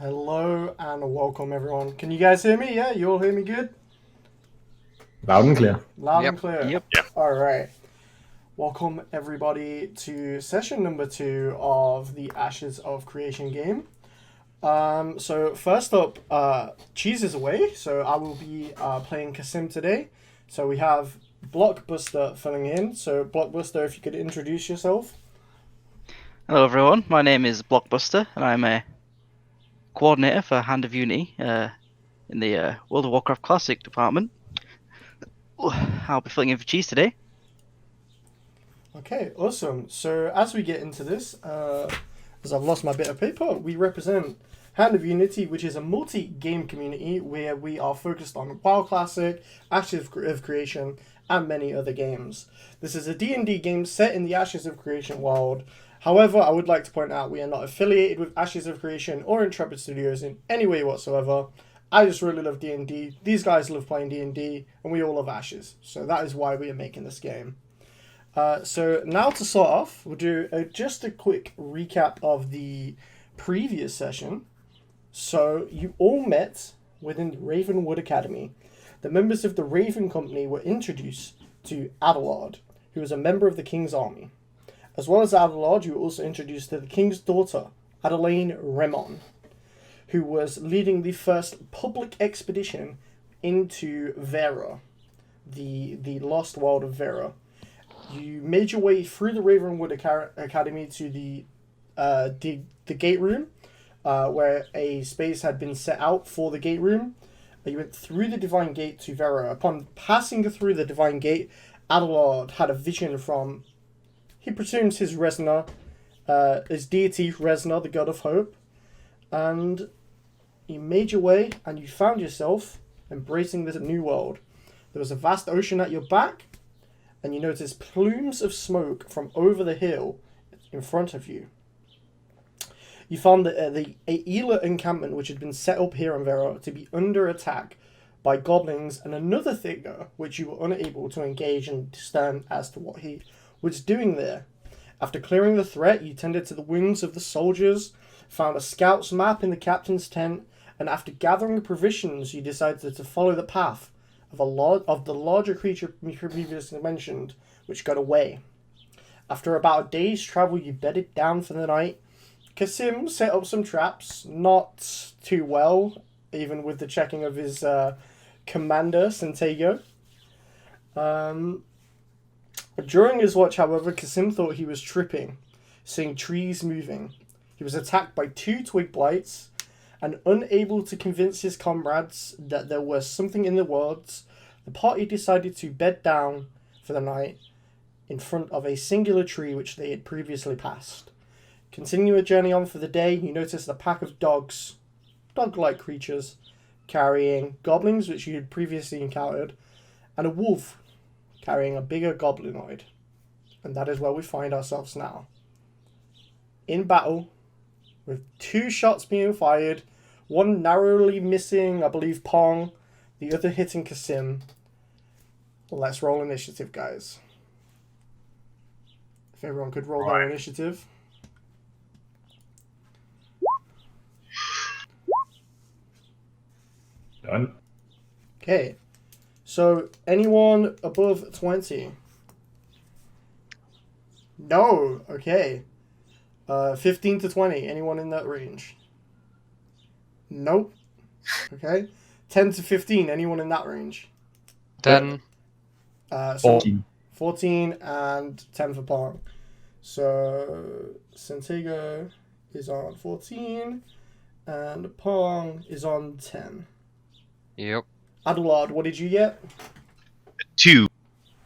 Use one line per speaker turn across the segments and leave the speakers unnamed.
Hello and welcome everyone. Can you guys hear me? Yeah, you all hear me good?
Loud and clear.
Loud and clear.
Yep.
All right. Welcome everybody to session number 2 of the Ashes of Creation game. So first up, Cheese is away, so I will be playing Kasim today. So we have Blockbuster filling in. So Blockbuster, if you could introduce yourself.
Hello everyone, my name is Blockbuster and I'm a coordinator for Hand of Unity in the World of Warcraft Classic department. I'll be filling in for Cheese today.
Okay, awesome. So as we get into this, as I've lost my bit of paper, we represent Hand of Unity, which is a multi-game community where we are focused on WoW Classic, Ashes of Creation, and many other games. This is a D&D game set in the Ashes of Creation world. However, I would like to point out we are not affiliated with Ashes of Creation or Intrepid Studios in any way whatsoever. I just really love D&D. These guys love playing D&D, and we all love Ashes. So that is why we are making this game. So now to start off, we'll do just a quick recap of the previous session. So you all met within the Ravenwood Academy. The members of the Raven Company were introduced to Adelard, who was a member of the King's Army. As well as Adelard, you were also introduced to the King's daughter, Adelaine Remon, who was leading the first public expedition into Verra, the lost world of Verra. You made your way through the Ravenwood Academy to the gate room, where a space had been set out for the gate room. You went through the Divine Gate to Verra. Upon passing through the Divine Gate, Adelard had a vision from, he presumes, his Resna, his deity Resna, the god of hope, and you made your way and you found yourself embracing this new world. There was a vast ocean at your back, and you noticed plumes of smoke from over the hill in front of you. You found the Aela encampment, which had been set up here in Verra, to be under attack by goblins and another figure which you were unable to engage and discern as to what he was doing there. After clearing the threat, you tended to the wounds of the soldiers, found a scout's map in the captain's tent, and after gathering provisions, you decided to follow the path of the larger creature previously mentioned, which got away. After about a day's travel, you bedded down for the night. Kasim set up some traps, not too well, even with the checking of his commander, Santiago. During his watch, however, Kasim thought he was tripping, seeing trees moving. He was attacked by 2 twig blights, and unable to convince his comrades that there was something in the woods, the party decided to bed down for the night in front of a singular tree which they had previously passed. Continue a journey on for the day, you noticed a pack of dogs, dog-like creatures, carrying goblins which you had previously encountered, and a wolf carrying a bigger goblinoid. And that is where we find ourselves now. In battle, with 2 shots being fired, one narrowly missing, I believe, Pong, the other hitting Kasim. Let's roll initiative, guys. If everyone could roll their initiative.
Done.
Okay. So, anyone above 20? No. Okay. 15 to 20. Anyone in that range? Nope. Okay. 10 to 15. Anyone in that range?
10.
14.
14 and 10 for Pong. So, Santiago is on 14 and Pong is on 10.
Yep.
Adelard, what did you get?
2.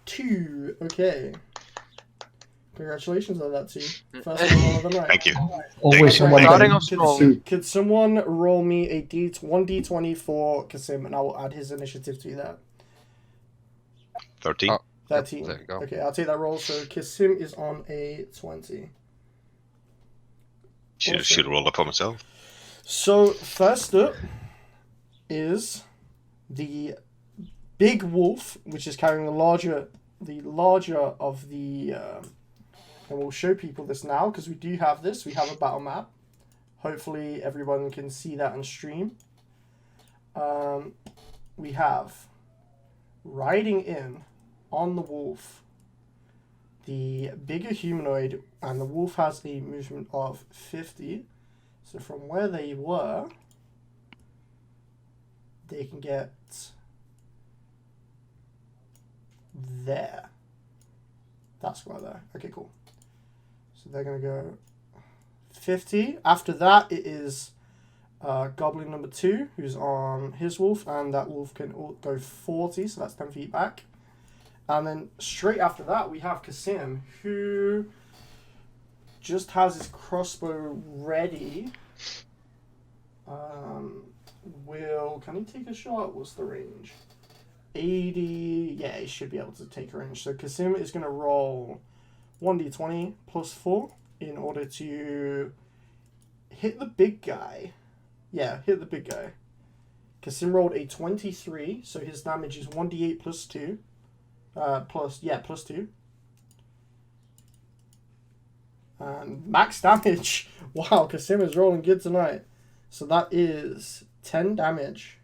2. Okay. Congratulations on that, too. First roll of the night.
Thank you.
Always someone
Starting
can
off strong.
Could someone roll me a 1d20 for Kasim, and I will add his initiative to that.
13.
Oh.
13.
Yep, there you go.
Okay, I'll take that roll. So Kasim is on a 20.
Should have rolled up on myself.
So first up is the big wolf, which is carrying the larger of the. And we'll show people this now because we do have this. We have a battle map. Hopefully everyone can see that on stream. We have riding in on the wolf the bigger humanoid, and the wolf has a movement of 50. So from where they were, they can get there. That square there. Okay, cool. So they're going to go 50. After that, it is Goblin number 2, who's on his wolf, and that wolf can go 40, so that's 10 feet back. And then straight after that, we have Kasim, who just has his crossbow ready. Can he take a shot? What's the range? 80. Yeah, he should be able to take a range. So Kasim is going to roll 1d20 plus 4 in order to hit the big guy. Yeah, hit the big guy. Kasim rolled a 23, so his damage is 1d8 plus 2. Plus 2. And max damage. Wow, Kasim is rolling good tonight. So that is 10 damage.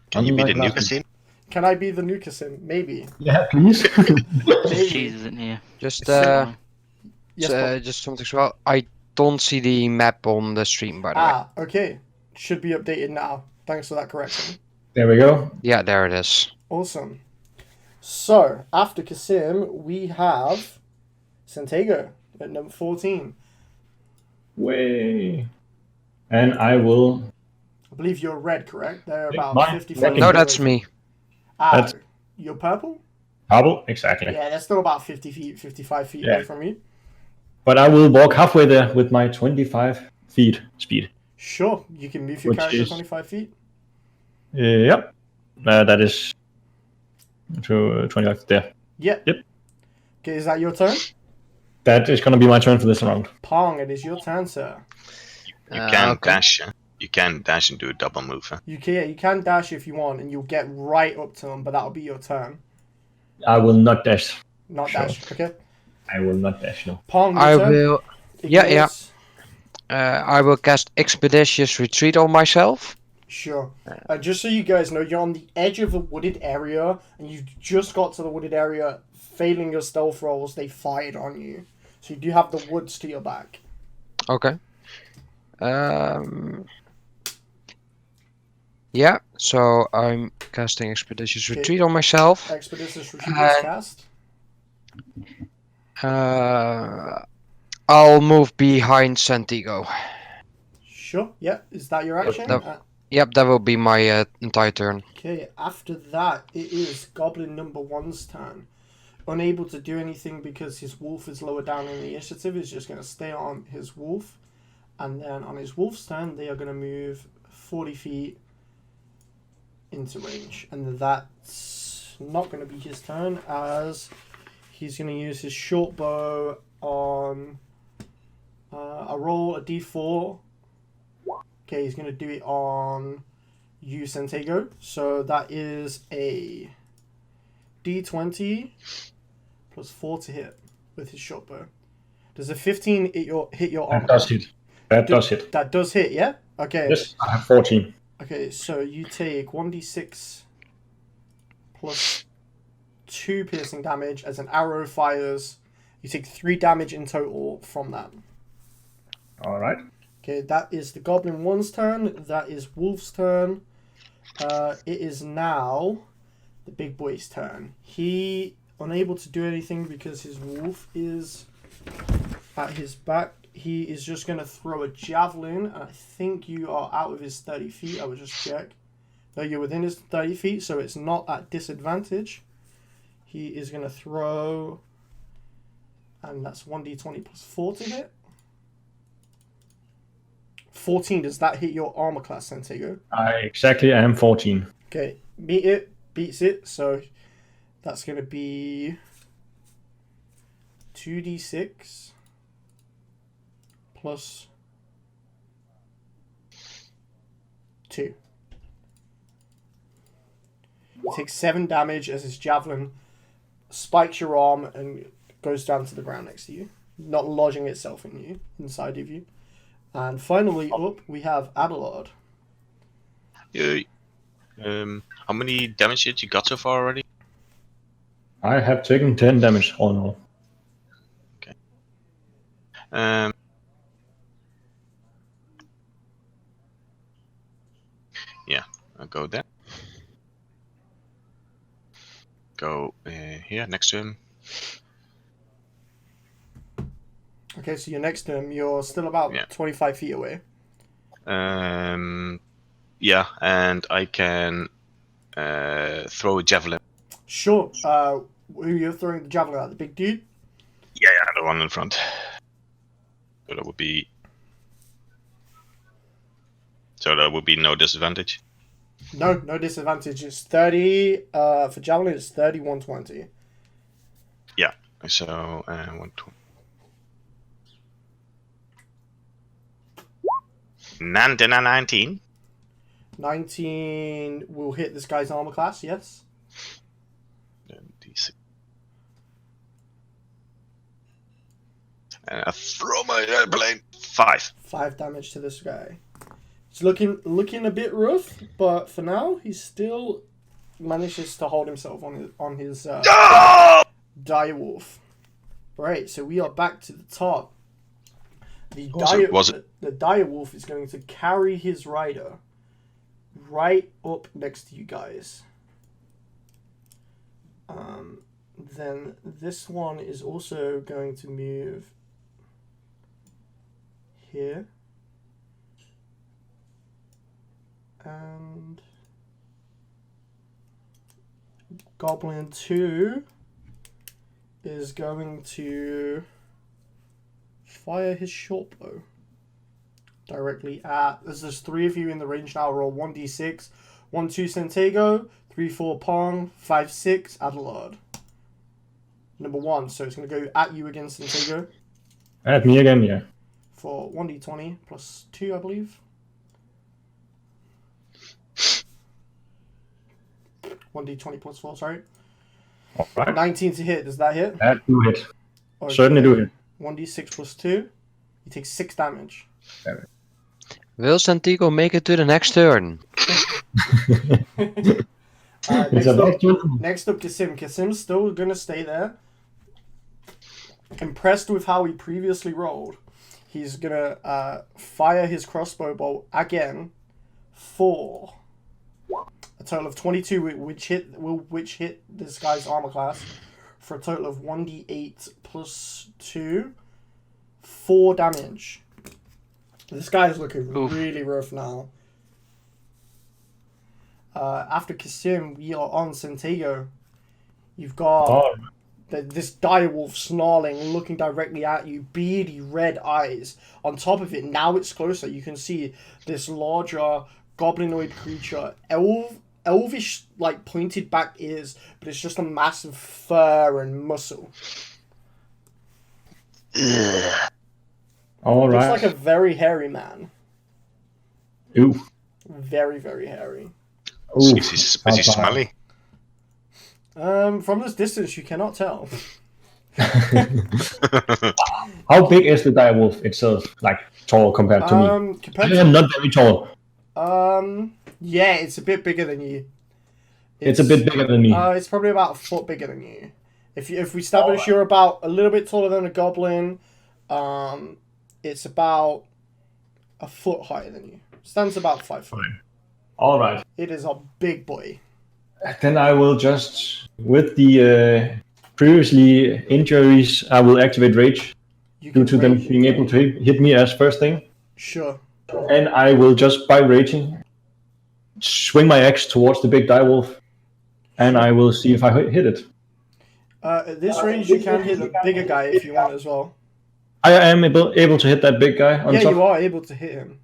Can you be the
Unlike
new
last
Kasim?
Can I be the new Kasim? Maybe.
Yeah, please.
Maybe.
Cheese isn't here.
Just
Yes, Bob.
just something as well. I don't see the map on the stream, by the way.
Okay. Should be updated now. Thanks for that correction.
There we go.
Yeah, there it is.
Awesome. So, after Kasim, we have Santiago at number 14.
Way. And I will.
I believe you're red, correct? They're
Think
about
mine.
50
Fucking-
feet.
No, that's me.
That's-
You're purple?
Hubble, exactly.
Yeah, they're still about 50 feet, 55 feet
Yeah.
away from you.
But I will walk halfway there with my 25 feet speed.
Sure, you can move your
Which
character
is-
25 feet.
Yep. That is to 25 there.
Yep.
Yep.
Okay, is that your turn?
That is going to be my turn for this round.
Pong, it is your turn, sir.
You can
Okay.
dash. You can dash and do a double move. Huh?
You can dash if you want, and you'll get right up to them, but that'll be your turn.
I will not dash.
Not
Sure.
dash, okay?
I will not dash, no.
Pong, your
I
turn.
will.
It
yeah.
is-
I will cast Expeditious Retreat on myself.
Sure. Just so you guys know, you're on the edge of a wooded area, and you just got to the wooded area. Failing your stealth rolls, they fired on you. So you do have the woods to your back.
Okay. Yeah. So I'm casting Expeditious
Okay.
Retreat on myself.
Expeditious Retreat is cast.
I'll move behind Santiago.
Sure, yeah. Is that your action?
No. Yep, that will be my entire turn.
Okay, after that, it is Goblin number 1's turn. Unable to do anything because his wolf is lower down in the initiative, he's just going to stay on his wolf. And then on his wolf's turn, they are going to move 40 feet into range. And that's not going to be his turn, as he's going to use his short bow on a roll, a d4. Okay, he's going to do it on you, Santiago. So that is a d20 plus 4 to hit with his short bow. Does a 15 hit your armor?
That does hit. That does hit.
That does hit, yeah? Okay.
Yes, I have 14.
Okay, so you take 1d6 plus 2 piercing damage as an arrow fires. You take 3 damage in total from that.
All right.
Okay, that is the Goblin 1's turn. That is Wolf's turn. It is now the big boy's turn. He unable to do anything because his wolf is at his back. He is just going to throw a javelin. And I think you are out of his 30 feet. I will just check. No, you're within his 30 feet, so it's not at disadvantage. He is going to throw... And that's 1d20 plus 4 to hit. 14, does that hit your armor class, Santiago?
I am 14.
Okay, beats it, so that's going to be 2d6 plus 2. You take 7 damage as his javelin spikes your arm and goes down to the ground next to you, not lodging itself in you, inside of you. And finally up, we have Adelard.
How many damage hits you got so far already?
I have taken 10 damage all in all.
Yeah, I'll go there. Go here next to him.
Okay, so you're next to him. You're still about 25 feet away.
Yeah, and I can throw a javelin.
Sure. Who you're throwing the javelin at? The big dude?
Yeah, the one in front. So that would be. So there would be no disadvantage.
No disadvantage. It's 30. For javelin, it's 31-20.
Yeah. So 120. 19.
19 will hit this guy's armor class. Yes.
Then D6. And I throw my airplane. 5.
5 damage to this guy. It's looking a bit rough, but for now, he still manages to hold himself on his direwolf. Right, so we are back to the top. The direwolf is going to carry his rider right up next to you guys. Then this one is also going to move here. And Goblin 2 is going to fire his short bow directly at. There's 3 of you in the range now. Roll 1d6. 1-2 Santiago, 3-4 Pong, 5-6 Adelard. Number 1, so it's going to go at you again, Santiago.
At me again, yeah.
For 1d20 plus 2, I believe. 1d20 plus 4, sorry.
All right.
19 to hit. Does that hit?
That do hit.
Okay.
Certainly do hit.
1d6 plus 2. You take 6 damage.
Will Santiago make it to the next turn?
Next up, Kasim. Kasim's still going to stay there. Impressed with how he previously rolled, he's going to fire his crossbow bolt again for a total of 22, which hit this guy's armor class for a total of 1d8 plus 2, 4 damage. This guy's looking really rough now. After Kasim, we are on Santiago. You've got this direwolf snarling, looking directly at you, beady red eyes. On top of it, now it's closer. You can see this larger goblinoid creature, elvish, like pointed back ears, but it's just a massive fur and muscle.
All right.
Looks like a very hairy man.
Ooh.
Very, very hairy.
Ooh, is he smelly?
From this distance, you cannot tell.
How big is the direwolf itself? Like tall compared to me? I am not very tall.
Yeah, it's a bit bigger than you.
It's a bit bigger than me.
It's probably about a foot bigger than you. If we establish you're about a little bit taller than a goblin, it's about a foot higher than you. Stands about 5 foot.
All right.
It is a big boy.
Then I will just, with the previously injuries, I will activate Rage due to them being able to hit me as first thing.
Sure.
And I will just, by raging, swing my axe towards the big direwolf, and I will see if I hit it.
At this range, you can hit the bigger guy if you want as well.
I am able to hit that big guy on top?
Yeah, you are able to hit him.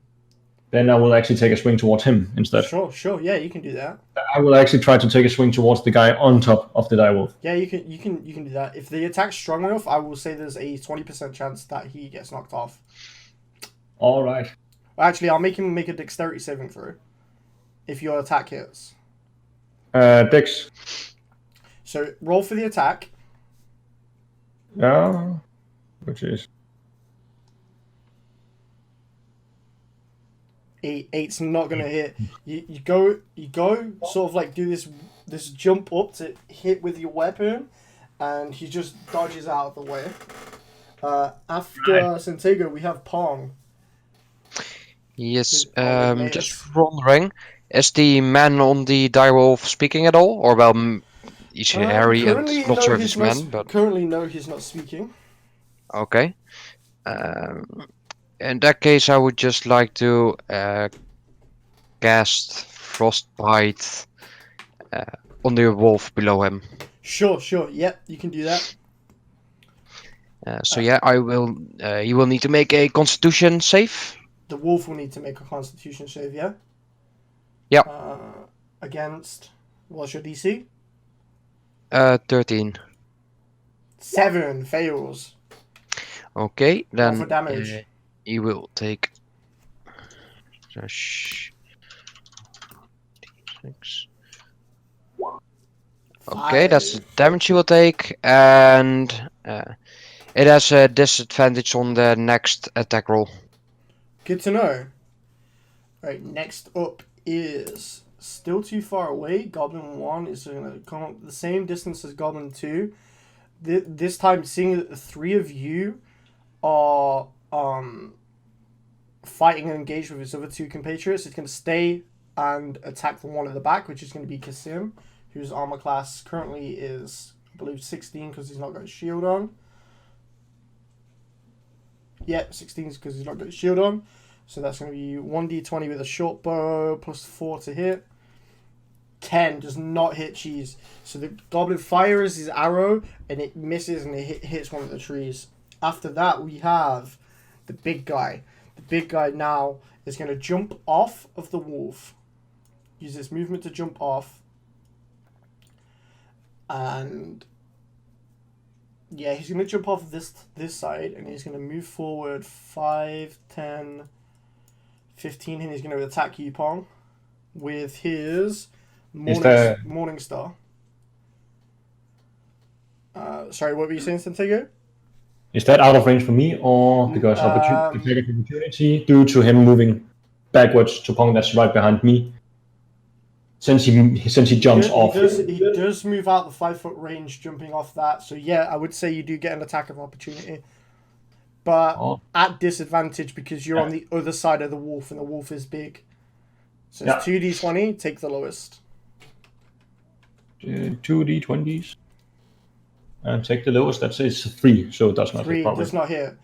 Then I will actually take a swing towards him instead.
Sure. Yeah, you can do that.
I will actually try to take a swing towards the guy on top of the direwolf.
Yeah, you can do that. If the attack's strong enough, I will say there's a 20% chance that he gets knocked off.
All right.
Actually, I'll make him make a dexterity saving throw if your attack hits.
Dex.
So roll for the attack.
Yeah. Which is
Eight's not gonna hit. You go sort of like do this jump up to hit with your weapon, and he just dodges out of the way. After Santiago, we have Pong.
Yes,
With
just wondering, is the man on the direwolf speaking at all? Or, well, he's hairy and not sure if he's man, but...
Currently, no, he's not speaking.
Okay. In that case, I would just like to cast Frostbite on the wolf below him.
Sure. Yep, you can do that.
So yeah, I will. He will need to make a Constitution save.
The wolf will need to make a Constitution save, yeah?
Yeah.
Against... What's your DC?
13.
7 fails.
Okay, then
For damage.
He will take... 6. Okay, that's the damage he will take, and it has a disadvantage on the next attack roll.
Good to know. Right, next up is still too far away. Goblin 1 is going to come up the same distance as Goblin 2. This time, seeing that the 3 of you are fighting and engaged with his other 2 compatriots, it's going to stay and attack the one at the back, which is going to be Kasim, whose armor class currently is, I believe, 16 because he's not got a shield on. Yeah, 16 because he's not got a shield on. So that's going to be 1d20 with a short bow plus 4 to hit. 10 does not hit Cheese. So the goblin fires his arrow and it misses and it hits one of the trees. After that, we have the big guy. The big guy now is going to jump off of the wolf. Use this movement to jump off. And yeah, he's going to jump off this side and he's going to move forward 5, 10, 15, and he's going to attack you, Pong, with his Morning Star. Sorry, what were you saying, Santiago?
Is that out of range for me, or because opportunity due to him moving backwards to Pong that's right behind me? Since he jumps off.
He does move out the 5-foot range, jumping off that. So yeah, I would say you do get an attack of opportunity, but at disadvantage because you're on the other side of the wolf, and the wolf is big. So it's 2d20. Take the lowest.
2d20s. And take the lowest. That says 3, so it does not hit.
3 does not hit.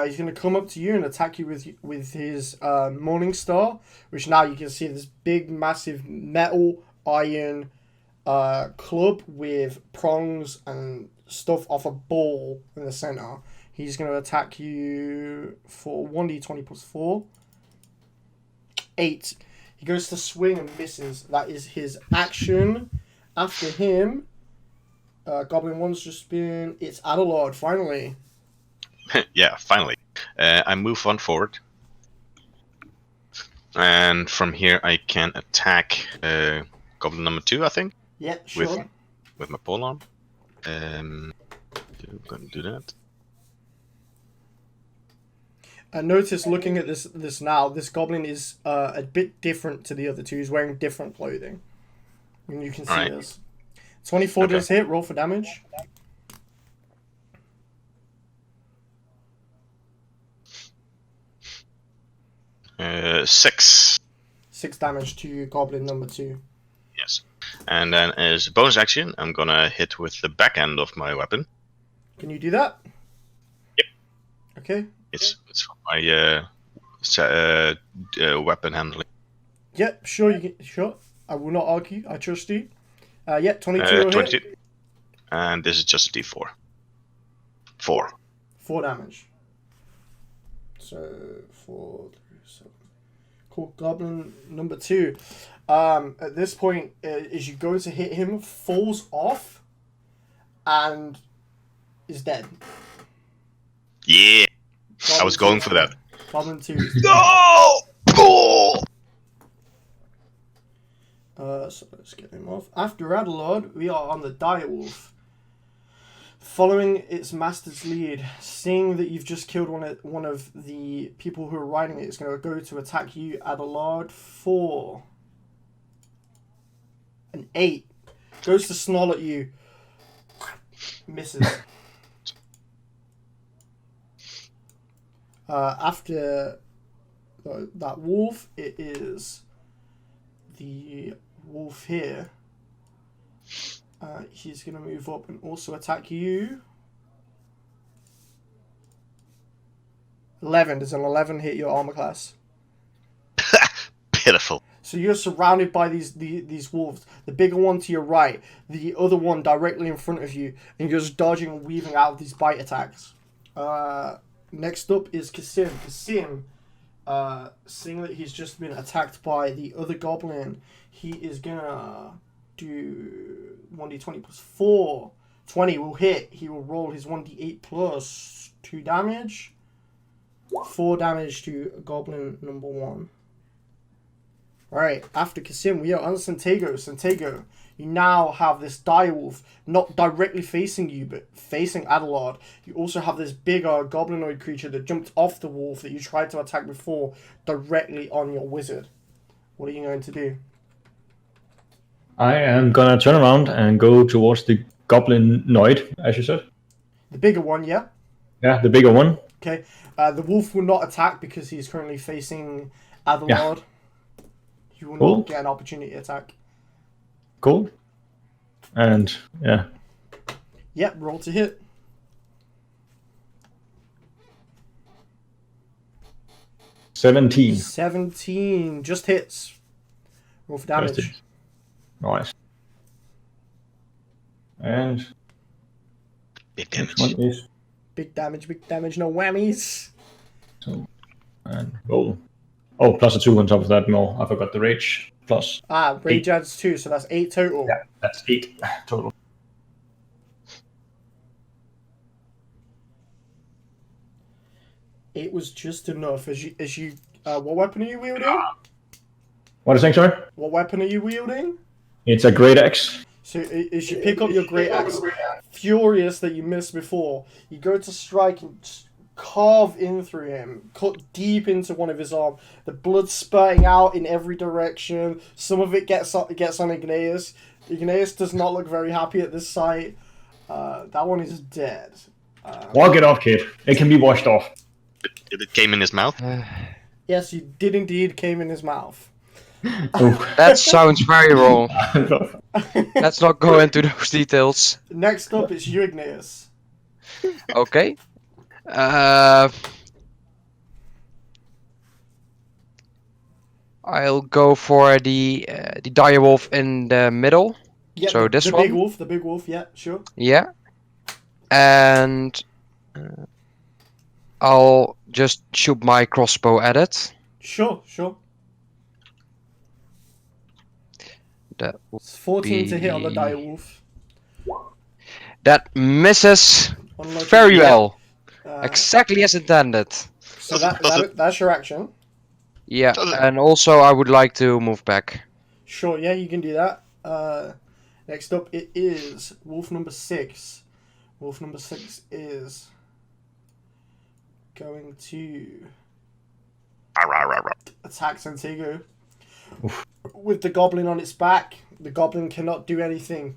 He's going to come up to you and attack you with his Morning Star, which now you can see this big, massive metal iron club with prongs and stuff off a ball in the center. He's going to attack you for 1d20 plus 4. 8. He goes to swing and misses. That is his action. After him, Goblin 1's just been... It's Adelard, finally.
Yeah, finally. I move one forward. And from here I can attack Goblin number 2, I think.
Yeah, sure.
With my polearm. I'm going to do that.
I notice looking at this now, this goblin is a bit different to the other 2. He's wearing different clothing. And you can see this. 24 does hit. Roll for damage.
Uh, 6.
6 damage to Goblin number 2.
Yes. And then as a bonus action, I'm gonna hit with the back end of my weapon.
Can you do that?
Yep.
Okay.
It's for my weapon handling.
Yep, sure you can. Sure. I will not argue. I trust you. 22 will
22.
hit.
And this is just a d4. 4.
4 damage. So 4, 3, 7. Cool. Goblin number 2. At this point, as you go to hit him, falls off and is dead.
Yeah.
Goblin
I was going
2.
for that.
Goblin 2.
No! Oh!
So let's get him off. After Adelard, we are on the direwolf. Following its master's lead, seeing that you've just killed one of the people who are riding it, it's going to go to attack you, Adelard, for an 8. Goes to snarl at you. Misses. After that wolf, it is the wolf here. He's going to move up and also attack you. 11. Does an 11 hit your armor class?
Pitiful.
So you're surrounded by these wolves. The bigger one to your right, the other one directly in front of you, and you're just dodging and weaving out of these bite attacks. Next up is Kasim. Kasim, seeing that he's just been attacked by the other goblin, he is gonna do 1d20 plus 4. 20 will hit. He will roll his 1d8 plus 2 damage. 4 damage to goblin number 1. Alright, after Kasim, we are on Santiago. Santiago, you now have this direwolf not directly facing you, but facing Adelard. You also have this bigger goblinoid creature that jumped off the wolf that you tried to attack before directly on your wizard. What are you going to do?
I am gonna turn around and go towards the goblinoid, as you said.
The bigger one, yeah?
Yeah, the bigger one.
Okay. The wolf will not attack because he's currently facing Adelard. Yeah. You will not get an opportunity attack.
Cool. And, yeah.
Yep, roll to hit.
17.
17. Just hits. Roll for damage.
Nice. And...
Big damage.
One is...
Big damage, no whammies.
So, and roll. Oh, plus a 2 on top of that. No, I forgot the rage. Plus.
Rage adds 2, so that's 8 total.
Yeah, that's 8 total.
It was just enough. As you, what weapon are you wielding?
What is it, sorry?
What weapon are you wielding?
It's a great axe.
So as you pick up your great axe, furious that you missed before, you go to strike and carve in through him, cut deep into one of his arm. The blood spurting out in every direction. Some of it gets on Igneus. Igneus does not look very happy at this sight. That one is dead.
Walk it off, kid. It can be washed off.
It came in his mouth?
Yes, you did indeed came in his mouth.
That sounds very wrong. Let's not go into those details.
Next up is you, Igneus.
Okay. I'll go for the direwolf in the middle.
Yeah,
so this
the
one.
The big wolf. Yeah, sure.
Yeah, and I'll just shoot my crossbow at it.
Sure.
That
it's 14 to hit on the direwolf.
That misses very well. Exactly as intended.
So that's your action.
Yeah, and also I would like to move back.
Sure, yeah, you can do that. Next up, it is wolf number 6. Wolf number 6 is going to attack Santiago. With the goblin on its back, the goblin cannot do anything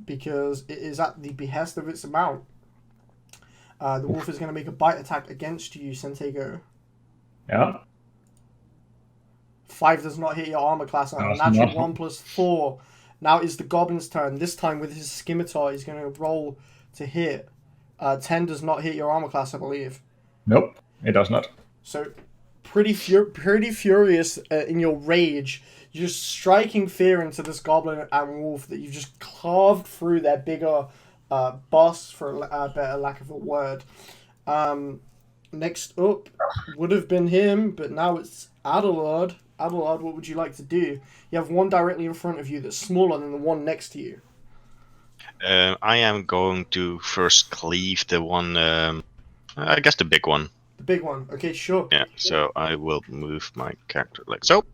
because it is at the behest of its mount. The wolf is going to make a bite attack against you, Santiago.
Yeah.
5 does not hit your armor class. Natural 1 plus 4. Now it's the goblin's turn. This time with his scimitar, he's going to roll to hit. 10 does not hit your armor class, I believe.
Nope, it does not.
So, pretty furious in your rage. You're just striking fear into this goblin and wolf that you've just carved through their bigger boss, for a better lack of a word. Next up would have been him, but now it's Adelard. Adelard, what would you like to do? You have one directly in front of you that's smaller than the one next to you.
I am going to first cleave the one, I guess the big one.
The big one, okay, sure.
Yeah, so I will move my character like so.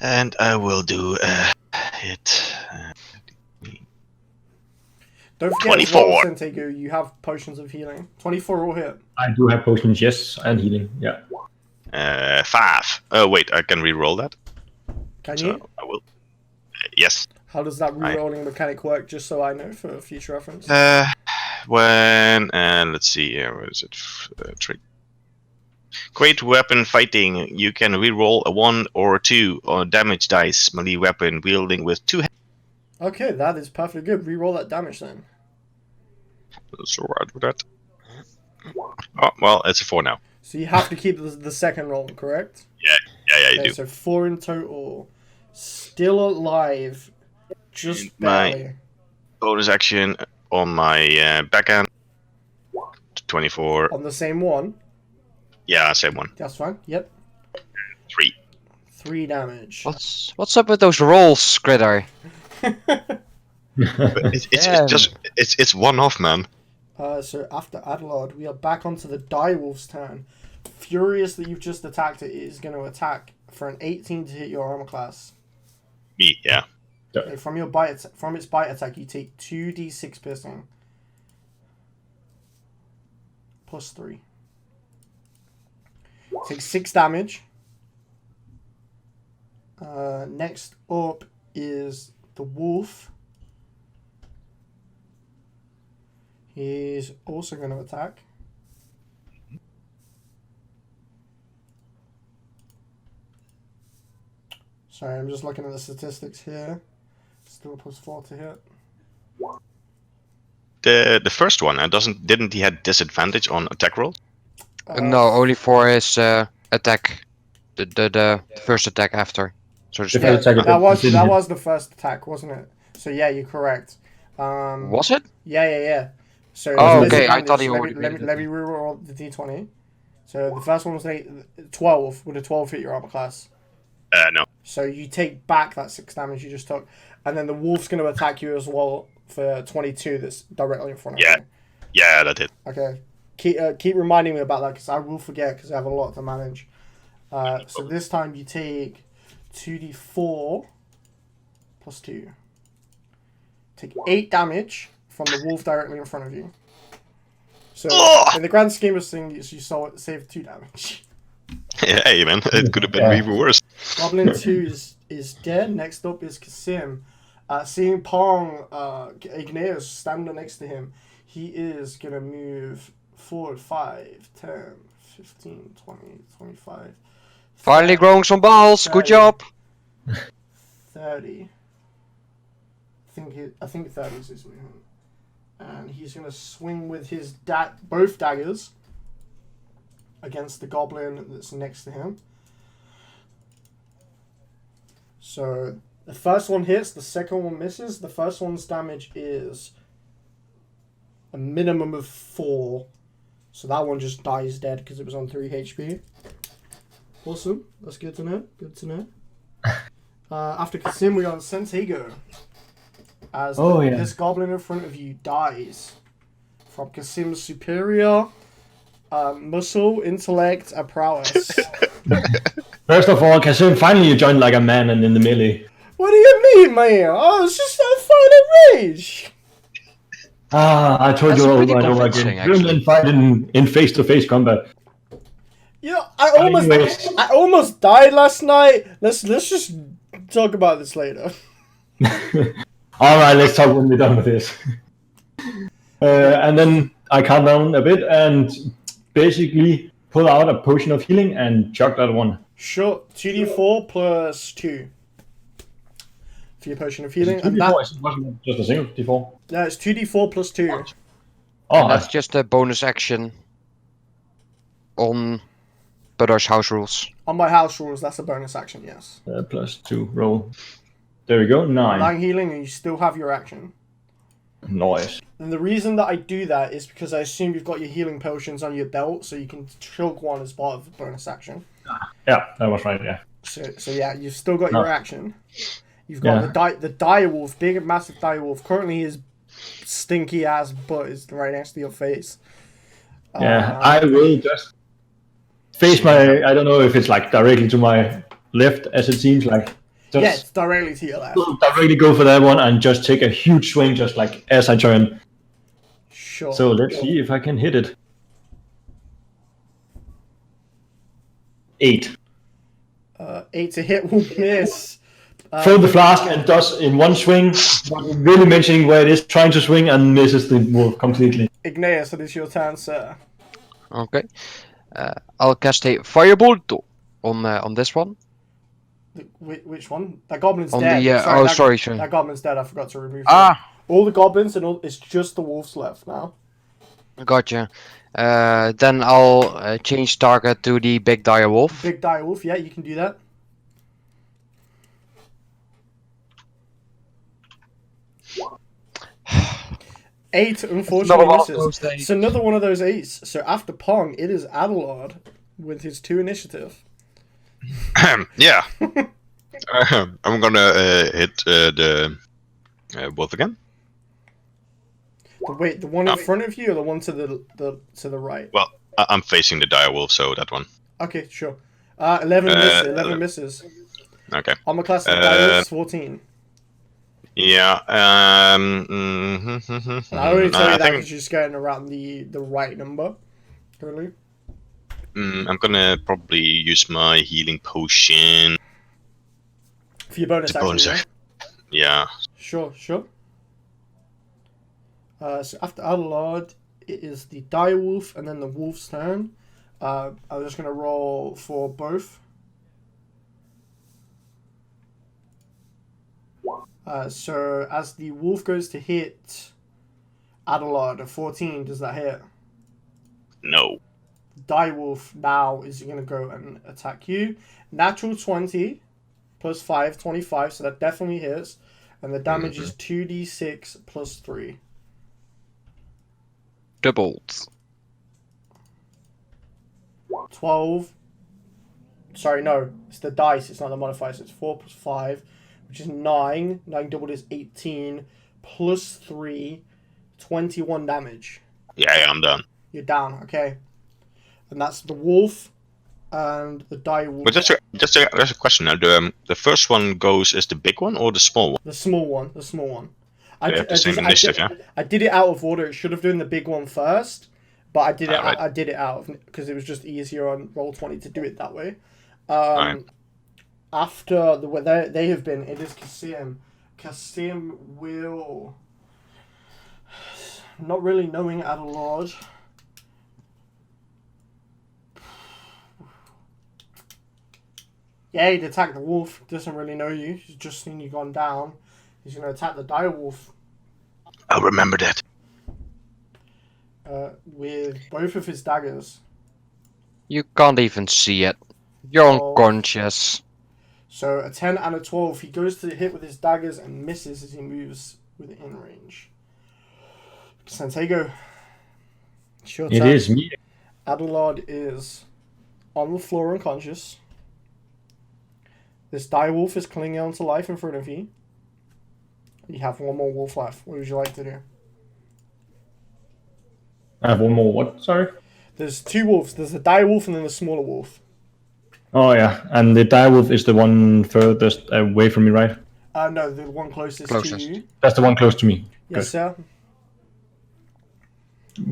And I will do hit.
Don't forget,
24.
Sentegu, you have potions of healing. 24 all hit.
I do have potions, yes, and healing. Yeah.
5. Oh wait, I can re-roll that.
Can
So
you?
I will. Yes.
How does that re-rolling mechanic work? Just so I know for future reference.
When let's see here, where is it? Trick. Great weapon fighting. You can re-roll a 1 or 2 on damage dice. Melee weapon wielding with 2 hands.
Okay, that is perfectly good. Re-roll that damage then.
So I'll do that. Oh well, it's a 4 now.
So you have to keep the second roll, correct?
Yeah, you
Okay,
do.
so 4 in total. Still alive. Just barely.
Bonus action on my backhand. 24.
On the same one?
Yeah, same one.
That's fine. Yep.
3.
3 damage.
What's up with those rolls, Skritter?
It's one off, man.
So after Adelard, we are back onto the Direwolf's turn. Furious that you've just attacked it is going to attack for an 18 to hit your armor class.
Me, yeah.
Okay, from its bite attack, you take 2d6 piercing. Plus 3. Take 6 damage. Next up is the wolf. He's also going to attack. Sorry, I'm just looking at the statistics here. Still plus 4 to hit.
The first one, didn't he have disadvantage on attack rolls?
No, only for his attack. The first attack after. So
Yeah, that was the first attack, wasn't it? So yeah, you're correct.
Was it?
Yeah. So
okay, I thought he
let
already
me reroll the d20. So the first one was 12. Would a 12 hit your armor class?
No.
So you take back that 6 damage you just took, and then the wolf's going to attack you as well for 22. That's directly in front of you.
Yeah, that did.
Okay. Keep reminding me about that because I will forget because I have a lot to manage. So this time you take 2d4 plus 2. Take 8 damage from the wolf directly in front of you. So in the grand scheme of things, you saw it save 2 damage.
Yeah, hey man, it could have been even worse.
Goblin 2 is dead. Next up is Kasim. Seeing Pong, Igneous standing next to him, he is going to move forward 5, 10, 15, 20, 25.
Finally growing some balls.
30,
Good job.
30. I think 30 is his movement. And he's going to swing with his both daggers against the goblin that's next to him. So the first one hits, the second one misses. The first one's damage is a minimum of 4. So that one just dies dead because it was on 3 HP. Awesome. That's good to know. Good to know. After Kasim, we got Sentego. As this goblin in front of you dies from Kasim's superior muscle, intellect, and prowess.
First of all, Kasim, finally you joined like a man and in the melee.
What do you mean, man? I was just fighting rage.
I told
That's
you all
pretty
right over
convincing,
again. You're fighting in face-to-face combat.
Yeah, I almost died last night. Let's just talk about this later.
Alright, let's talk when we're done with this. And then I calm down a bit and basically pull out a potion of healing and chuck that one.
Sure, 2d4 plus 2 for your potion of healing.
And that wasn't just a single d4.
No, it's 2d4 plus 2.
Oh,
That's just a bonus action on Butter's house rules.
On my house rules, that's a bonus action, yes.
plus 2 roll. There we go, 9.
9 healing, and you still have your action.
Nice.
And the reason that I do that is because I assume you've got your healing potions on your belt, so you can choke one as part of the bonus action.
Yeah, that was right, yeah.
So yeah, you've still got your action. You've got the direwolf, big and massive direwolf. Currently his stinky ass butt is right next to your face.
Yeah, I will just face my, I don't know if it's like directly to my left as it seems like.
Yeah, it's directly to your left.
Directly go for that one and just take a huge swing just like as I turn.
Sure.
So let's see if I can hit it. 8.
8 to hit will miss.
Throw the flask and does in one swing, not really mentioning where it is, trying to swing and misses the wolf completely.
Igneous, it is your turn, sir.
Okay. I'll cast a firebolt on this one.
Which one? That goblin's
On
dead.
the sorry.
That goblin's dead. I forgot to remove. All the goblins and all. It's just the wolves left now.
Gotcha. Then I'll change target to the big dire wolf.
Big dire wolf. Yeah, you can do that. Eight, unfortunately, misses. It's another one of those 8s. So after Pong, it is Adelard with his 2 initiative.
Yeah. I'm gonna hit the wolf again.
The one in front of you, or the one to the right?
Well, I'm facing the dire wolf, so that one.
Okay, sure. 11 misses. 11 misses.
Okay.
Armor class of dire wolf is 14.
Yeah.
I only tell you that because you're just going around the right number. Really.
I'm gonna probably use my healing potion.
For your bonus action,
yeah?
Sure. So after Adelard, it is the dire wolf and then the wolf's turn. I'm just gonna roll for both. So as the wolf goes to hit Adelard, a 14, does that hit?
No.
Die wolf now is going to go and attack you. Natural 20 plus 5, 25, so that definitely hits. And the damage is 2d6 plus 3.
Doubled.
12. Sorry, no. It's the dice, it's not the modifier, so it's 4 plus 5. Which is 9. 9 doubled is 18. Plus 3. 21 damage.
Yeah, I'm done.
You're down, okay. And that's the wolf and the dire wolf.
But just a question now. The first one goes as the big one or the small one?
The small one. The small one.
They have the same initiative, yeah?
I did it out of order. It should have done the big one first. But I did it.
Right.
I did it out because it was just easier on Roll20 to do it that way.
Right.
After they have been, it is Kasim. Kasim will, not really knowing Adelard. Yeah, he'd attack the wolf. Doesn't really know you. He's just seen you gone down. He's going to attack the dire wolf.
I'll remember that.
With both of his daggers.
You can't even see it. You're unconscious.
So a 10 and a 12. He goes to hit with his daggers and misses as he moves within range. Santiago. It's your turn.
It is me.
Adelard is on the floor unconscious. This dire wolf is clinging on to life in front of you. You have one more wolf left. What would you like to do?
I have one more. What? Sorry?
There's 2 wolves. There's the dire wolf and then the smaller wolf.
Oh, yeah. And the dire wolf is the one furthest away from me, right?
No, the one closest to you.
That's the one close to me.
Yes,
Good.
sir.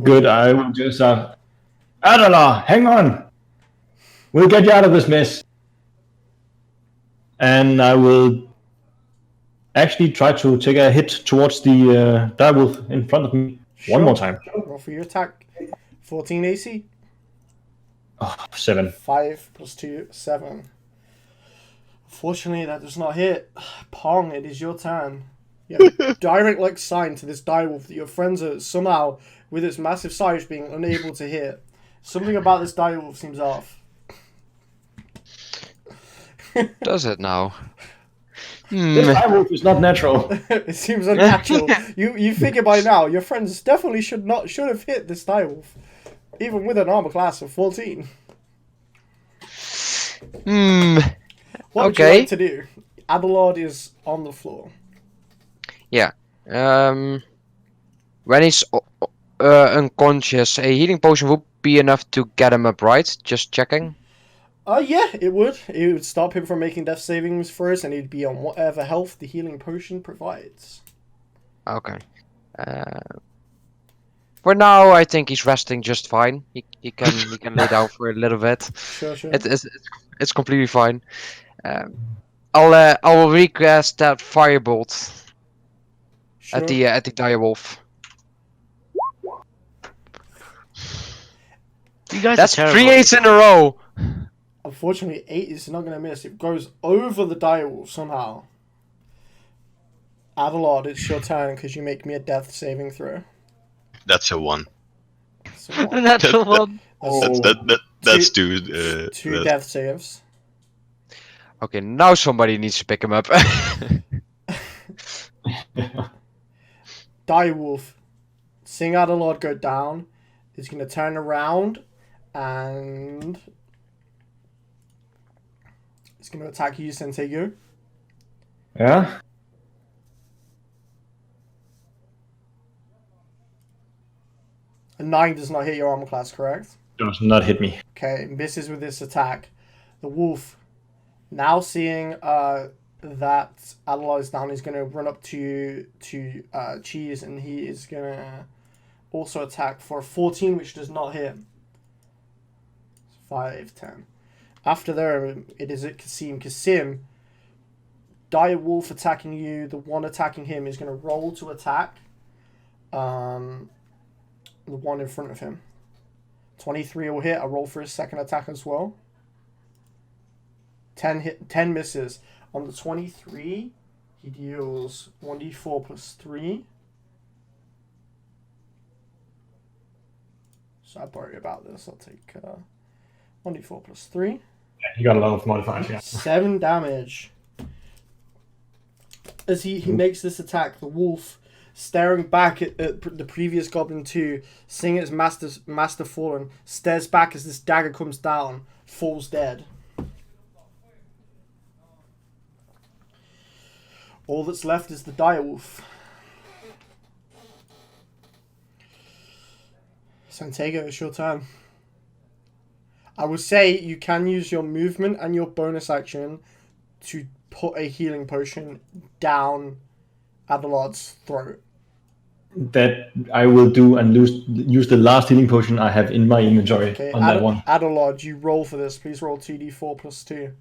Good. I will just... Adela, hang on! We'll get you out of this mess. And I will actually try to take a hit towards the dire wolf in front of me. Sure. One more time.
Roll for your attack. 14 AC.
Oh, 7.
5 plus 2, 7. Unfortunately, that does not hit. Pong, it is your turn. You have a direct sign to this direwolf that your friends are somehow, with its massive size, being unable to hit. Something about this direwolf seems off.
Does it now?
This direwolf is not natural.
It seems unnatural. You figure by now your friends definitely should have hit this direwolf, even with an armor class of 14. What would you like to do? Adelard is on the floor.
Yeah. When he's unconscious, a healing potion would be enough to get him upright. Just checking.
Yeah, it would. It would stop him from making death savings first, and he'd be on whatever health the healing potion provides.
Okay. For now, I think he's resting just fine. He can lay down for a little bit.
Sure.
It's completely fine. I will request that firebolt
Sure.
at the direwolf.
You guys
That's
are
3
terrible.
8s in a row.
Unfortunately, 8 is not going to miss. It goes over the direwolf somehow. Adelard, it's your turn because you make me a death saving throw.
That's a 1.
So what?
Natural one.
That's
two
two.
death saves.
Okay, now somebody needs to pick him up.
Direwolf, seeing Adelard go down, is going to turn around and it's going to attack you, Sentego.
Yeah.
A 9 does not hit your armor class, correct?
Does not hit me.
Okay, misses with this attack. The wolf, now seeing that Adelard is down, is going to run up to Cheese, and he is going to also attack for a 14, which does not hit. 5, 10. After there, it is at Kasim. Kasim, Dire Wolf attacking you. The one attacking him is going to roll to attack. The one in front of him. 23 will hit. I roll for his second attack as well. 10 misses. On the 23, he deals 1d4 plus 3. So I'll worry about this. I'll take 1d4 plus 3.
Yeah, you got a lot of modifiers, yeah.
7 damage. As he makes this attack, the wolf, staring back at the previous goblin 2, seeing its master fallen, stares back as this dagger comes down, falls dead. All that's left is the direwolf. Santego, it's your turn. I would say you can use your movement and your bonus action to put a healing potion down Adelard's throat.
That I will do and use the last healing potion I have in my inventory on that one.
Adelard, you roll for this. Please roll 2d4 plus 2.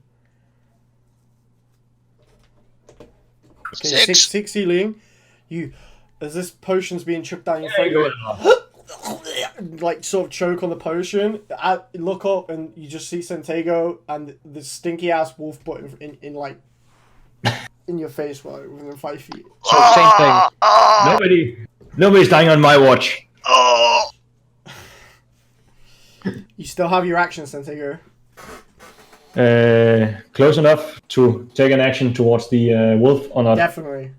Okay, 6 healing. As this potion's being chucked down your throat, like sort of choke on the potion. Look up and you just see Santego and the stinky ass wolf butt in like in your face, well, within 5 feet.
So same thing.
Nobody's dying on my watch.
You still have your action, Santego.
Close enough to take an action towards the wolf or not?
Definitely.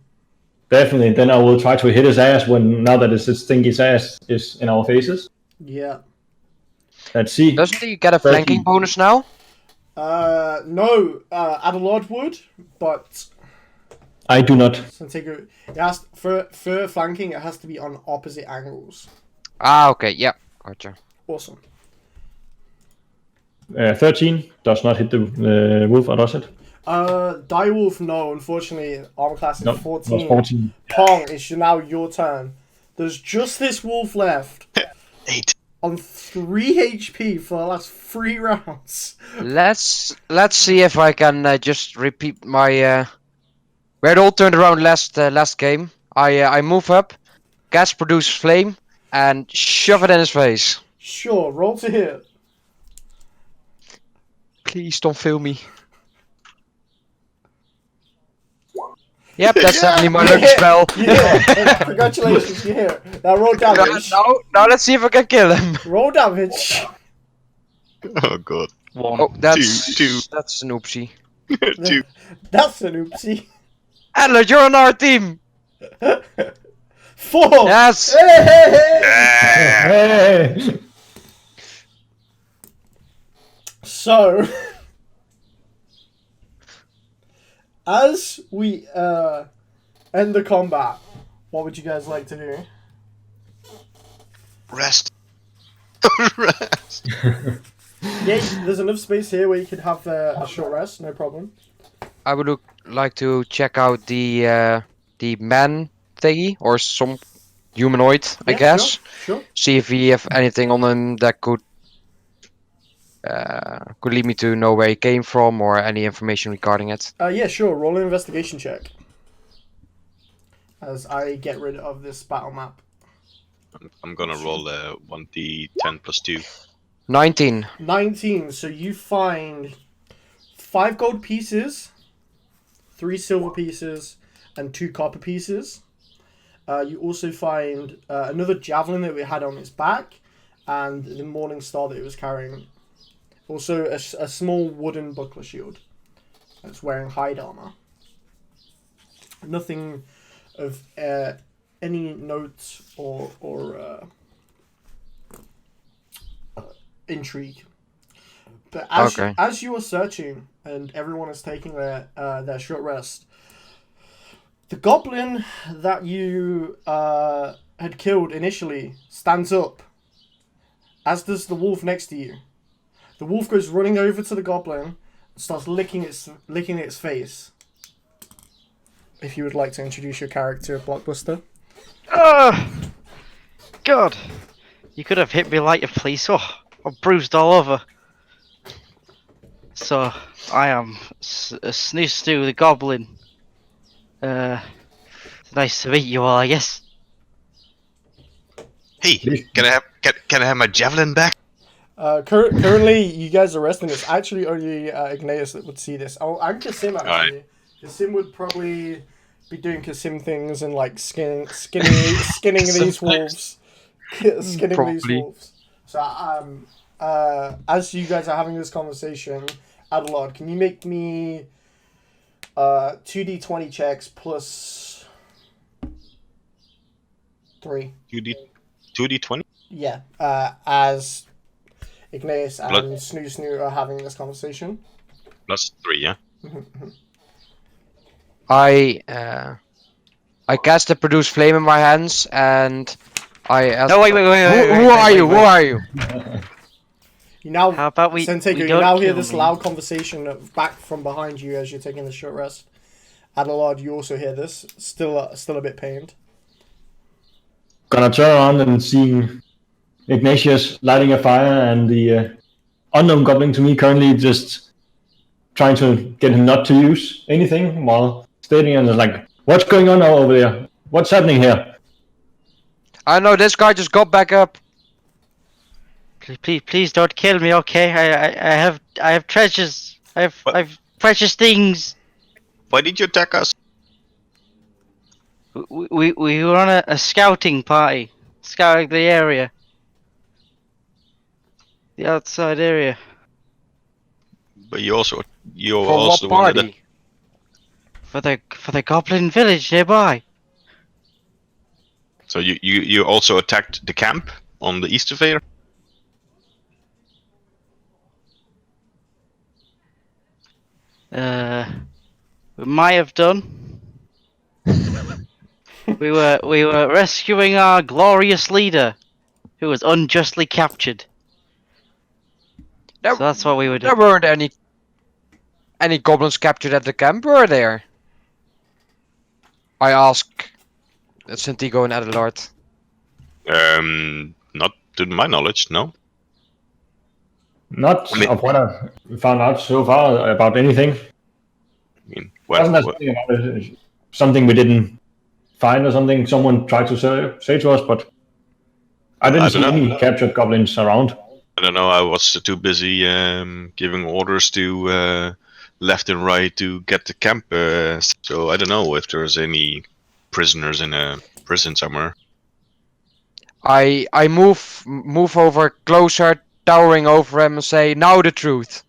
Definitely. Then I will try to hit his ass now that his stinky ass is in our faces.
Yeah.
Let's see.
Doesn't he get a flanking bonus now?
No. Adelard would, but
I do not.
Santego, it has for flanking. It has to be on opposite angles.
Ah, okay. Yeah. Gotcha.
Awesome.
13 does not hit the wolf, or does it?
Direwolf, no. Unfortunately, armor class is
No,
14.
that's 14.
Pong, it's now your turn. There's just this wolf left.
8.
On 3 HP for the last 3 rounds.
Let's see if I can just repeat my. Where it all turned around last game. I move up, gas produce flame, and shove it in his face.
Sure, roll to hit.
Please don't fail me. Yep, that's definitely my lucky spell.
Yeah, congratulations, you hit. Now roll damage.
Now let's see if I can kill him.
Roll damage.
Oh god.
1.
Oh, that's
Two.
That's an oopsie.
2.
That's an oopsie.
Adler, you're on our team.
4.
Yes.
Hey!
So, as we end the combat, what would you guys like to do?
Rest. Rest.
Yeah, there's enough space here where you could have a short rest, no problem.
I would like to check out the man thingy or humanoid, I
Yeah,
guess.
Sure.
See if we have anything on him that could lead me to know where he came from or any information regarding it.
Yeah, sure. Roll an investigation check. As I get rid of this battle map.
I'm gonna roll 1d10 plus 2.
19.
19. So you find 5 gold pieces, 3 silver pieces, and 2 copper pieces. You also find another javelin that we had on its back, and the morning star that it was carrying. Also, a small wooden buckler shield. It's wearing hide armor. Nothing of any notes or intrigue. But as you are searching and everyone is taking their short rest, the goblin that you had killed initially stands up, as does the wolf next to you. The wolf goes running over to the goblin and starts licking its face. If you would like to introduce your character, Blockbuster.
God! You could have hit me lighter, please. Oh, I'm bruised all over. So, I am Snoo Snoo the Goblin. It's nice to meet you all, I guess.
Hey, can I have my javelin back?
Currently, you guys are resting. It's actually only Ignaeus that would see this. Oh, and Kasim actually. Kasim would probably be doing Kasim things and like skinning these wolves, skinning these wolves. So as you guys are having this conversation, Adelard, can you make me 2d20 checks plus 3?
2d20?
Yeah. As Ignaeus and Snoo Snoo are having this conversation.
Plus 3, yeah.
I cast the produce flame in my hands and I ask.
No, wait.
Who are you? Who are you?
You now,
How about
Sentego, you now hear this loud conversation back from behind you as you're taking the short rest. Adelard, you also hear this, still a bit pained.
Gonna turn around and seeing Ignatius lighting a fire and the unknown goblin to me currently just trying to get him not to use anything while stating and like, what's going on over there? What's happening here?
I know this guy just got back up.
Please don't kill me, okay? I have treasures. I have precious things.
Why did you attack us?
We were on a scouting party, scouting the area, the outside area.
But you also
For what
the one that
For the goblin village nearby.
So you also attacked the camp on the Easter Fair?
We might have done. we were rescuing our glorious leader, who was unjustly captured. So that's what we were doing.
There weren't any goblins captured at the camp, were there? I ask Sentigo and Adelard.
Not to my knowledge, no.
Not of what I've found out so far about anything.
I mean,
Wasn't there something about it, something we didn't find or something someone tried to say to us, but I didn't see any captured goblins around.
I don't know, I was too busy giving orders to left and right to get the camp, so I don't know if there's any prisoners in a prison somewhere.
I move over closer, towering over him and say, now the truth.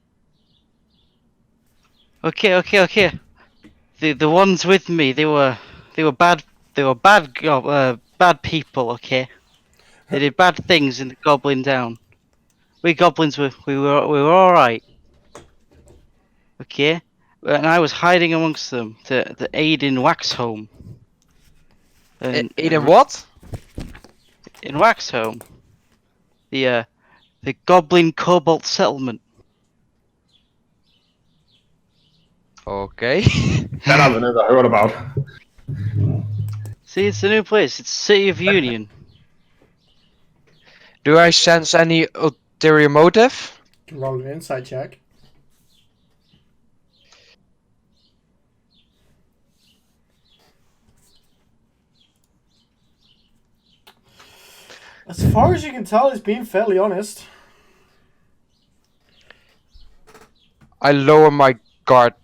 Okay. The ones with me, they were bad people. Okay, they did bad things in the Goblin Town. We goblins we were all right. Okay, and I was hiding amongst them to aid in Waxholm.
Aid in what?
In Waxholm, the Goblin Cobalt settlement.
Okay.
That I've never heard about.
See, it's a new place. It's City of Union.
Do I sense any ulterior motive?
You can roll an insight check. As far as you can tell, he's being fairly honest.
I lower my guard.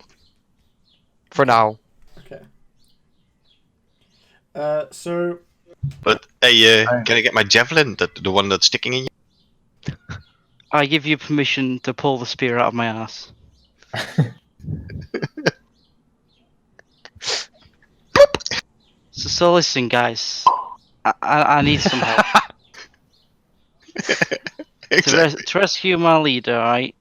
For now.
Okay. So
But hey, can I get my javelin? The one that's sticking in you?
I give you permission to pull the spear out of my ass. So listen, guys. I need some help. To rescue my leader, right?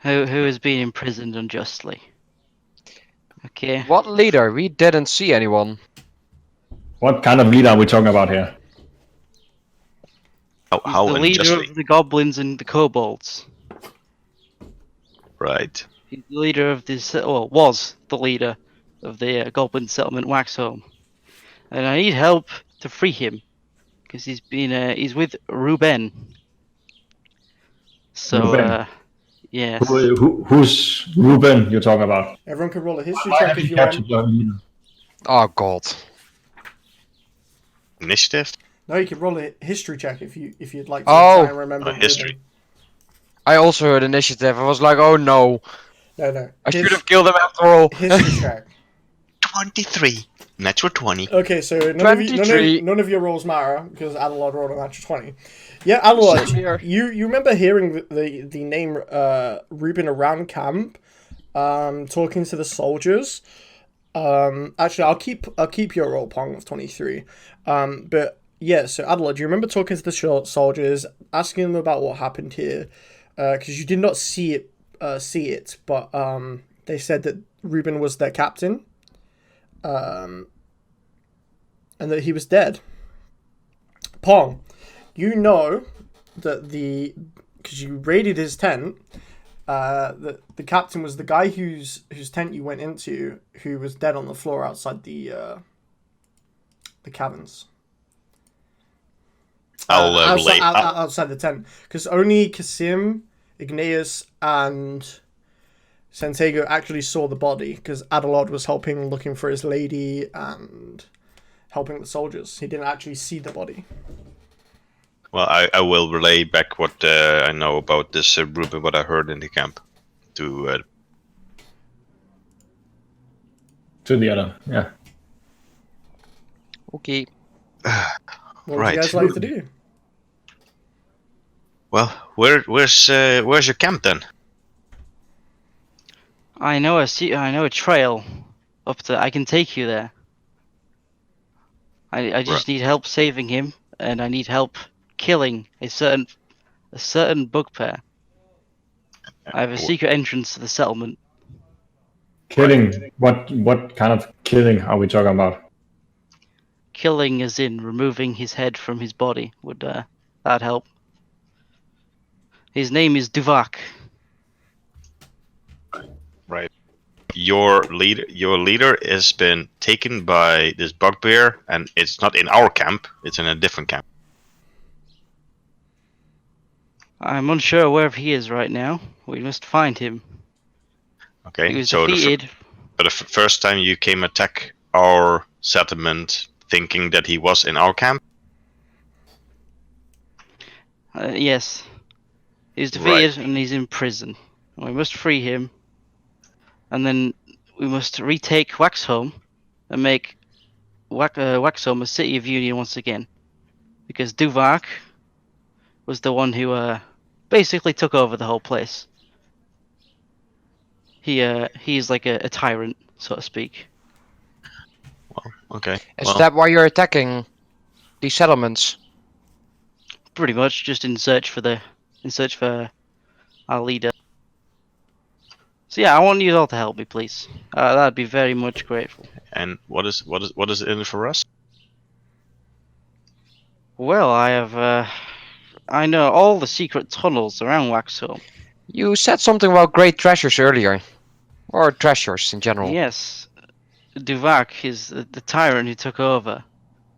Who has been imprisoned unjustly. Okay.
What leader? We didn't see anyone.
What kind of leader are we talking about here?
How
the leader
unjustly?
of the goblins and the kobolds.
Right.
He's the leader of this, well, was the leader of the goblin settlement Waxholm, and I need help to free him because he's with Ruben. So,
Ruben?
yes.
Who's Ruben you're talking about?
everyone can roll a history
Why
check
have
if
you
you
captured
want.
your leader?
Oh god.
Initiative?
No, you can roll a history check if you'd like to
Oh.
try and remember.
History.
Ruben.
I also heard initiative. I was like, oh no.
No.
I should have killed him after all.
History check.
23. Natural 20.
Okay, so none
23.
of your rolls matter because Adelard rolled a natural 20. Yeah, Adelard,
Same here.
you remember hearing the name Ruben around camp, talking to the soldiers. Actually, I'll keep your roll, Pong, of 23. But yeah, so Adelard, do you remember talking to the soldiers, asking them about what happened here? Because you did not see it, but they said that Ruben was their captain. And that he was dead. Pong, you know that because you raided his tent, that the captain was the guy whose tent you went into, who was dead on the floor outside the caverns.
I'll relate.
Outside the tent, because only Kasim, Igneus, and Santiago actually saw the body, because Adelard was helping looking for his lady and helping the soldiers. He didn't actually see the body.
Well, I will relay back what I know about this Ruben, what I heard in the camp, to
To the other, yeah.
Okay.
What would
Right.
you guys like to do?
Well, where's your camp then?
I know a trail up there. I can take you there. I just need help saving him, and I need help killing a certain bugbear. I have a secret entrance to the settlement.
Killing? What kind of killing are we talking about?
Killing as in removing his head from his body. Would that help? His name is Duvak.
Right. Your leader has been taken by this bugbear, and it's not in our camp. It's in a different camp.
I'm unsure where he is right now. We must find him.
Okay.
He was
So
defeated.
the first time you came attack our settlement, thinking that he was in our camp.
Yes. He's defeated and he's in prison. We must free him. And then we must retake Waxholm and make Waxholm a city of union once again. Because Duvak was the one who basically took over the whole place. He's like a tyrant, so to speak.
Well, okay.
Is that why you're attacking these settlements?
Pretty much just in search for our leader. So yeah, I want you all to help me, please. That'd be very much grateful.
And what is in it for us?
Well, I know all the secret tunnels around Waxholm.
You said something about great treasures earlier. Or treasures in general.
Yes, Duvak is the tyrant who took over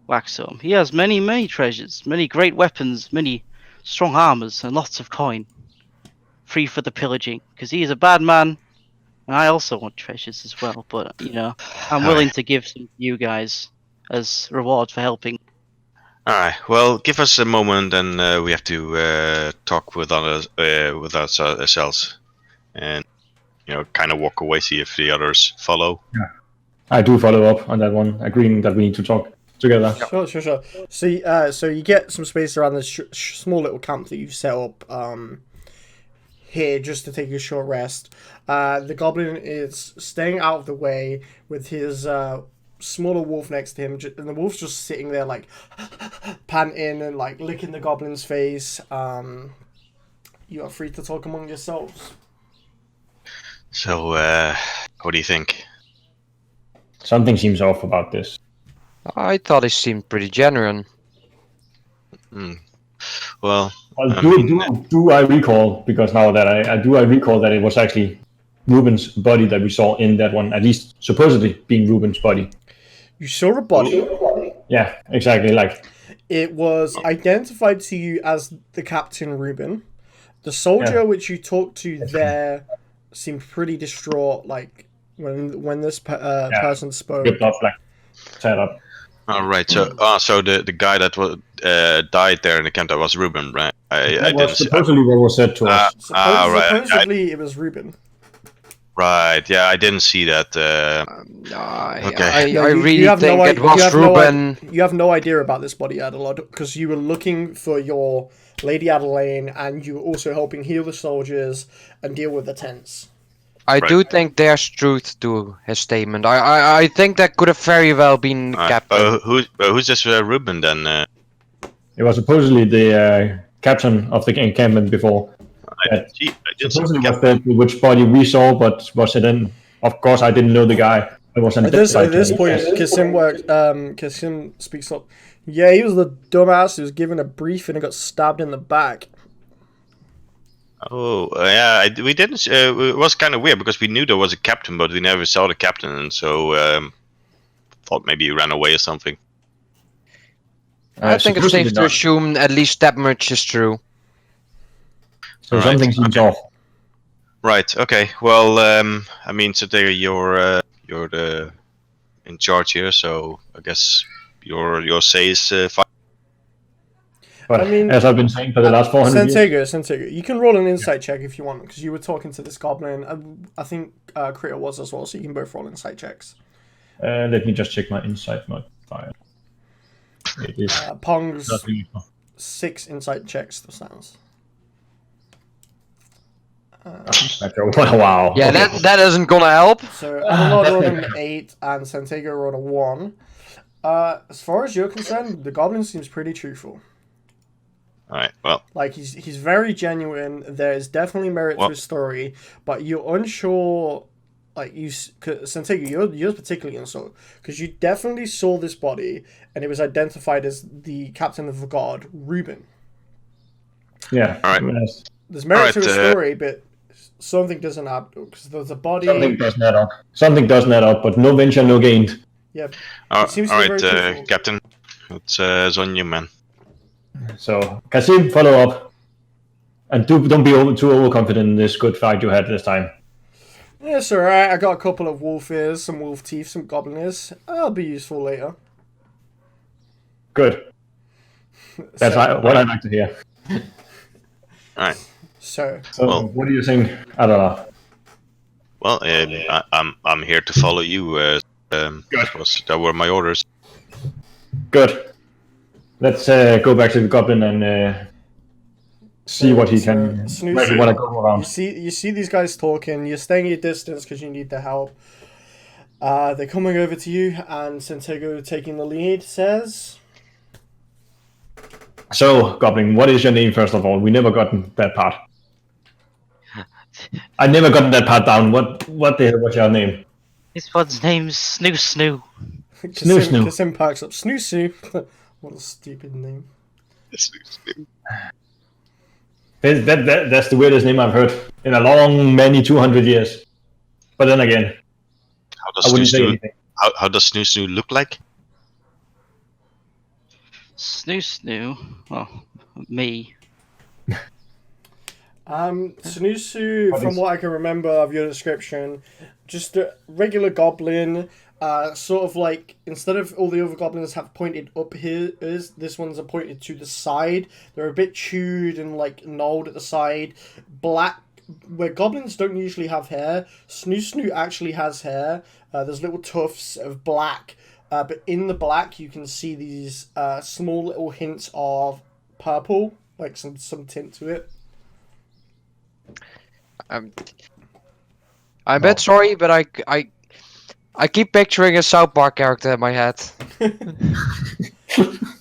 Waxholm. He has many treasures, many great weapons, many strong armors, and lots of coin. Free for the pillaging, because he is a bad man, and I also want treasures as well, but, I'm willing to give some to you guys as reward for helping.
Alright, well, give us a moment and we have to talk with ourselves. And, kind of walk away, see if the others follow.
I do follow up on that one, agreeing that we need to talk together.
Sure. So you get some space around this small little camp that you've set up here just to take a short rest. The goblin is staying out of the way with his smaller wolf next to him, and the wolf's just sitting there like panting and like licking the goblin's face. You are free to talk among yourselves.
So, what do you think?
Something seems off about this.
I thought he seemed pretty genuine.
Well,
do I recall, because now that I recall that it was actually Ruben's body that we saw in that one, at least supposedly being Ruben's body.
You saw a body.
Yeah, exactly. Like,
it was identified to you as the Captain Ruben. The soldier which you talked to there seemed pretty distraught, like when this person spoke.
ripped off, like, set up.
all right. So the guy that was died there in the camp, that was Ruben, right? I
That
didn't
was
see.
supposedly what was said to us.
Right.
Supposedly it was Ruben.
Right. Yeah, I didn't see that. Okay.
I really think it was Ruben.
You have no idea about this body, Adelard, because you were looking for your Lady Adelaine, and you were also helping heal the soldiers and deal with the tents.
I do think there's truth to his statement. I think that could have very well been Captain.
Who's this Ruben then?
It was supposedly the captain of the encampment before.
I didn't see
Supposedly was that which body we saw, but was it then? Of course, I didn't know the guy. It was
At this point, Kasim speaks up. Yeah, he was the dumbass who was given a brief and he got stabbed in the back.
Oh, yeah, we didn't. It was kind of weird because we knew there was a captain, but we never saw the captain, and so thought maybe he ran away or something.
I think it's safe to assume at least that much is true.
So something seems off.
Right. Okay. Well, I mean, so there you're the in charge here, so I guess your say is fine.
But as I've been saying for the last 400 years...
Santego, you can roll an insight check if you want, because you were talking to this goblin. I think Critter was as well, so you can both roll insight checks.
Let me just check my insight modifier. It is
Pong's 6 insight checks the sounds.
Wow.
Yeah, that isn't gonna help.
So Adelard rolled an 8 and Santego rolled a 1. As far as you're concerned, the goblin seems pretty truthful.
Alright, well.
Like, he's very genuine. There's definitely merit to his story, but you're unsure. Like, Santego, you're particularly unsure, because you definitely saw this body, and it was identified as the captain of the guard, Ruben.
Yeah.
Alright.
There's merit to his story, but something doesn't add up, because there's a body...
Something doesn't add up, but no venture, no gain.
Yeah.
Alright, Captain. It's on you, man.
So, Kasim, follow up. And don't be too overconfident in this good fight you had this time.
Yeah, it's alright. I got a couple of wolf ears, some wolf teeth, some goblin ears. That'll be useful later.
Good. That's what I'd like to hear.
Alright.
So
what do you think? I don't know.
Well, I'm here to follow you. That were my orders.
Good. Let's go back to the goblin and see what he can. Maybe want to go around.
You see these guys talking. You're staying your distance because you need the help. They're coming over to you, and Santego, taking the lead, says,
"So, goblin, what is your name first of all? We never gotten that part. I never gotten that part down. What the hell was your name?"
This one's name's Snoo Snoo.
Snoo.
Kasim packs up. Snoo Snoo. What a stupid name.
That's the weirdest name I've heard in a long, many 200 years. But then again, I wouldn't say anything.
how does Snoo look like?
Snoo. Oh, me.
Snoosu,
What
from
is-
what I can remember of your description, just a regular goblin. Sort of like, instead of all the other goblins have pointed up here, this one's are pointed to the side. They're a bit chewed and like gnawed at the side. Black, where goblins don't usually have hair, Snoo actually has hair. There's little tufts of black, but in the black you can see these small little hints of purple, like some tint to it.
I'm a bit sorry, but I keep picturing a South Park character in my head.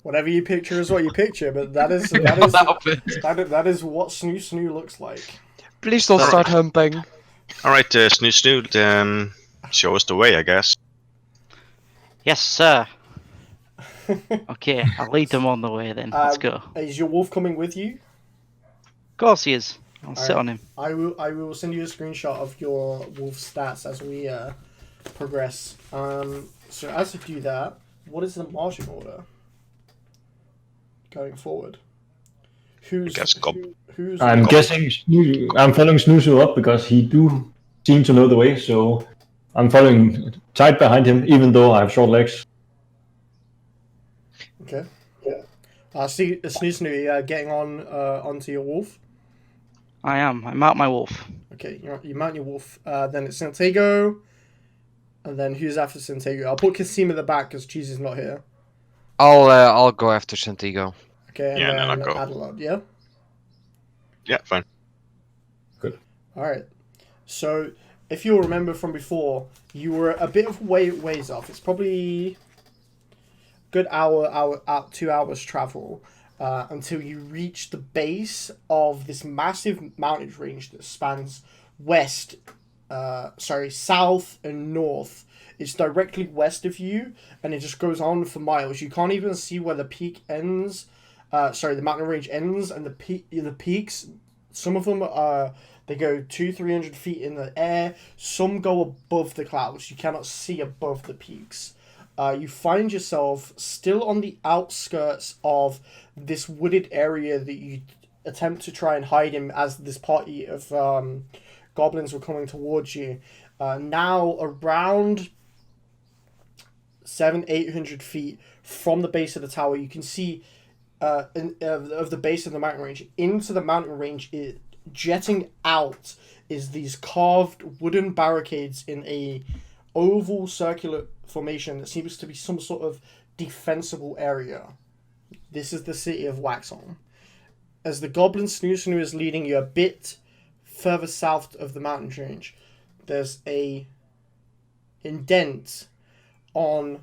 Whatever you picture is what you picture, but that is
That outfit.
that is what Snoo looks like.
Please don't start humping.
All right, Snoo, show us the way, I guess.
Yes, sir. Okay, I'll lead them on the way then. Let's go.
Is your wolf coming with you?
Of course he is. I'll sit
Alright.
on him.
I will send you a screenshot of your wolf stats as we progress. So as you do that, what is the marching order going forward? Who's
I'm guessing I'm following Snoozu up because he do seem to know the way, so I'm following tight behind him, even though I have short legs.
Okay. Yeah. See Snoo getting on onto your wolf.
I am. I mount my wolf.
Okay, you mount your wolf. Then it's Santiago. And then who's after Santiago? I'll put Kasim at the back because Cheese is not here.
I'll go after Santiago.
Okay, and
Yeah,
then
and then I'll go.
Adelard, yeah?
Yeah, fine.
Alright. So, if you'll remember from before, you were a bit of ways off. It's probably good hour, 2 hours travel until you reach the base of this massive mountain range that spans south and north. It's directly west of you, and it just goes on for miles. You can't even see where the peak ends. The mountain range ends, and the peaks. Some of them they go 200-300 feet in the air. Some go above the clouds. You cannot see above the peaks. You find yourself still on the outskirts of this wooded area that you attempt to try and hide in as this party of goblins were coming towards you. Now around 700-800 feet from the base of the tower, you can see of the base of the mountain range into the mountain range. Jetting out is these carved wooden barricades in a oval circular formation that seems to be some sort of defensible area. This is the city of Waxholm. As the goblin Snoo is leading you a bit further south of the mountain range, there's a indent on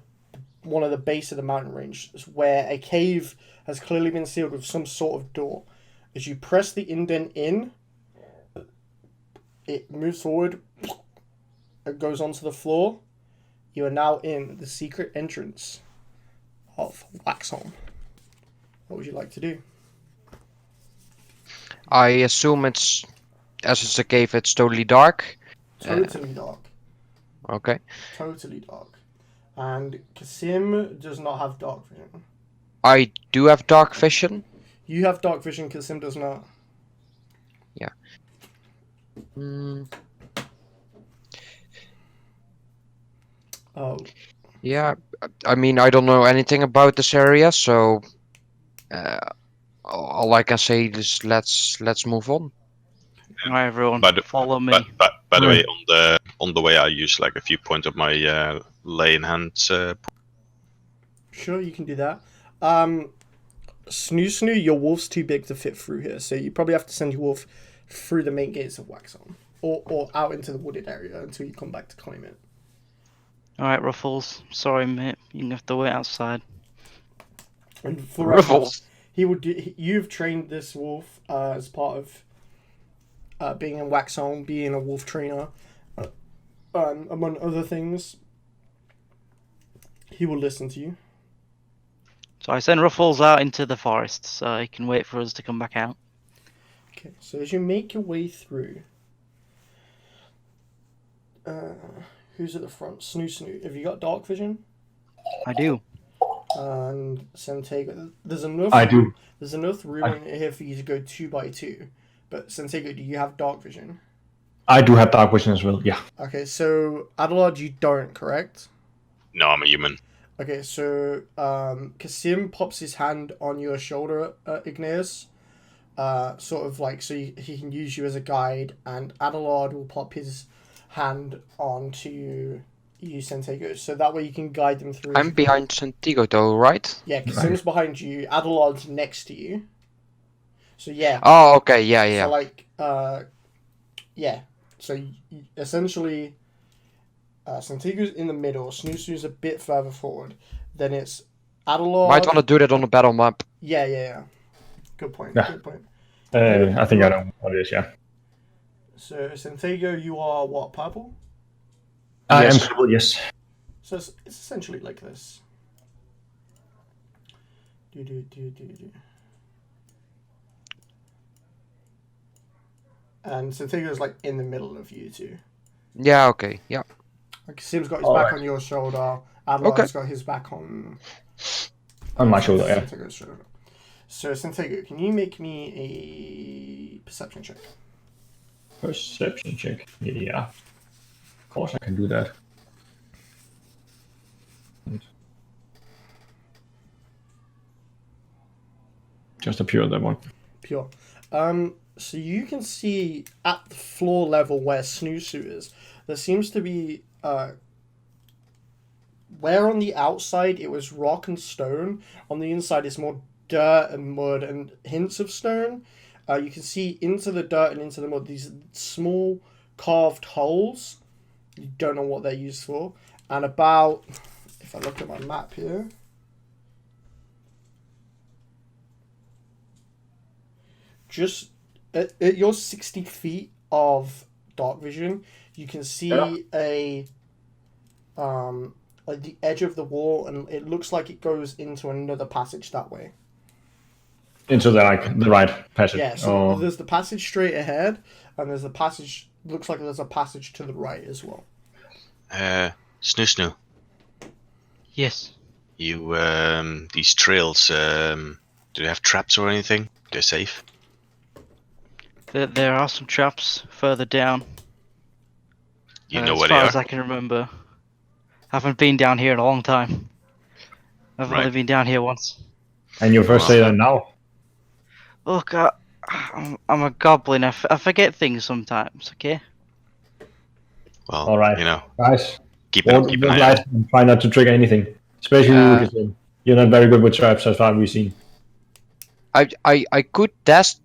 one of the base of the mountain range where a cave has clearly been sealed with some sort of door. As you press the indent in, it moves forward, it goes onto the floor. You are now in the secret entrance of Waxholm. What would you like to do?
I assume as it's a cave, it's totally dark.
Totally dark.
Okay.
Totally dark. And Kasim does not have dark vision.
I do have dark vision.
You have dark vision, Kasim does not.
Yeah.
Oh.
Yeah. I mean, I don't know anything about this area, so all I can say is let's move on.
Alright, everyone,
By the-
follow me.
By the way, on the way, I use like a few points of my lay in hand.
Sure, you can do that. Snoo, your wolf's too big to fit through here, so you probably have to send your wolf through the main gates of Waxholm. Or out into the wooded area until you come back to claim it.
Alright, Ruffles. Sorry, mate. You're gonna have to wait outside.
And for
Ruffles.
You've trained this wolf as part of being in Waxholm, being a wolf trainer, among other things. He will listen to you.
So I send Ruffles out into the forest so he can wait for us to come back out.
Okay, so as you make your way through, Who's at the front? Snoo. Have you got dark vision?
I do.
And Santego. There's enough.
I do.
There's enough room in here for you to go 2 by 2. But Santego, do you have dark vision?
I do have dark vision as well. Yeah.
Okay, so Adelard, you don't, correct?
No, I'm a human.
Okay, so Kasim pops his hand on your shoulder, Igneous, sort of like so he can use you as a guide, and Adelard will pop his hand onto you, Santego, so that way you can guide them through.
I'm behind Santiago though, right?
Yeah, Kasim's behind you, Adelard's next to you. So yeah.
Oh, okay, yeah.
So like, yeah. So essentially, Santiago's in the middle, Snoosu's a bit further forward. Then it's Adelard.
Might want to do that on the battle map.
Yeah. Good point.
Yeah.
Good point.
I think I know what it is. Yeah.
So Santiago, you are what, purple?
I am
Yes.
purple. Yes.
So it's essentially like this. Do. And Santiago's like in the middle of you two.
Yeah, okay, yeah.
Like Sim's got his back on your shoulder. Adelard's got his back on
My shoulder. Yeah.
Santiago's shoulder. So Santiago, can you make me a perception check?
Perception check. Yeah. Of course I can do that. Just a pure that one.
Pure. So you can see at the floor level where Snoosu is, there seems to be where on the outside it was rock and stone, on the inside it's more dirt and mud and hints of stone. You can see into the dirt and into the mud these small carved holes. You don't know what they're used for. And about, if I look at my map here, just at your 60 feet of dark vision, you can see a like the edge of the wall, and it looks like it goes into another passage that way.
Into the right passage.
Yeah, so there's the passage straight ahead, and there's the passage. Looks like there's a passage to the right as well.
Snoo.
Yes.
You these trails. Do they have traps or anything? They're safe.
There are some traps further down.
You know
as
where
far
they
as
are.
I can remember. Haven't been down here in a long time. I've only been down here once.
And you first say that now.
Look, I'm a goblin. I forget things sometimes. Okay.
Well,
All right,
you know,
guys.
keep an eye out.
And try not to trigger anything, especially you, because you're not very good with traps as far as we've seen.
I could test.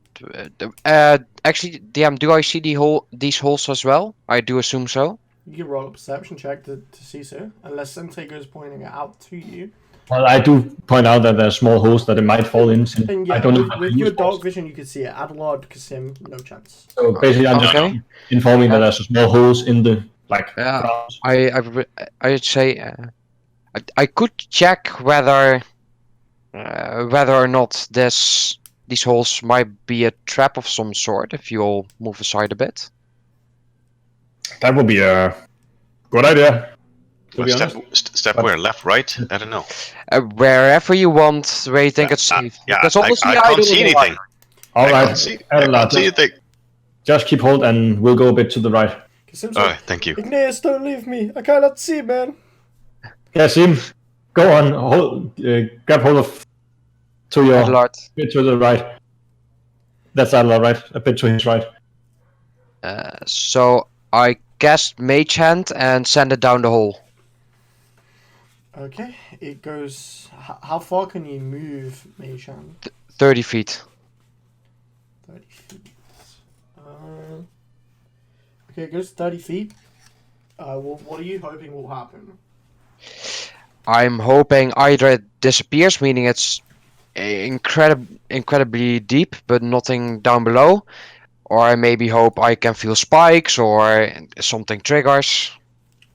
Actually, DM, do I see these holes as well? I do assume so.
You can roll a perception check to see so, unless Santiago is pointing it out to you.
Well, I do point out that there are small holes that it might fall in.
And yeah,
I don't know.
with your dark vision, you can see it. Adelard, Kasim, no chance.
So basically, I'm just informing that there's small holes in the ground.
I'd say I could check whether or not these holes might be a trap of some sort. If you all move aside a bit.
That would be a good idea. To be honest.
Step where? Left, right? I don't know.
Wherever you want, where you think it's safe. Because honestly,
I can't see anything.
All
I
right,
can't see anything.
Just keep hold, and we'll go a bit to the right.
Oh, thank you.
Igneous, don't leave me. I cannot see, man.
Yeah, Sim, go on. Grab hold of to your bit to the right. That's Adelard, right? A bit to his right.
So I cast Mage Hand and send it down the hole.
Okay, it goes. How far can you move, Mage Hand?
30 feet.
30 feet. Okay, it goes 30 feet. What are you hoping will happen?
I'm hoping either it disappears, meaning it's incredibly deep, but nothing down below, or I maybe hope I can feel spikes or something triggers.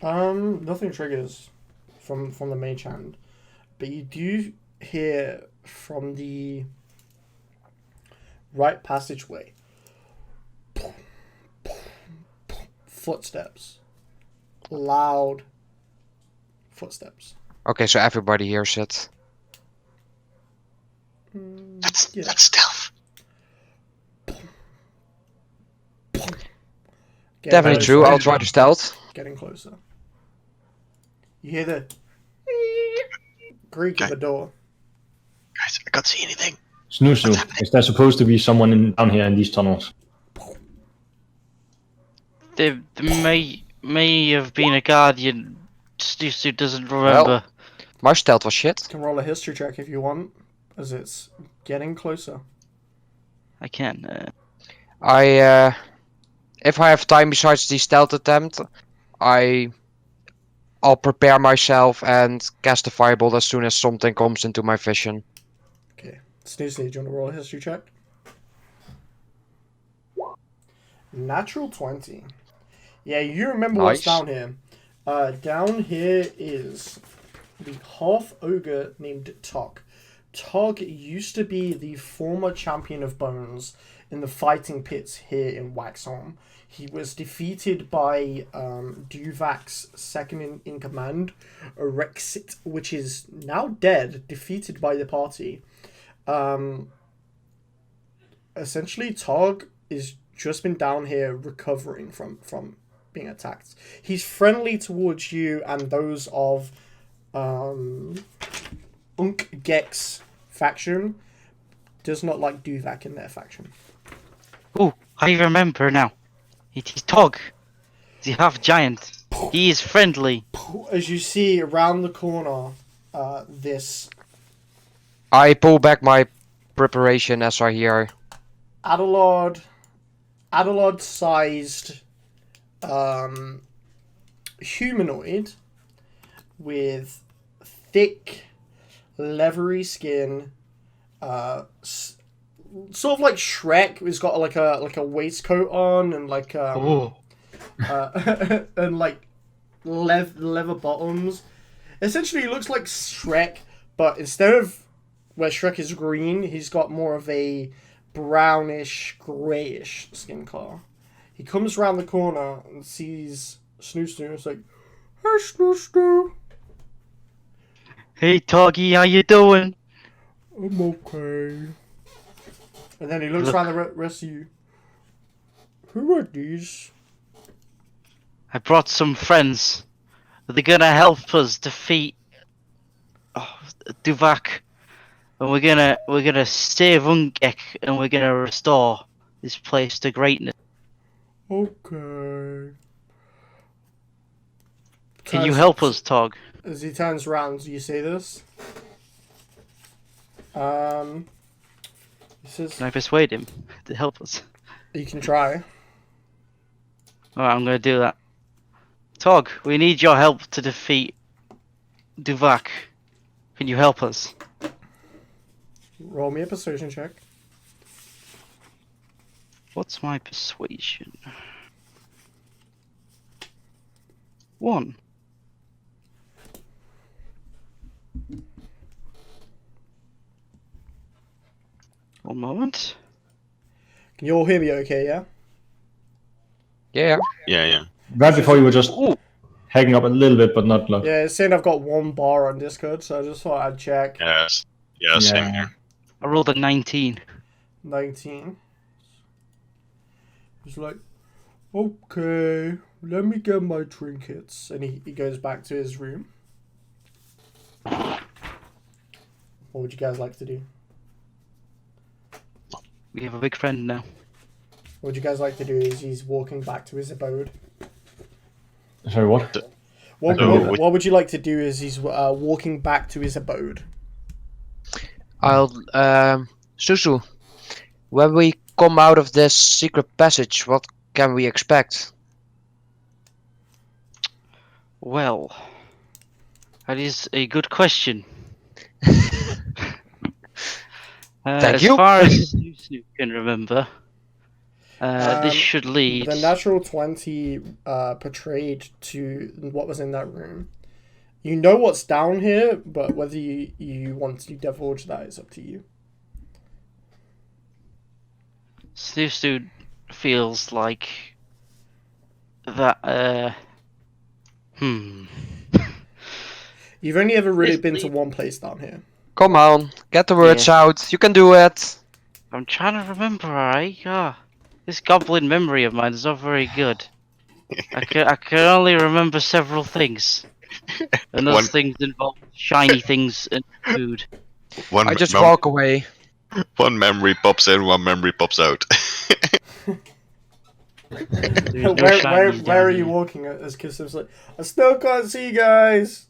Nothing triggers from the Mage Hand, but you do hear from the right passageway footsteps loud footsteps.
Okay, so everybody hears it.
Yeah.
That's stealth.
Getting
Definitely
closer,
true. I'll try to stealth.
Getting closer. You hear the creak of a door.
Guys, I can't see anything.
Snoo, is there supposed to be someone down here in these tunnels?
There may have been a guardian. Stu doesn't remember.
My stealth was shit.
You can roll a history check if you want, as it's getting closer.
I can.
If I have time besides the stealth attempt, I'll prepare myself and cast a fireball as soon as something comes into my vision.
Okay. Snooze, do you want to roll a history check? Natural 20. Yeah, you remember what's
Nice.
down here. Down here is the half ogre named Tog. Tog used to be the former champion of Bones in the fighting pits here in Waxholm. He was defeated by Duvak's second in command, Orexit, which is now dead, defeated by the party. Essentially, Tog is just been down here recovering from being attacked. He's friendly towards you and those of Unk Gek's faction. Does not like Duvak in their faction.
Oh, I remember now. It is Tog, the half giant. He is friendly.
As you see around the corner, this
I pull back my preparation as I hear.
Adelard-sized humanoid with thick, leathery skin, sort of like Shrek. He's got like a waistcoat on and like and like leather bottoms. Essentially, he looks like Shrek, but instead of where Shrek is green, he's got more of a brownish, greyish skin color. He comes around the corner and sees Snoo. It's like, "Hey, Snoo.
Hey Toggy, how you doing?
I'm okay." And then he looks
Look.
around the rest of you. Who are these?
I brought some friends. They're gonna help us defeat Duvak, and we're gonna save Ungek, and we're gonna restore this place to greatness.
Okay.
Can you help us, Tog?
As he turns around, do you say this? He says,
Can I persuade him to help us?
you can try.
Alright, I'm gonna do that. Tog, we need your help to defeat Duvak. Can you help us?
Roll me a persuasion check.
What's my persuasion? 1. One moment.
Can you all hear me okay, yeah?
Yeah.
Yeah.
Right before you were just
Ooh,
hacking up a little bit, but not like.
Yeah, it's saying I've got one bar on Discord, so I just thought I'd check.
Yes. Yeah, same
Yeah.
here.
I rolled a 19.
19. He's like, okay, let me get my trinkets. And he goes back to his room. What would you guys like to do?
We have a big friend now.
What would you guys like to do is he's walking back to his abode.
Sorry, what?
What would you like to do is he's walking back to his abode?
I'll Susu, when we come out of this secret passage, what can we expect?
Well, that is a good question.
Thank
as
you.
far as you can remember, this should lead.
The natural 20 portrayed to what was in that room. You know what's down here, but whether you want to divulge that is up to you.
Snooze feels like that Hmm.
You've only ever really
This
been to
lead-
one place down here.
Come on, get the words
Yeah.
out. You can do it.
I'm trying to remember, alright? This goblin memory of mine is not very good. I can only remember several things. And those
One-
things involve shiny things and food.
One
I just
mem-
walk away.
one memory pops in, one memory pops out.
There's no
where
shinies down
are you
here.
walking as Kissim's like, I still can't see you guys.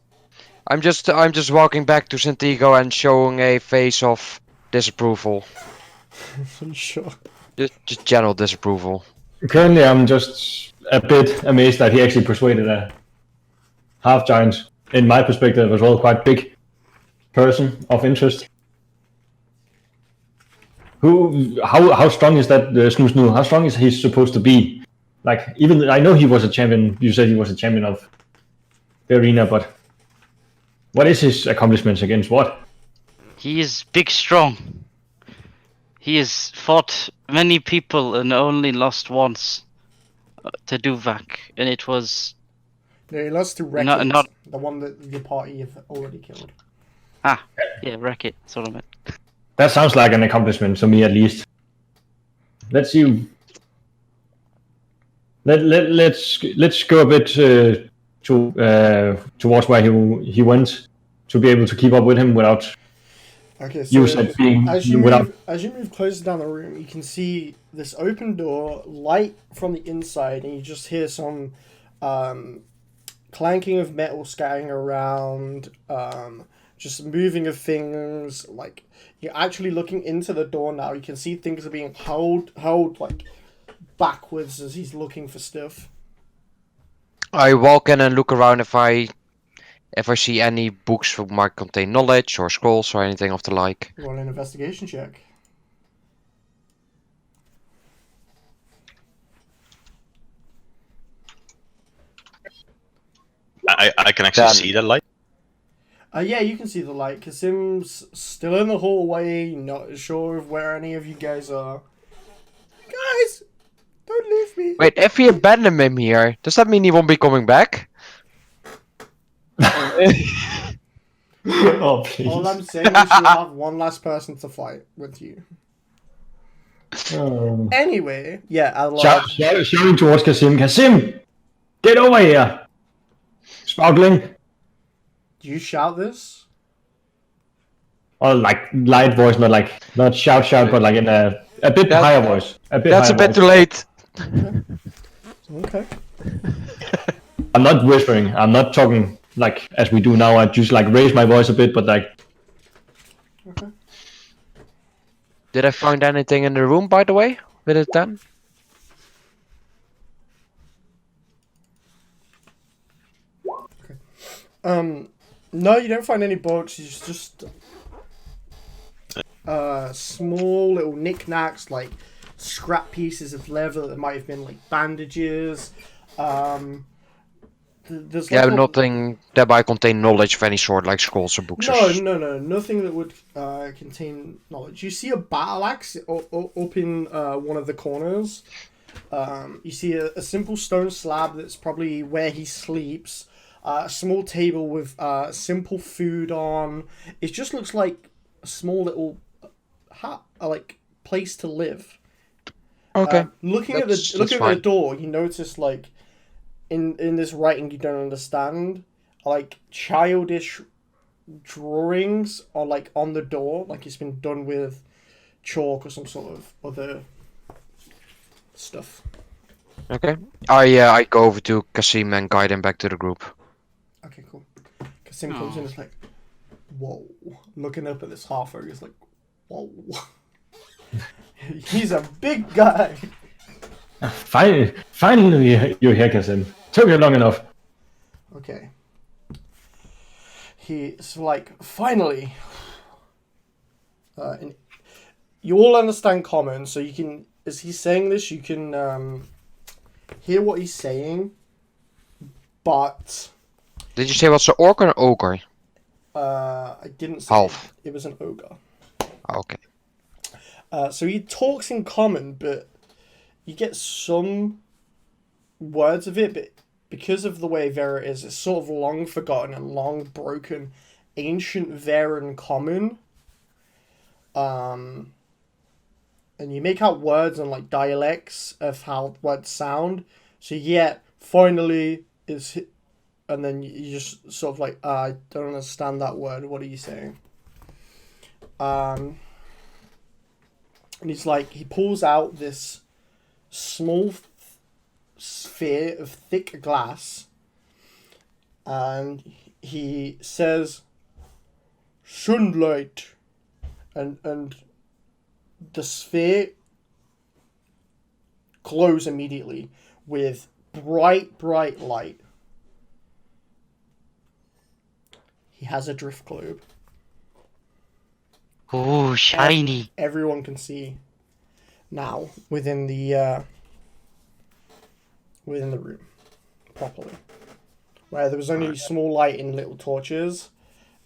I'm just walking back to Santiago and showing a face of disapproval.
Sure.
Just general disapproval.
Currently, I'm just a bit amazed that he actually persuaded a half giant, in my perspective as well, quite big person of interest. How strong is that Snoo Snoo? How strong is he supposed to be? Like, even I know he was a champion. You said he was a champion of the arena, but what is his accomplishments against what?
He is big strong. He has fought many people and only lost once to Duvak, and it was
No, he lost to Wreck
Not-
It,
not-
the one that your party have already killed.
Wreck It. That's what I meant.
That sounds like an accomplishment to me, at least. Let's see. Let's go a bit towards where he went to be able to keep up with him without
Okay, so
you said being
as you
without.
move closer down the room, you can see this open door, light from the inside, and you just hear some clanking of metal scattering around, just moving of things. Like, you're actually looking into the door now. You can see things are being held like backwards as he's looking for stuff.
I walk in and look around if I see any books that might contain knowledge or scrolls or anything of the like.
Roll an investigation check.
I can actually
Done.
see that light.
Yeah, you can see the light. Kasim's still in the hallway, not sure of where any of you guys are. Guys, don't leave me.
Wait, if we abandon him here, does that mean he won't be coming back?
Oh, please.
All I'm saying is you'll have one last person to fight with you.
Oh.
Anyway, yeah, at large.
Shouting towards Kasim. Kasim, get over here. Sparkling.
Do you shout this?
Or like light voice, not shout, but like in a bit
That-
higher voice.
That's a bit too late.
Okay.
I'm not whispering. I'm not talking like as we do now. I just like raise my voice a bit, but like.
Okay.
Did I find anything in the room, by the way, with it done?
No, you don't find any books. It's just small little knickknacks like scrap pieces of leather that might have been like bandages. There's
Yeah,
like
nothing that might contain knowledge of any sort, like scrolls or books.
No, nothing that would contain knowledge. You see a battle axe up in one of the corners. You see a simple stone slab that's probably where he sleeps. A small table with simple food on. It just looks like a small little like place to live.
Okay.
Looking at
That's
the
fine.
door, you notice like in this writing you don't understand, like childish drawings are like on the door, like it's been done with chalk or some sort of other stuff.
Okay. I go over to Kasim and guide him back to the group.
Okay, cool. Kasim comes in and is like, whoa. Looking up at this half-orc is like, whoa. He's a big guy.
Finally, you're here, Kasim. Took you long enough.
Okay. He's like, finally. And you all understand common, so you can, as he's saying this, you can hear what he's saying, but
Did you say what's an orc or an ogre?
I didn't say
Half.
it was an ogre.
Okay.
So he talks in common, but you get some words of it, but because of the way Verra is, it's sort of long forgotten and long broken ancient Verran common. And you make out words and like dialects of how words sound. So yeah, finally is, and then you just sort of like, I don't understand that word. What are you saying? And he's like, he pulls out this small sphere of thick glass, and he says, "Sunlight," and the sphere glows immediately with bright light. He has a drift globe.
Oh, shiny.
Everyone can see now within the room properly. Where there was only small light in little torches,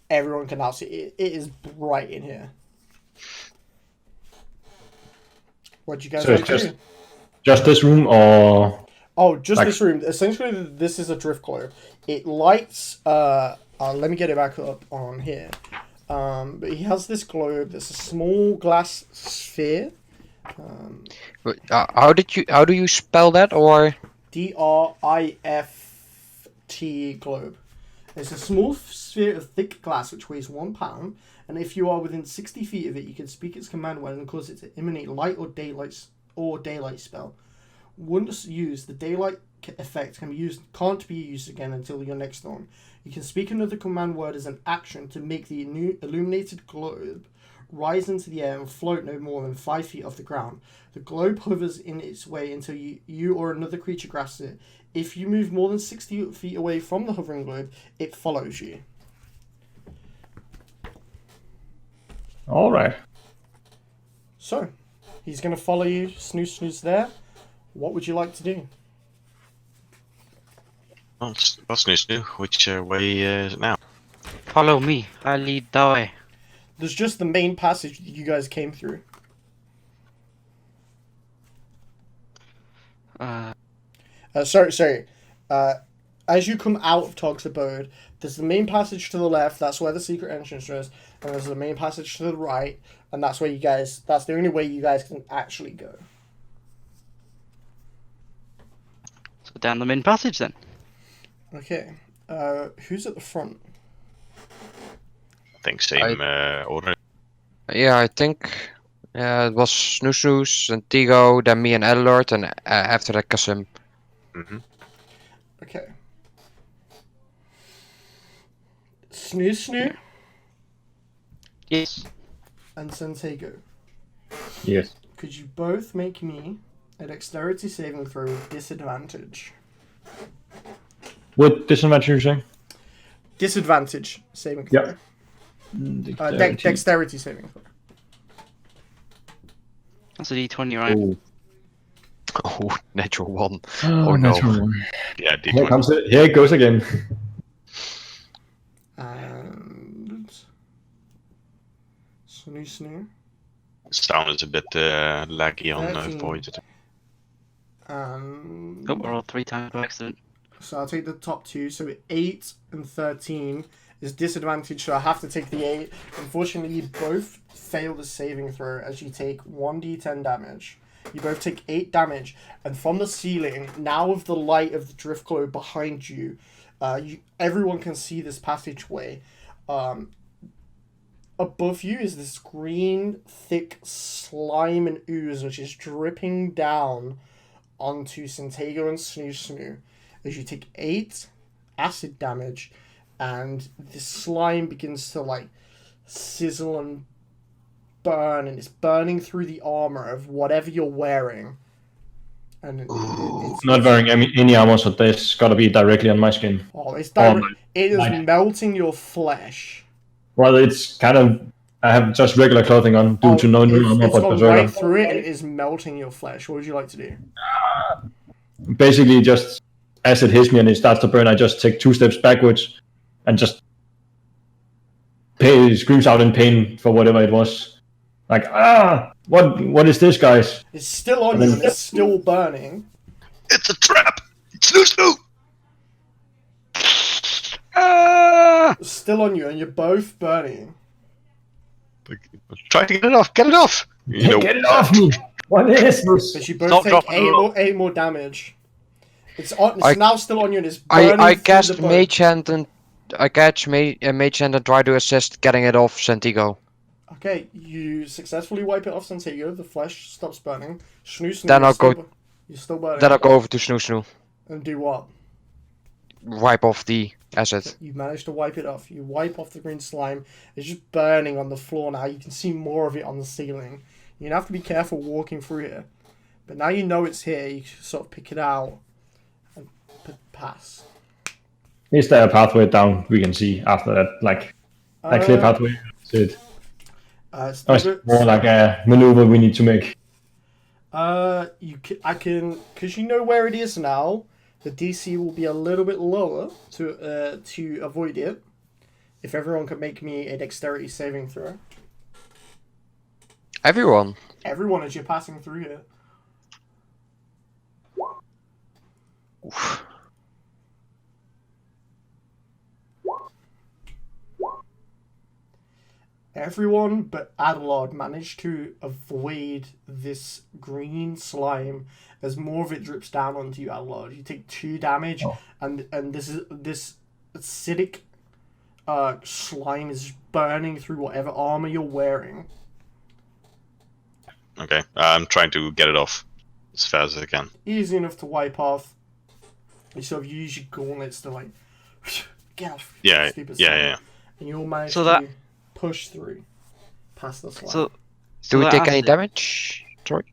everyone can now see it. It is bright in here. What do you guys
So
like
it's
to do?
just this room, or
Oh, just
like-
this room. Essentially, this is a drift globe. It lights. Let me get it back up on here. But he has this globe. That's a small glass sphere.
How do you spell that? Or
DRIFT globe. It's a small sphere of thick glass which weighs 1 pound, and if you are within 60 feet of it, you can speak its command word and cause it to emanate light or daylight spell. Once used, the daylight effect can't be used again until your next turn. You can speak another command word as an action to make the new illuminated globe rise into the air and float no more than 5 feet off the ground. The globe hovers in its way until you or another creature grasps it. If you move more than 60 feet away from the hovering globe, it follows you.
all right.
So, he's going to follow you, snooze there. What would you like to do?
What's new? Which way is it now?
Follow me. I lead the way.
There's just the main passage that you guys came through. Sorry. As you come out of Tog's abode, there's the main passage to the left. That's where the secret entrance is, and there's the main passage to the right, and that's where that's the only way you guys can actually go.
So down the main passage then.
Okay. Who's at the front?
I think same order.
yeah, I think it was Snoo and Tigo, then me and Adelord, and after that Kasim.
Mm-hmm.
Okay. Snoo
Yes.
and Santego.
Yes.
Could you both make me a dexterity saving throw with disadvantage?
What disadvantage are you saying?
Disadvantage saving throw.
Yep.
Dexterity saving throw.
That's a D20, right?
Oh,
Oh, natural 1.
oh
no.
Yeah,
Here
D20.
here it goes again.
And Snoo.
Sound is a bit laggy on
13.
void.
And
Oh, we're all 3 times by accident.
so I'll take the top two. So 8 and 13 is disadvantage, so I have to take the 8. Unfortunately, you both fail the saving throw as you take 1d10 damage. You both take 8 damage, and from the ceiling, now with the light of the drift globe behind you, everyone can see this passageway. Above you is this green, thick slime and ooze, which is dripping down onto Santego and Snoo as you take 8 acid damage, and the slime begins to like sizzle and burn, and it's burning through the armor of whatever you're wearing. And it's
Not wearing any armor, so this gotta be directly on my skin.
Oh, it's
Oh,
direct. It is
nice.
melting your flesh.
Well, it's kind of. I have just regular clothing on due to no new armor,
It's
but
gone
berserker.
right through it, and it is melting your flesh. What would you like to do?
Basically, just as it hits me and it starts to burn, I just take 2 steps backwards and just screams out in pain for whatever it was. Like, what is this, guys?
It's still on you, and it's still burning.
It's a trap! Snoo!
still on you, and you're both burning.
Try to get it off. Get it off. You know,
Get it off me! What is this?
But you both
Stop
take
dropping
eight more damage. It's on. It's
I-
now still on you, and it's burning
I
through
cast
the bone.
Mage Hand and Mage Hand and try to assist getting it off Sentigo.
Okay, you successfully wipe it off Santiago. The flesh stops burning. Snoo,
Then I'll go-
You're still burning.
Then I'll go over to Snoo.
And do what?
Wipe off the asset.
You managed to wipe it off. You wipe off the green slime. It's just burning on the floor now. You can see more of it on the ceiling. You're gonna have to be careful walking through here. But now you know it's here. You can sort of pick it out and pass.
Is there a pathway down we can see after that? Like a clear pathway? Is it?
It's
Or is it more like a maneuver we need to make?
I can, because you know where it is now. The DC will be a little bit lower to avoid it. If everyone could make me a dexterity saving throw.
Everyone.
Everyone as you're passing through here. Everyone but Adelard managed to avoid this green slime as more of it drips down onto you, Adelard. You take 2 damage, and this acidic slime is burning through whatever armor you're wearing.
okay, I'm trying to get it off as fast as I can.
Easy enough to wipe off. You sort of use your gauntlets to like get off.
Yeah,
stupid
yeah,
slime.
yeah.
And you all manage
So
to
that-
push through past the slime.
So,
Do we
that
take any
acid-
damage? Sorry.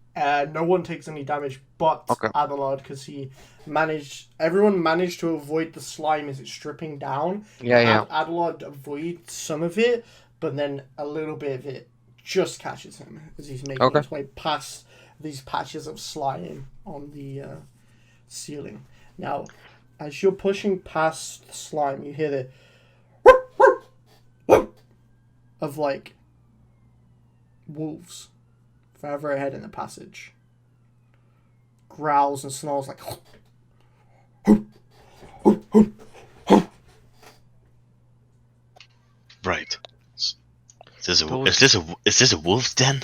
No one takes any damage but
Okay.
Adelard, because everyone managed to avoid the slime as it's stripping down.
Yeah.
Adelard avoids some of it, but then a little bit of it just catches him as he's making
Okay.
his way past these patches of slime on the ceiling. Now, as you're pushing past the slime, you hear the of like wolves further ahead in the passage. Growls and snarls like
Right. Is this a wolf's den?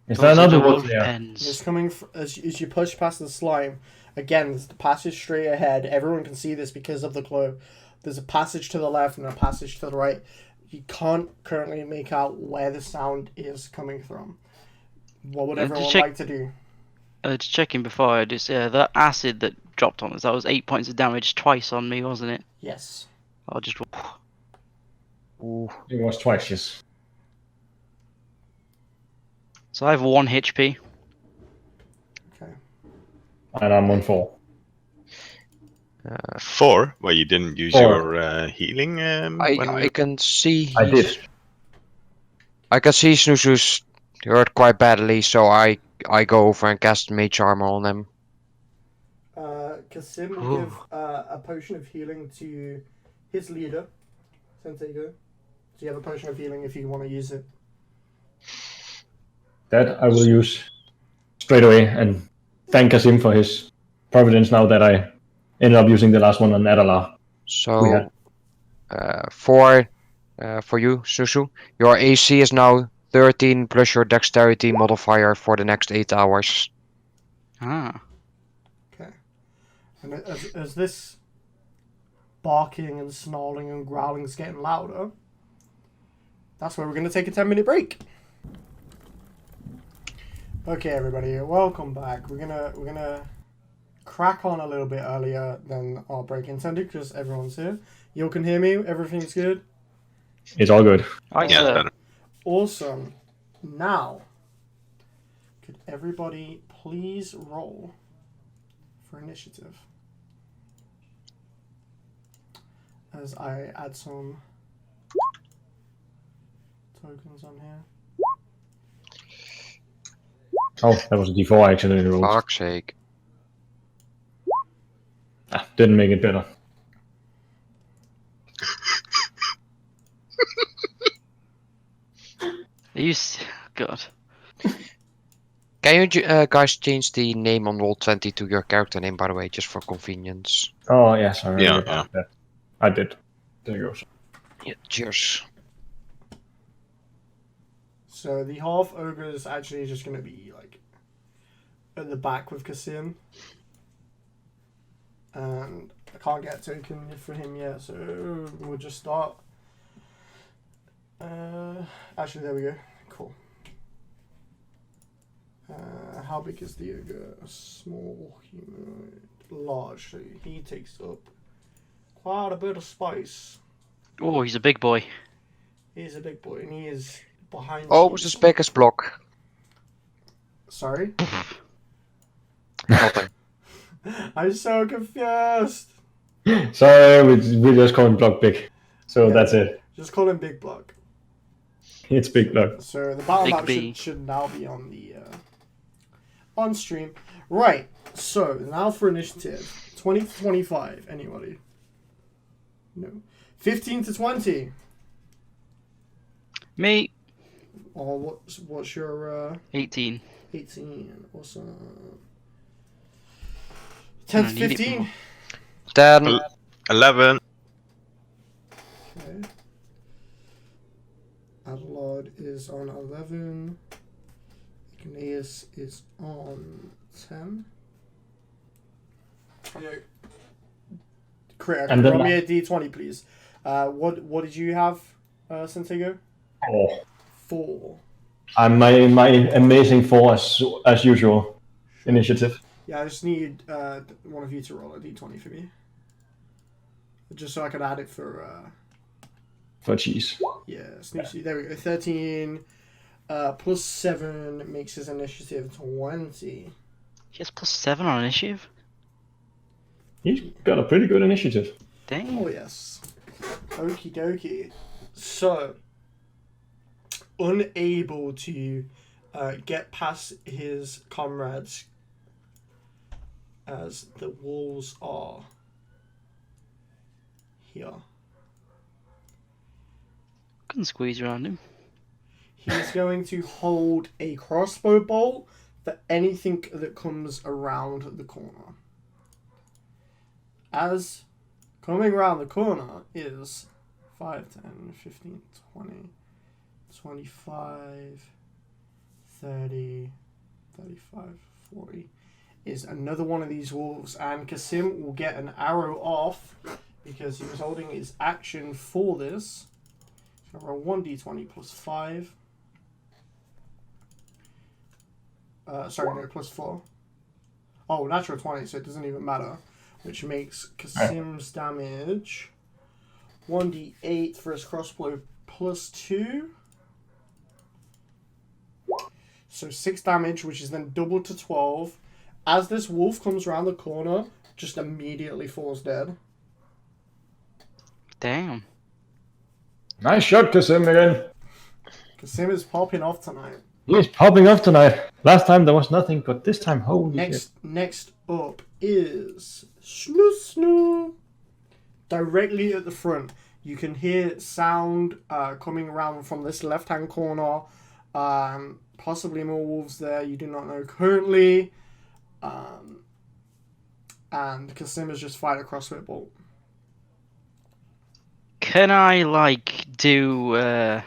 Is there another wolf
wolf
there?
pens.
it's coming as you push past the slime. Again, there's the passage straight ahead. Everyone can see this because of the glow. There's a passage to the left and a passage to the right. You can't currently make out where the sound is coming from. What would
Just
everyone
check-
like to do?
Just checking before I just that acid that dropped on us. That was 8 points of damage twice on me, wasn't it?
Yes.
I'll just.
Ooh.
It was twice, yes.
So I have 1 HP.
Okay.
And I'm on 4.
4? Well, you didn't use
4.
your healing.
I can see.
I did.
I can see Snoozu's hurt quite badly, so I go over and cast Mage Armor on him.
Kasim will give a potion of healing to his leader, Santiago. So you have a potion of healing if you want to use it.
That I will use straight away and thank Kasim for his providence now that I ended up using the last one on Adalar.
So, for you, Susu, your AC is now 13 plus your dexterity modifier for the next 8 hours.
Ah.
Okay. And as this barking and snarling and growling is getting louder, that's where we're going to take a 10-minute break. Okay, everybody, welcome back. We're gonna crack on a little bit earlier than our break intended because everyone's here. You all can hear me. Everything's good.
It's all good.
Right,
Yeah,
so
better.
Awesome. Now, could everybody please roll for initiative? As I add some tokens on here.
Oh, that was a D4 I accidentally rolled.
Fuck's sake.
Didn't make it better.
God.
Can you guys change the name on Roll20 to your character name, by the way, just for convenience?
Oh, yes, I remember
Yeah.
that. I did. There you go.
Yeah, cheers.
So the half ogre is actually just going to be like at the back with Kasim. And I can't get a token for him yet, so we'll just start. Actually, there we go. Cool. How big is the ogre? Small, humanoid, large. So he takes up quite a bit of space.
Oh, he's a big boy.
He's a big boy, and he is behind
Almost
you.
as big as Block.
Sorry?
Nothing.
I'm so confused.
So we just call him Block Big. So
Yeah.
that's it.
Just call him Big Block.
It's Big Block.
So the battle
Big
map
B.
should now be on the on stream. Right. So now for initiative. 20 to 25. Anybody? No. 15 to 20.
Me,
Or what's your
18.
18? Awesome. 10 to
I need it
15.
more.
10.
11.
Okay. Adelard is on 11. Igneous is on 10. Okay. Critter,
And then
roll me a d20, please. What did you have, Santiago?
Oh,
4.
I'm my amazing 4 as usual. Initiative.
Yeah, I just need one of you to roll a d20 for me. Just so I can add it for...
For cheese.
yeah, Snoopsy. There we go. 13 plus 7 makes his initiative 20.
He has +7 on initiative.
He's got a pretty good initiative.
Dang.
Oh, yes. Okie dokie. So, unable to get past his comrades as the wolves are here.
Can squeeze around him.
He's going to hold a crossbow bolt for anything that comes around the corner. As coming around the corner is 5, 10, 15, 20, 25, 30, 35, 40. Is another one of these wolves, and Kasim will get an arrow off because he was holding his action for this. So roll 1d20 plus 5. Sorry, no, plus 4. Oh, natural 20, so it doesn't even matter. Which makes Kasim's damage 1d8 for his crossbow plus 2. So 6 damage, which is then doubled to 12. As this wolf comes around the corner, just immediately falls dead.
Damn.
Nice shot, Kasim again.
Kasim is popping off tonight.
He's popping off tonight. Last time there was nothing, but this time, holy shit.
Next up is Snoo Snoo. Directly at the front, you can hear sound coming around from this left-hand corner. Possibly more wolves there. You do not know currently. And Kasim has just fired a crossbow bolt.
Can I do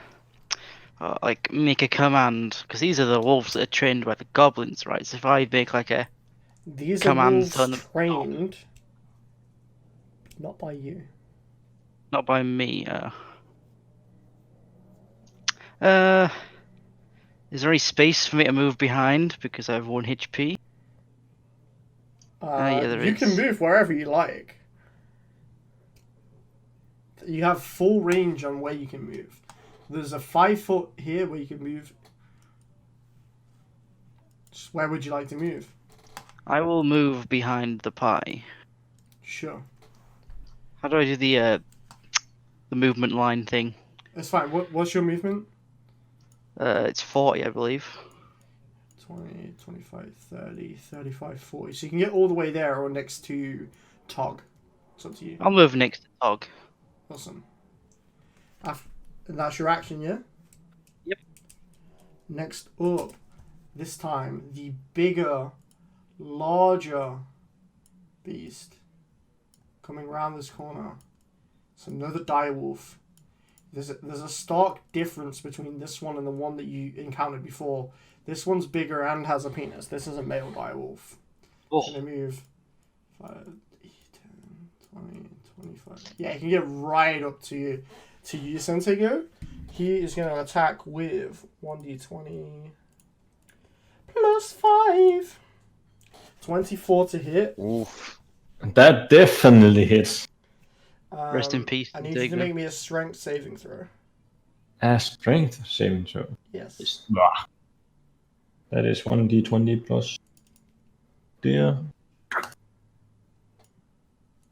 make a command? Because these are the wolves that are trained by the goblins, right? So if I make like a
These
command
are wolves
telling them
trained, not by you.
not by me. Is there any space for me to move behind because I have 1 HP? Yeah, there
You
is.
can move wherever you like. You have full range on where you can move. There's a 5 foot here where you can move. Just where would you like to move?
I will move behind the pie.
Sure.
How do I do the movement line thing?
That's fine. What's your movement?
It's 40, I believe.
20, 25, 30, 35, 40. So you can get all the way there or next to Tog. It's up to you.
I'll move next to Tog.
Awesome. And that's your action, yeah?
Yep.
Next up, this time, the bigger, larger beast coming around this corner. It's another direwolf. There's a stark difference between this one and the one that you encountered before. This one's bigger and has a penis. This is a male direwolf.
Oh.
Gonna move 5, 10, 20, 25. Yeah, he can get right up to you, Santiago. He is gonna attack with 1d20 plus 5. 24 to hit.
Oof.
That definitely hits.
Rest in peace,
I need you to
Santiago.
make me a strength saving throw.
A strength saving throw.
Yes.
Ah. That is 1d20 plus. Dear.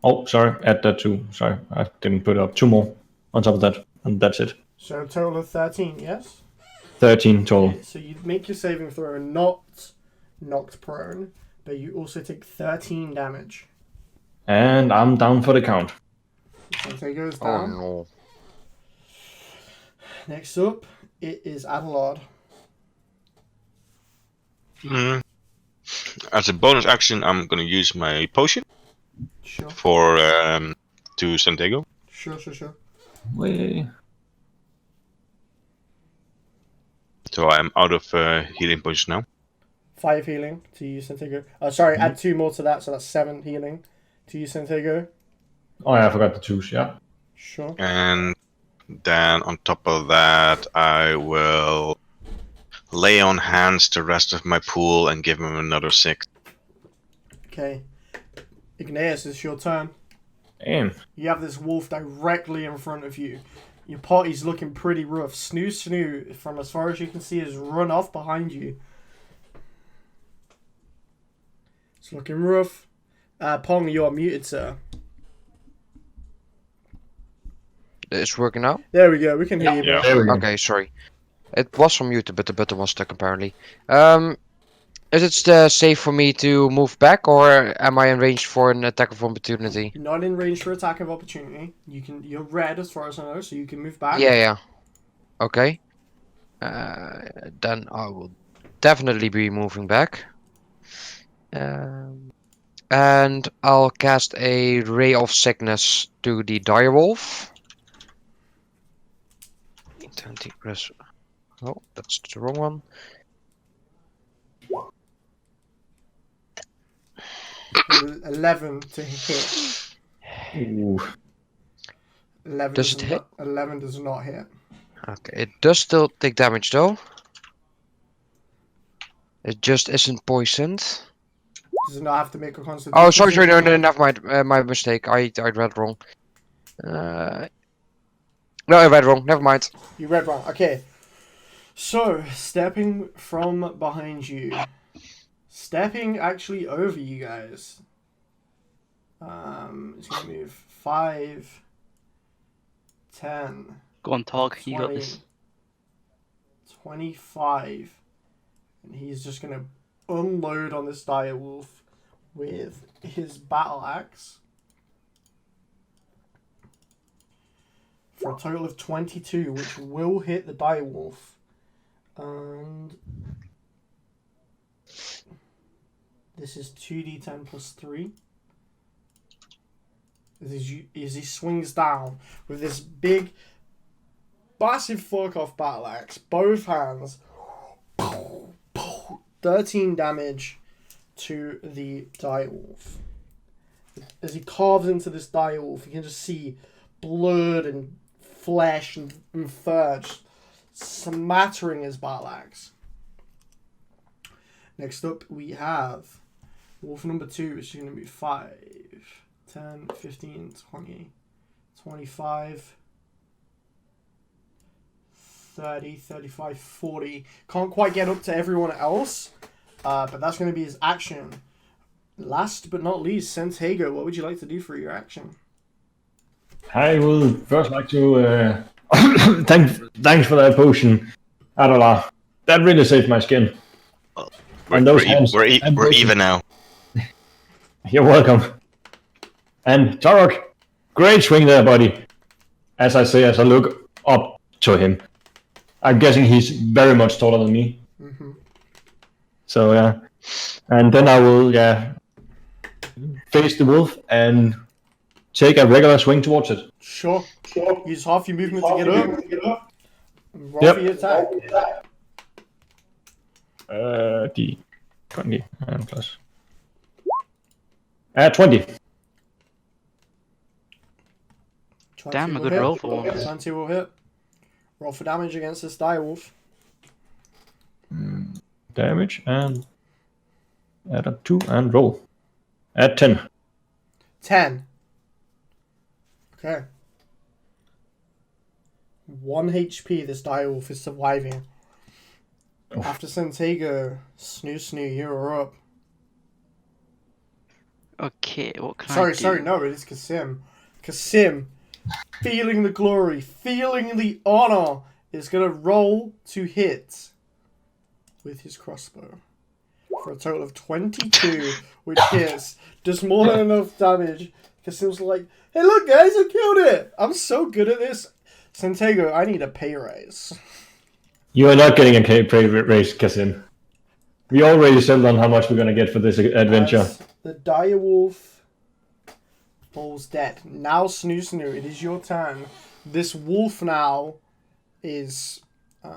Oh, sorry. Add that too. Sorry, I didn't put up 2 more on top of that, and that's it.
So a total of 13, yes?
13 total.
Okay, so you make your saving throw not knocked prone, but you also take 13 damage.
And I'm down for the count.
Santiago's
Oh
down.
no.
Next up, it is Adelard.
As a bonus action, I'm gonna use my potion
Sure.
for to Santiago.
Sure.
Way.
So I'm out of healing potions now.
5 healing to you, Santiago. Sorry, add 2 more to that, so that's 7 healing to you, Santiago.
Oh, yeah, I forgot to choose. Yeah.
Sure.
And then on top of that, I will lay on hands the rest of my pool and give him another 6.
Okay. Igneous, it's your turn.
Damn.
You have this wolf directly in front of you. Your party's looking pretty rough. Snoo, from as far as you can see, has run off behind you. It's looking rough. Pong, you are muted, sir.
It's working now?
There we go. We can hear you, bro.
There we go.
Okay, sorry. It was on mute, but the button was stuck apparently. Is it safe for me to move back, or am I in range for an attack of opportunity?
You're not in range for attack of opportunity. You're red as far as I know, so you can move back.
Yeah. Okay. Then I will definitely be moving back. And I'll cast a Ray of Sickness to the direwolf. 20 plus. Oh, that's the wrong one.
With 11 to hit.
Ooh.
11
Does it hit?
11 does not hit.
Okay, it does still take damage though. It just isn't poisoned.
Does not have to make a constitution.
Oh, sorry, no, never mind. My mistake. I read wrong. No, I read wrong. Never mind.
You read wrong. Okay. So, stepping from behind you. Stepping actually over you guys. It's going to move 5, 10,
Go on, Tog. You got
20,
this.
25. And he's just going to unload on this direwolf with his battle axe. For a total of 22, which will hit the direwolf. And this is 2d10 plus 3. As he swings down with this big, massive fuck-off battle axe, both hands. 13 damage to the direwolf. As he carves into this direwolf, you can just see blood and flesh and fur just smattering his battle axe. Next up, we have wolf number 2, which is going to be 5, 10, 15, 20, 25, 30, 35, 40. Can't quite get up to everyone else, but that's going to be his action. Last but not least, Santiago, what would you like to do for your action?
I will first like to thanks for that potion, Adola. That really saved my skin. And those hands-
We're even now.
You're welcome. And Torok, great swing there, buddy. As I say, as I look up to him. I'm guessing he's very much taller than me.
Mm-hmm.
So yeah. And then I will face the wolf and take a regular swing towards it.
Sure. Use half your movement to get up. And roll
Yep.
for your attack.
D20 and plus. 20.
20
Damn, a
will
good
hit.
roll for once.
20 will hit. Roll for damage against this direwolf.
Damage and add up 2 and roll. Add 10.
10. Okay. 1 HP this direwolf is surviving. After Santego, Snoo, you're up.
Okay, what can I do?
Sorry, no, it is Kasim. Kasim, feeling the glory, feeling the honor, is going to roll to hit with his crossbow for a total of 22, which hits. Does more than enough damage. Kasim's like, hey, look, guys, I killed it. I'm so good at this. Santego, I need a pay raise.
You are not getting a pay raise, Kasim. We already settled on how much we're going to get for this adventure.
As the direwolf falls dead. Now, Snoo, it is your turn. This wolf now is... if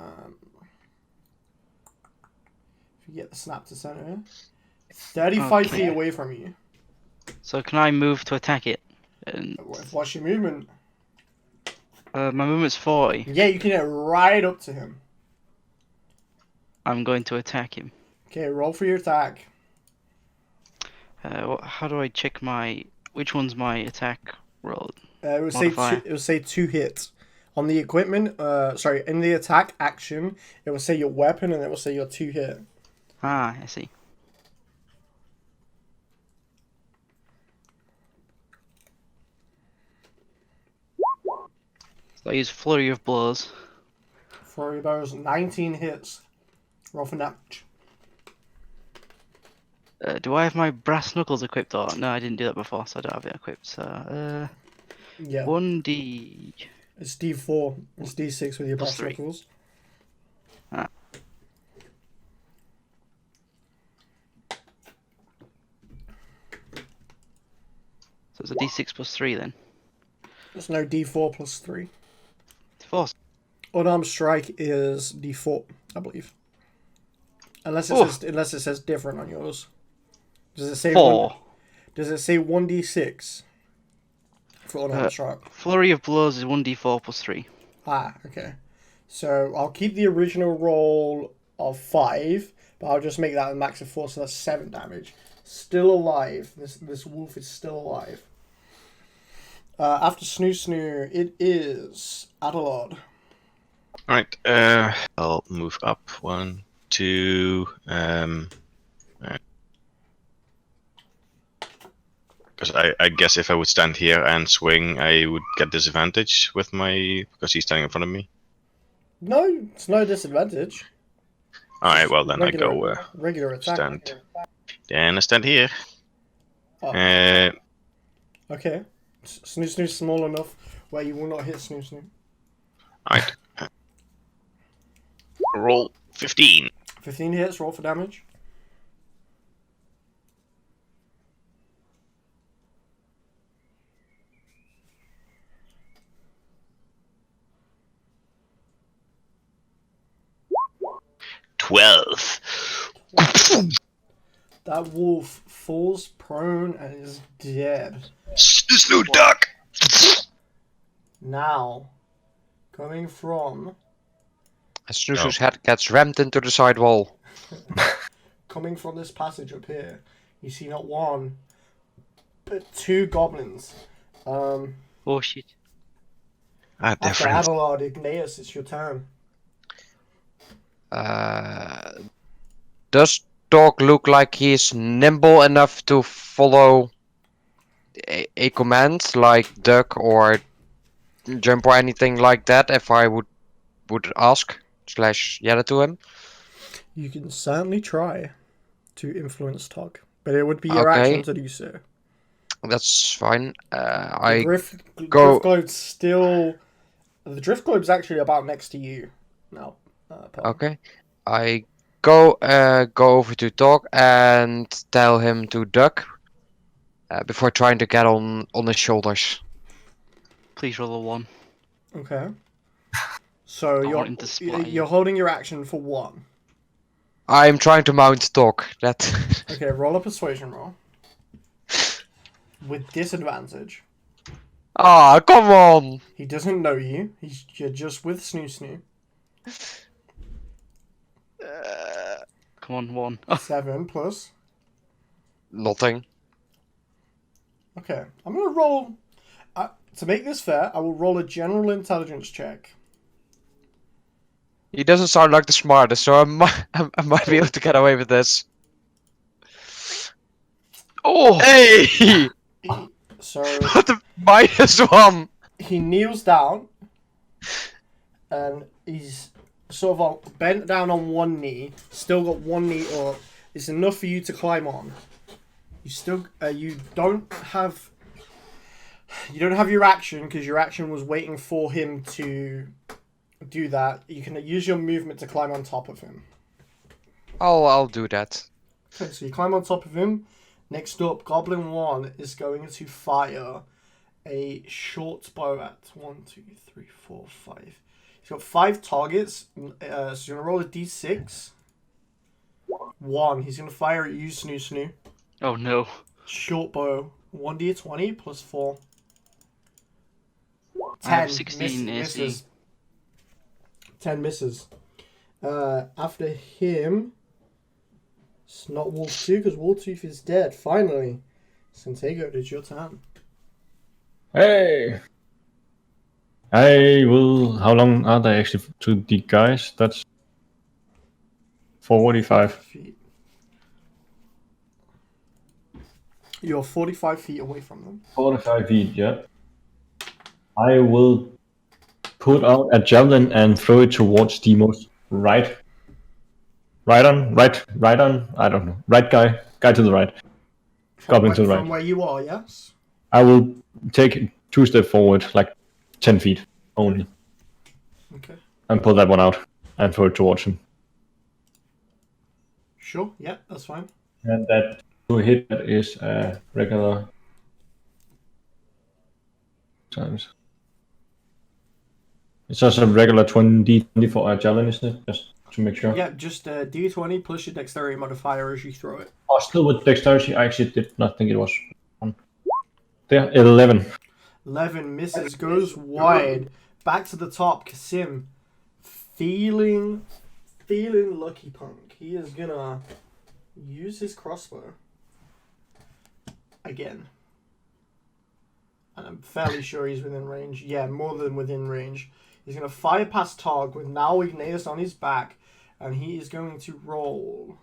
you get the snap to center, 35 feet away from you.
So can I move to attack it? And
What's your movement?
my movement's 40.
Yeah, you can get right up to him.
I'm going to attack him.
Okay, roll for your attack.
How do I check my... Which one's my attack roll?
It would
Modifier.
say 2 hits. On the equipment, in the attack action, it will say your weapon and it will say your 2 hit.
Ah, I see. So I use Flurry of Blows.
Flurry of Blows, 19 hits. Roll for damage.
Do I have my Brass Knuckles equipped or... No, I didn't do that before, so I don't have it equipped. So,
Yeah.
1d...
It's D4. It's D6 with your
Plus
brass
3.
knuckles.
Ah. So it's a d6 plus 3 then.
There's no D4 plus 3.
4.
Unarmed strike is D4, I believe. Unless it says different on yours. Does it say
4.
Does it say 1d6 for unarmed strike?
Flurry of Blows is 1d4 plus 3.
Ah, okay. So I'll keep the original roll of 5, but I'll just make that a max of 4, so that's 7 damage. Still alive. This wolf is still alive. After Snoo, it is Adelard.
Alright, I'll move up 1, 2, because I guess if I would stand here and swing, I would get disadvantage with because he's standing in front of me.
No, it's no disadvantage.
Alright, well then
Regular-
I go
Regular attack.
stand. Then I stand here.
Oh, okay. Snoo small enough where you will not hit Snoo.
Alright. Roll 15.
15 hits, roll for damage. That wolf falls prone and is dead.
Snoo duck!
Now, coming from
Snoozu's head gets rammed into the side wall.
this passage up here, you see not one, but 2 goblins.
Oh shit.
Ah, they're
After
friends.
Adelard, Igneous, it's your turn.
Does dog look like he's nimble enough to follow a command like duck or jump or anything like that if I would ask / yell to him?
You can certainly try to influence Tog, but it would be your
Okay.
action to do so.
That's fine.
The
I
drift
go-
globe's still. The drift globe's actually about next to you now. Paul.
okay. I go over to dog and tell him to duck before trying to get on his shoulders.
Please roll a 1.
Okay. So
I want him to splatter you.
you're holding your action for 1.
I'm trying to mount talk. That.
Okay, roll a persuasion roll. With disadvantage.
Ah, come on!
He doesn't know you. You're just with Snoo.
Come on, 1.
7 plus.
Nothing.
Okay, I'm gonna roll. To make this fair, I will roll a general intelligence check.
He doesn't sound like the smartest, so I might be able to get away with this.
Oh!
Hey!
So
What the -1?
he kneels down, and he's sort of bent down on one knee. Still got one knee up. It's enough for you to climb on. You still you don't have your action because your action was waiting for him to do that. You can use your movement to climb on top of him.
I'll do that.
Okay, so you climb on top of him. Next up, Goblin 1 is going to fire a short bow at 1, 2, 3, 4, 5. He's got 5 targets. So you're going to roll a d6. 1. He's going to fire at you, Snoo.
Oh no.
Short bow. 1d20 plus 4. 10
I have 16 AC.
misses. 10 misses. After him, it's not Wolf 2 because Wolftooth is dead. Finally, Santiago, it's your turn.
Hey! I will. How long are they actually to the guys? That's 45.
Feet. You're 45 feet away from them.
45 feet, yeah. I will put out a javelin and throw it towards the most right on, I don't know. Right guy to the right. Goblin to the right.
From where you are, yes?
I will take 2 steps forward, like 10 feet only.
Okay.
And pull that one out and throw it towards him.
Sure, yeah, that's fine.
And that to hit that is a regular times. It's just a regular 20 for a javelin, isn't it? Just to make sure.
Yeah, just d20 plus your dexterity modifier as you throw it.
Oh, still with dexterity, I actually did not think it was on. There, 11.
11 misses, goes wide. Back to the top, Kasim. Feeling lucky punk. He is gonna use his crossbow. Again. And I'm fairly sure he's within range. Yeah, more than within range. He's going to fire past Targ with now Igneous on his back. And he is going to roll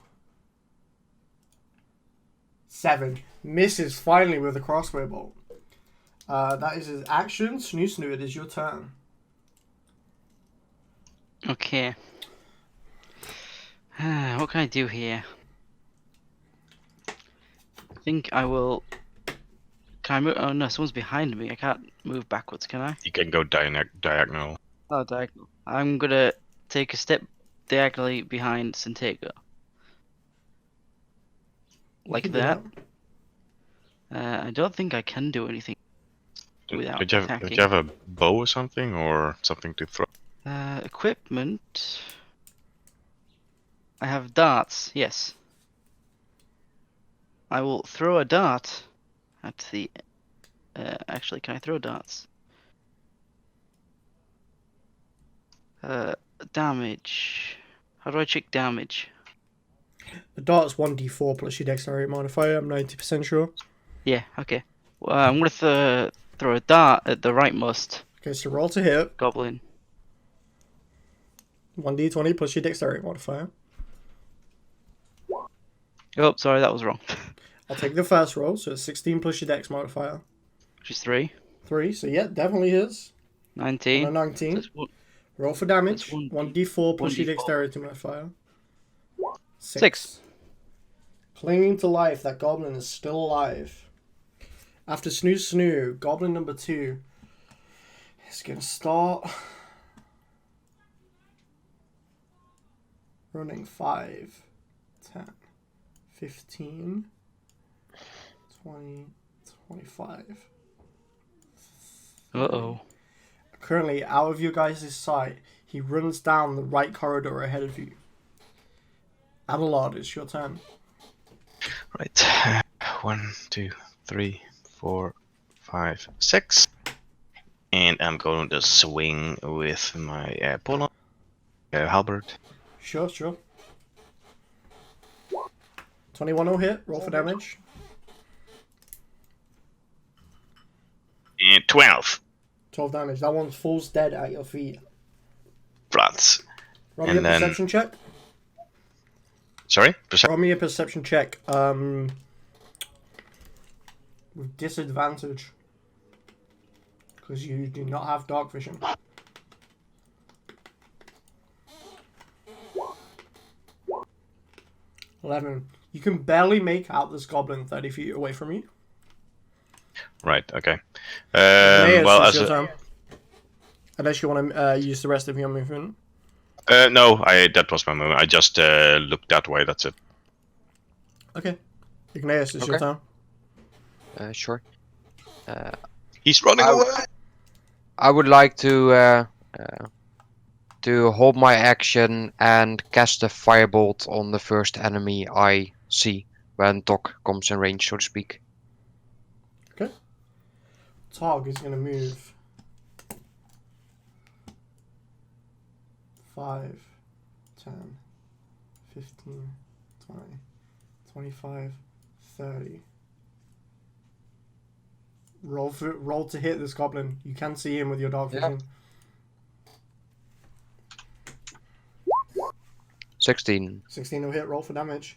7. Misses finally with a crossbow bolt. That is his action. Snoo, it is your turn.
Okay. What can I do here? I think I will... Can I move? Oh no, someone's behind me. I can't move backwards, can I?
You can go diagonal.
Oh, diagonal. I'm gonna take a step diagonally behind Santiago. Like that. I don't think I can do anything without attacking.
Did you have a bow or something, or something to throw?
Equipment. I have darts, yes. I will throw a dart at the... actually, can I throw darts? Damage. How do I check damage?
The dart's 1d4 plus your dexterity modifier, I'm 90% sure.
Yeah, okay. Well, I'm going to throw a dart at the rightmost
Okay, so roll to hit.
goblin.
1d20 plus your dexterity modifier.
Oh, sorry, that was wrong.
I'll take the first roll, so it's 16 plus your dex modifier.
Which is 3.
3, so yeah, definitely hits.
19.
On a 19.
That's one.
Roll for damage.
That's
1d4 plus your
1d4.
dexterity modifier.
6.
Clinging to life, that goblin is still alive. After Snoo, goblin number 2 is going to start running 5, 10, 15, 20, 25.
Uh-oh.
Currently, out of your guys' sight, he runs down the right corridor ahead of you. Adelard, it's your turn.
Right. 1, 2, 3, 4, 5, 6. And I'm going to swing with my polo halberd.
Sure. 21 will hit. Roll for damage.
And 12.
12 damage. That one falls dead at your feet.
Flats.
Roll me a perception check.
Sorry?
Roll me a perception check. With disadvantage. Because you do not have dark vision. 11. You can barely make out this goblin 30 feet away from you.
Right, okay.
Well,
as
your turn. Unless you want to use the rest of your movement.
no, that was my movement. I just looked that way, that's it.
Okay. Igneous, it's your turn.
Sure.
He's running away!
I would like to hold my action and cast a firebolt on the first enemy I see when Doc comes in range, so to speak.
Okay. Tog is going to move 5, 10, 15, 20, 25, 30. Roll to hit this goblin. You can see him with your dark vision.
16.
16 will hit. Roll for damage.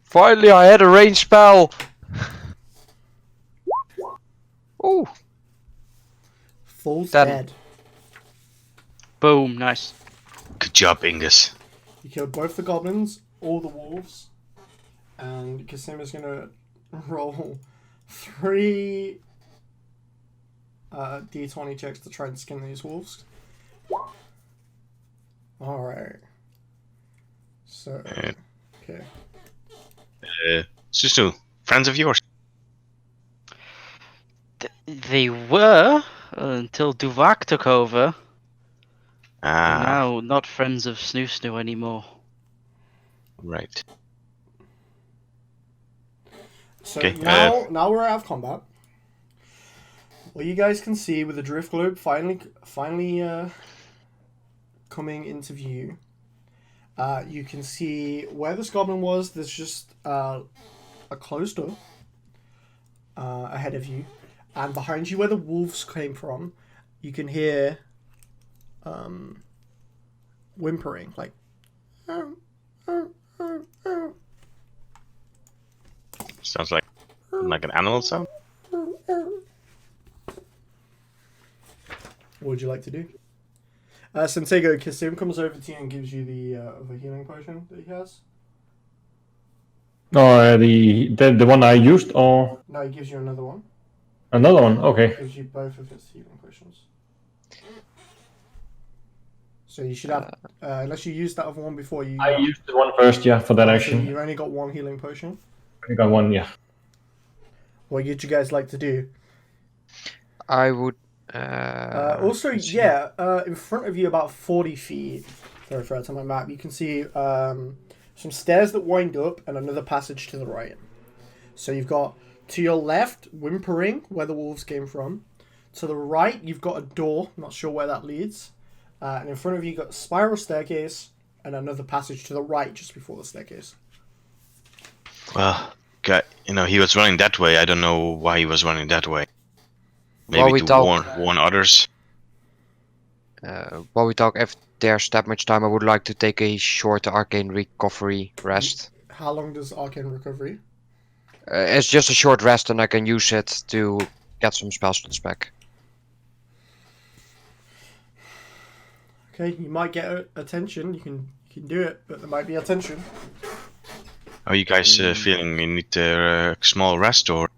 Finally, I had a range spell. Ooh.
Falls
10.
dead.
Boom, nice.
Good job, Ingus.
You killed both the goblins, all the wolves, and Kasima's gonna roll 3 d20 checks to try and skin these wolves. Alright. So, okay.
Susu, friends of yours?
They were until Duvak took over. And
Ah,
now not friends of Snoo Snoo anymore.
right.
So
Okay,
now we're out of combat. What you guys can see with the drift globe finally coming into view. You can see where this goblin was. There's just a closed door ahead of you, and behind you, where the wolves came from, you can hear whimpering, like.
Sounds like an animal sound.
What would you like to do? Senseigo, Kasim comes over to you and gives you the healing potion that he has.
No, the one I used, or
No, he gives you another one.
another one? Okay.
Gives you both of his healing potions. So you should have, unless you used that other one before you.
I used the one first, yeah, for that
So
action.
you only got one healing potion.
I got one, yeah.
What would you guys like to do?
I would.
Also, yeah, in front of you, about 40 feet. Sorry for that on my map. You can see some stairs that wind up and another passage to the right. So you've got to your left, whimpering, where the wolves came from. To the right, you've got a door. Not sure where that leads. And in front of you, you've got a spiral staircase and another passage to the right just before the staircase.
Well, he was running that way. I don't know why he was running that way. Maybe to warn others.
While we talk, if there's that much time, I would like to take a short arcane recovery rest.
How long does arcane recovery?
It's just a short rest, and I can use it to get some spell slots back.
Okay, you might get attention. You can do it, but there might be attention.
Are you guys feeling you need a small rest or?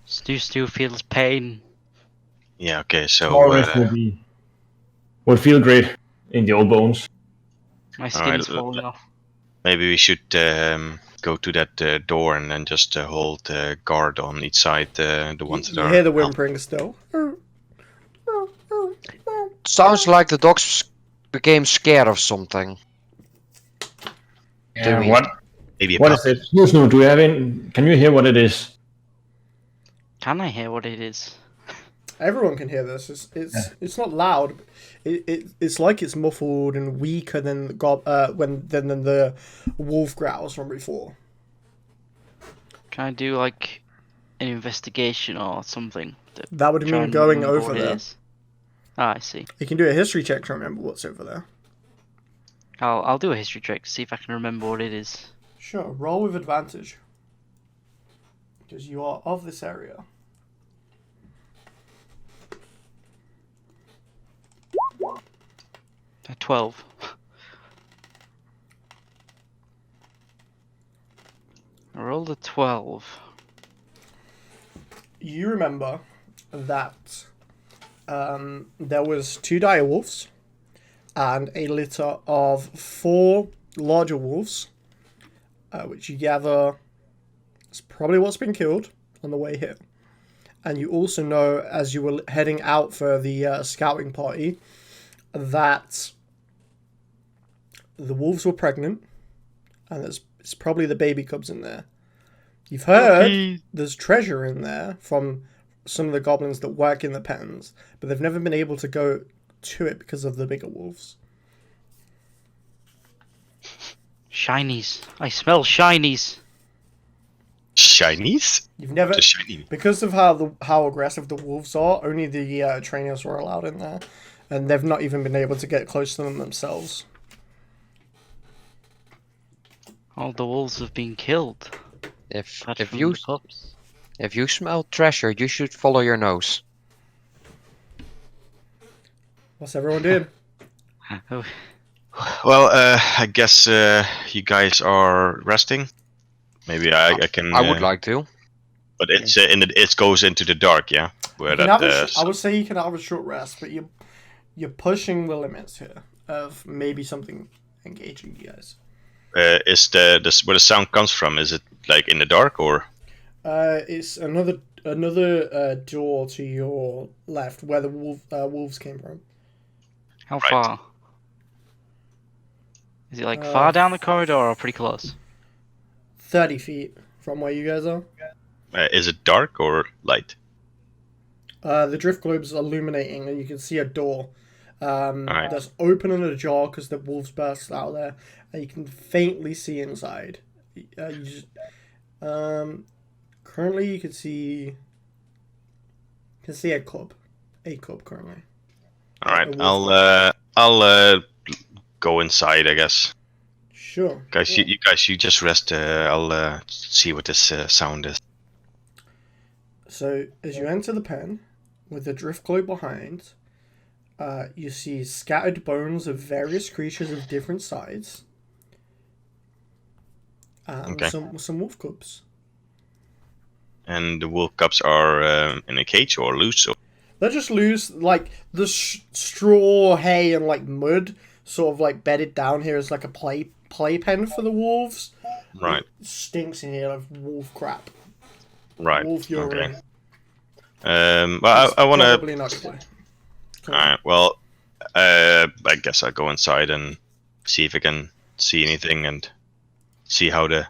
Snoo Snoo feels pain.
Yeah. Okay. So.
Small rest would feel great in the old bones.
My skin's falling off.
Maybe we should go to that door and then just hold guard on each side. The ones that
You
are.
hear the whimpering still.
Sounds like the dogs became scared of something.
Yeah,
we?
Maybe a
what
pup.
is it? Snoo, do you have in? Can you hear what it is?
Can I hear what it is?
Everyone can hear this. It's not loud. It's like it's muffled and weaker than than the wolf growls from before.
Can I do like an investigation or something?
That would
Try
mean
and
going
remember
over
what it
there.
is? Ah, I see.
You can do a history check to remember what's over there.
I'll do a history check to see if I can remember what it is.
Sure, roll with advantage. Because you are of this area.
A 12. I rolled a 12.
You remember that there was 2 dire wolves and a litter of 4 larger wolves, which you gather is probably what's been killed on the way here. And you also know, as you were heading out for the scouting party, that the wolves were pregnant, and it's probably the baby cubs in there. You've heard there's treasure in there from some of the goblins that work in the pens, but they've never been able to go to it because of the bigger wolves.
Shinies. I smell shinies.
Chinese?
You've never,
Just shiny.
because of how aggressive the wolves are, only the trainers were allowed in there, and they've not even been able to get close to them themselves.
All the wolves have been killed.
If
Apart
if
from
you
the pups.
if you smell treasure, you should follow your nose.
What's everyone doing?
Oh,
Well, I guess you guys are resting. Maybe I can.
I would like to.
But it's it goes into the dark, yeah. Where
You can
that
have I would say you can have a short rest, but you're pushing the limits here of maybe something engaging you guys.
is the where the sound comes from? Is it like in the dark or?
It's another door to your left where the wolves came from.
how
Right.
far? Is it like far down the corridor or pretty close?
30 feet from where you guys are.
Is it dark or light?
The drift globe's illuminating, and you can see a door
Alright.
that's open and ajar because the wolves burst out there, and you can faintly see inside. Currently, you can see a cub currently.
All right,
A wolf
I'll go inside, I guess.
Sure.
Guys, you just rest. I'll see what this sound is.
So as you enter the pen, with the drift globe behind, you see scattered bones of various creatures of different size, and
Okay.
some wolf cubs.
And the wolf cubs are in a cage or loose. Or...
They're just loose, like the straw, hay, and like mud, sort of like bedded down here as like a playpen for the wolves.
Right.
It stinks in here of wolf crap.
Right.
Wolf urine.
Okay. Well, I want to.
Probably not good.
All right. Well, I guess I'll go inside and see if I can see anything and see how the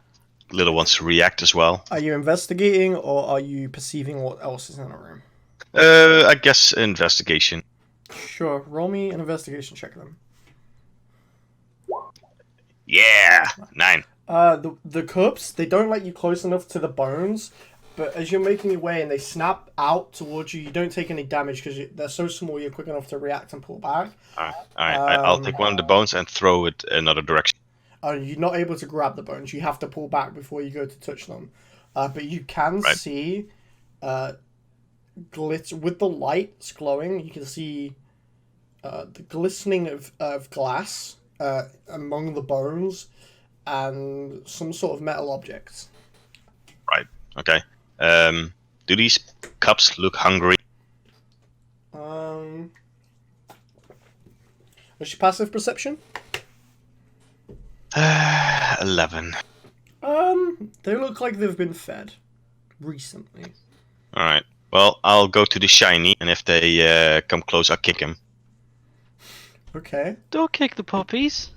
little ones react as well.
Are you investigating or are you perceiving what else is in the room?
I guess investigation.
Sure. Roll me an investigation check then.
Yeah, 9.
The cubs, they don't let you close enough to the bones, but as you're making your way and they snap out towards you, you don't take any damage because they're so small you're quick enough to react and pull back.
All right. I'll take one of the bones and throw it another direction.
You're not able to grab the bones. You have to pull back before you go to touch them. But you can see glitter with the lights glowing. You can see the glistening of glass among the bones and some sort of metal objects.
Right. Okay. Do these cubs look hungry?
What's your passive perception?
11.
They look like they've been fed recently.
Alright. Well, I'll go to the shiny, and if they come close, I'll kick him.
Okay.
Don't kick the puppies.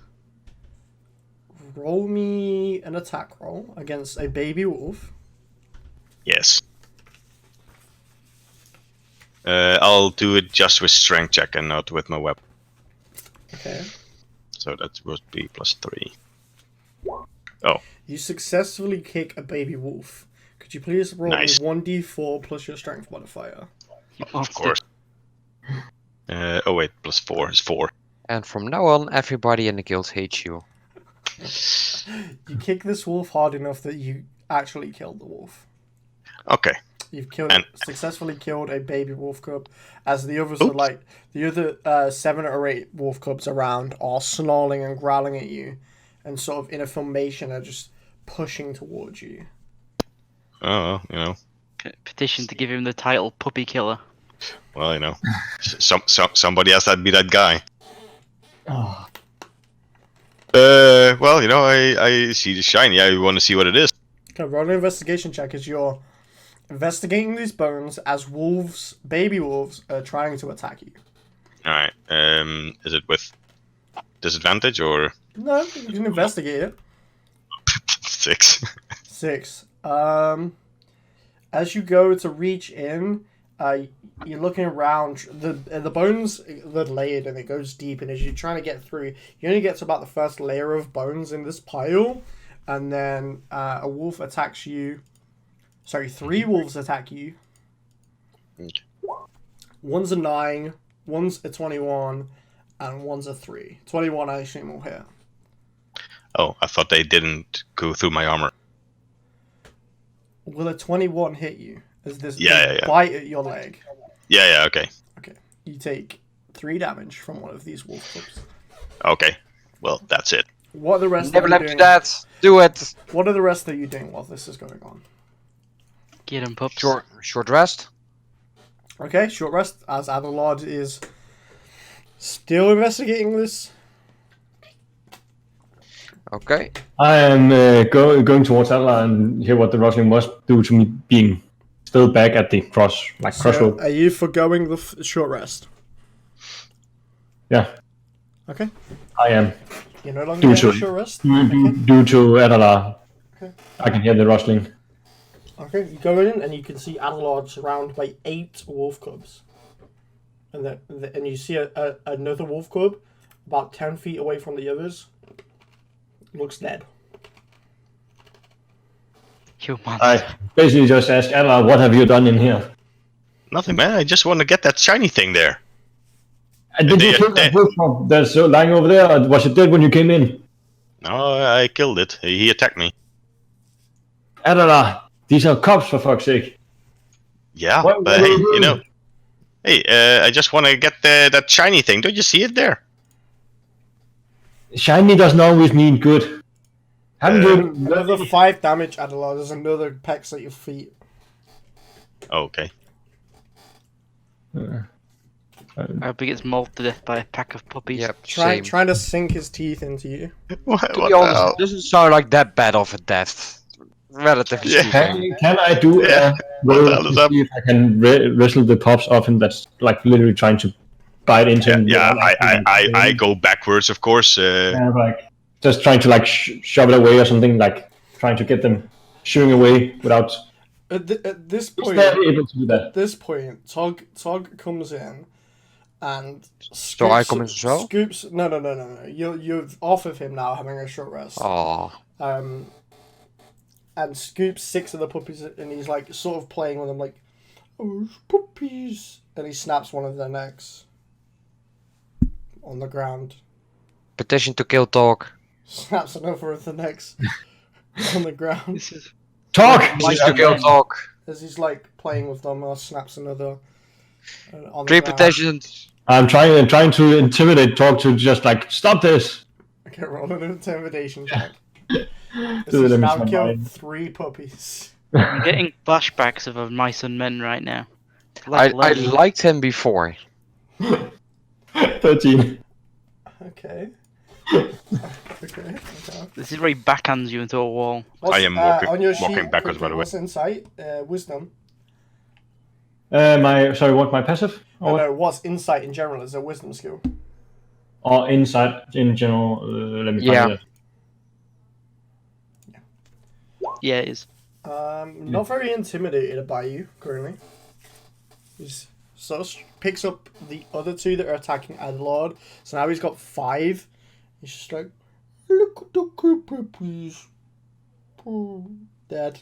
Roll me an attack roll against a baby wolf.
Yes. I'll do it just with strength check and not with my weapon.
Okay.
So that would be +3.
You successfully kick a baby wolf. Could you please roll
Nice.
me 1d4 plus your strength modifier?
You
Of
monster.
course. Oh wait, +4 is 4.
And from now on, everybody in the guild hates you.
You kick this wolf hard enough that you actually killed the wolf.
Okay.
You've successfully killed a baby wolf cub, as the others are
Oops.
like the other 7 or 8 wolf cubs around are snarling and growling at you, and sort of in a formation are just pushing towards you.
Oh, well,
Petition to give him the title Puppy Killer.
somebody else had to be that guy.
Oh,
I see the shiny. I want to see what it is.
Okay, roll an investigation check as you're investigating these bones as wolves, baby wolves, are trying to attack you.
All right. Is it with disadvantage or
No, you can investigate it.
6?
6. As you go to reach in, you're looking around. The bones they're layered and it goes deep. And as you're trying to get through, you only get to about the first layer of bones in this pile, and then a wolf attacks you. Sorry, 3 wolves attack you.
Okay.
One's a 9, one's a 21, and one's a 3. 21, I assume, will hit.
Oh, I thought they didn't go through my armor.
Will a 21 hit you? As this
Yeah.
bite at your leg?
Yeah, okay.
Okay. You take 3 damage from one of these wolf clubs.
Okay. Well, that's it.
What are the rest
Never
of you
left
doing?
that. Do it.
What are the rest of you doing while this is going on?
Get him, pups.
Short rest.
Okay, short rest as Adelard is still investigating this.
Okay.
I am going towards Adler and hear what the rustling was due to me being still back at the crossroad.
Are you forgoing the short rest?
Yeah,
Okay.
I am.
You're no longer
Due
getting a
to
short rest?
due to Adler.
Okay.
I can hear the rustling.
Okay, you go in and you can see Adelard surrounded by 8 wolf cubs. And and you see another wolf cub about 10 feet away from the others. Looks dead.
You monster.
I basically just asked Adler, what have you done in here?
Nothing, man. I just want to get that shiny thing there.
And did you kill that wolf that's lying over there, or was it dead when you came in?
No, I killed it. He attacked me.
Adler, these are cops for fuck's sake.
Yeah,
What
but
are
hey,
you doing?
I just want to get that shiny thing. Don't you see it there?
Shiny doesn't always mean good. Haven't you?
Another 5 damage, Adelard. There's another pecks at your feet.
Oh, okay.
I hope he gets mauled to death by a pack of puppies.
Yep. Same.
Trying to sink his teeth into you.
What
To
the
be honest,
hell?
it doesn't sound like that bad of a death. Relatively
Yeah.
speaking.
Can I do
Yeah.
a
What
roll
the hell is
to
up?
see if I can wrestle the pups off him that's like literally trying to bite into him?
Yeah,
without actually,
I go backwards, of course.
Yeah, like just trying to like shove it away or something, like trying to get them shooing away without.
At this
Is
point,
that able to do that?
At this point, Tog comes in and
So I come in as well?
Scoops. No. You're off of him now, having a short rest.
Oh.
And scoops 6 of the puppies, and he's like sort of playing with them, like, oh, puppies, and he snaps one of their necks on the ground.
Petition to kill talk.
Snaps another of the necks on the ground
This is
Talk.
Petition to kill talk.
as he's like playing with them. Or snaps another on the
3
ground.
petitions.
I'm trying to intimidate Talk to just like stop this.
Okay, roll an intimidation check. This
Do
has
them
now
into my
killed
mind.
3 puppies.
I'm getting flashbacks of Mice and Men right now.
I
Lenny.
liked him before.
13.
Okay. Okay.
This is where he backhands you into a wall.
I am walking,
on your
walking
sheet,
backwards, by the way.
what's insight? Wisdom.
What my passive? Or what?
No, what's insight in general? Is a wisdom skill.
Or insight in general? Let me
Yeah.
find it.
Yeah, it is.
Not very intimidated by you currently. He's sort of picks up the other two that are attacking Adlord. So now he's got 5. He's just like, look at the creeper, please. Oh, dead.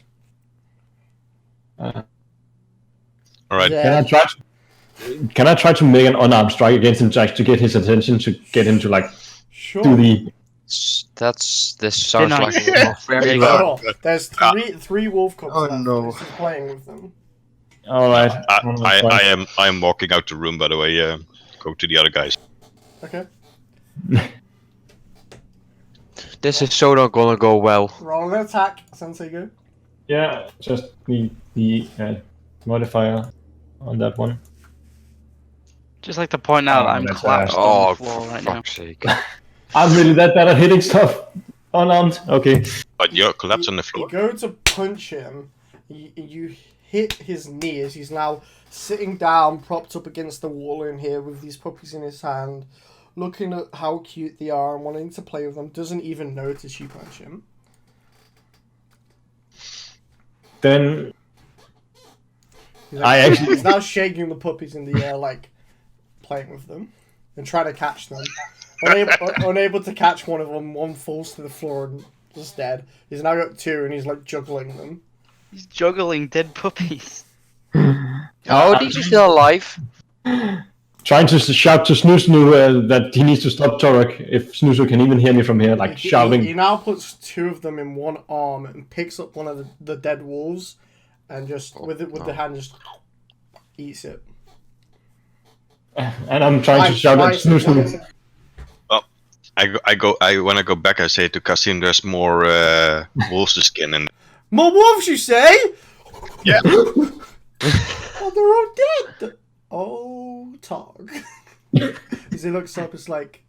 All right.
Yeah.
Can I try to make an unarmed strike against him to get his attention, to get him to like
Sure.
do the?
This sounds like
Deny.
a very
There you
well.
go.
There's three wolf cubs
Oh,
left.
no.
This is playing with them.
All right.
I am walking out the room, by the way. Go to the other guys.
Okay.
This is so not gonna go well.
Roll an attack, Sensei go.
Yeah, just the modifier on that one.
Just like to point out that I'm
that's
collapsed
ass.
on
Oh,
the floor
for
right now.
fuck's sake.
I'm really that bad at hitting stuff unarmed. Okay.
But you're collapsed on the
You
floor.
go to punch him. You hit his knee as he's now sitting down, propped up against the wall in here with these puppies in his hand, looking at how cute they are and wanting to play with them. Doesn't even notice you punch him.
Then
He's now shaking the puppies in the air, like playing with them and trying to catch them. Unable to catch one of them, one falls to the floor and is dead. He's now got 2 and he's like juggling them.
He's juggling dead puppies.
Oh, these are still alive.
trying to shout to Snoo that he needs to stop Torek. If Snoo can even hear me from here, like shouting.
He now puts 2 of them in one arm and picks up one of the dead wolves and just with the hand just eats it.
And I'm trying to shout at Snoo.
I when I go back, I say to Kasim, "There's more wolves to skin." And
More wolves, you say?
yeah,
Oh, they're all dead. Oh, Tog. As he looks up, it's like.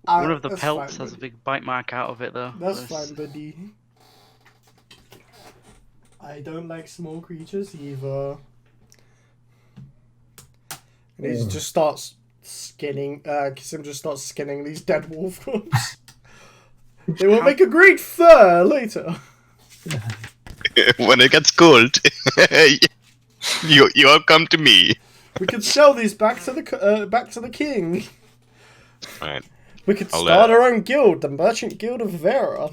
One of the
that's
pelts
fine,
has a
buddy.
big bite mark out of it, though.
That's fine, buddy. I don't like small creatures either. And he just starts skinning. Kasim just starts skinning these dead wolf cubs. They will make a great fur later.
when it gets cold, you all come to me.
We could sell these back to the king.
Right.
We could start our own guild, the Merchant Guild of Verra.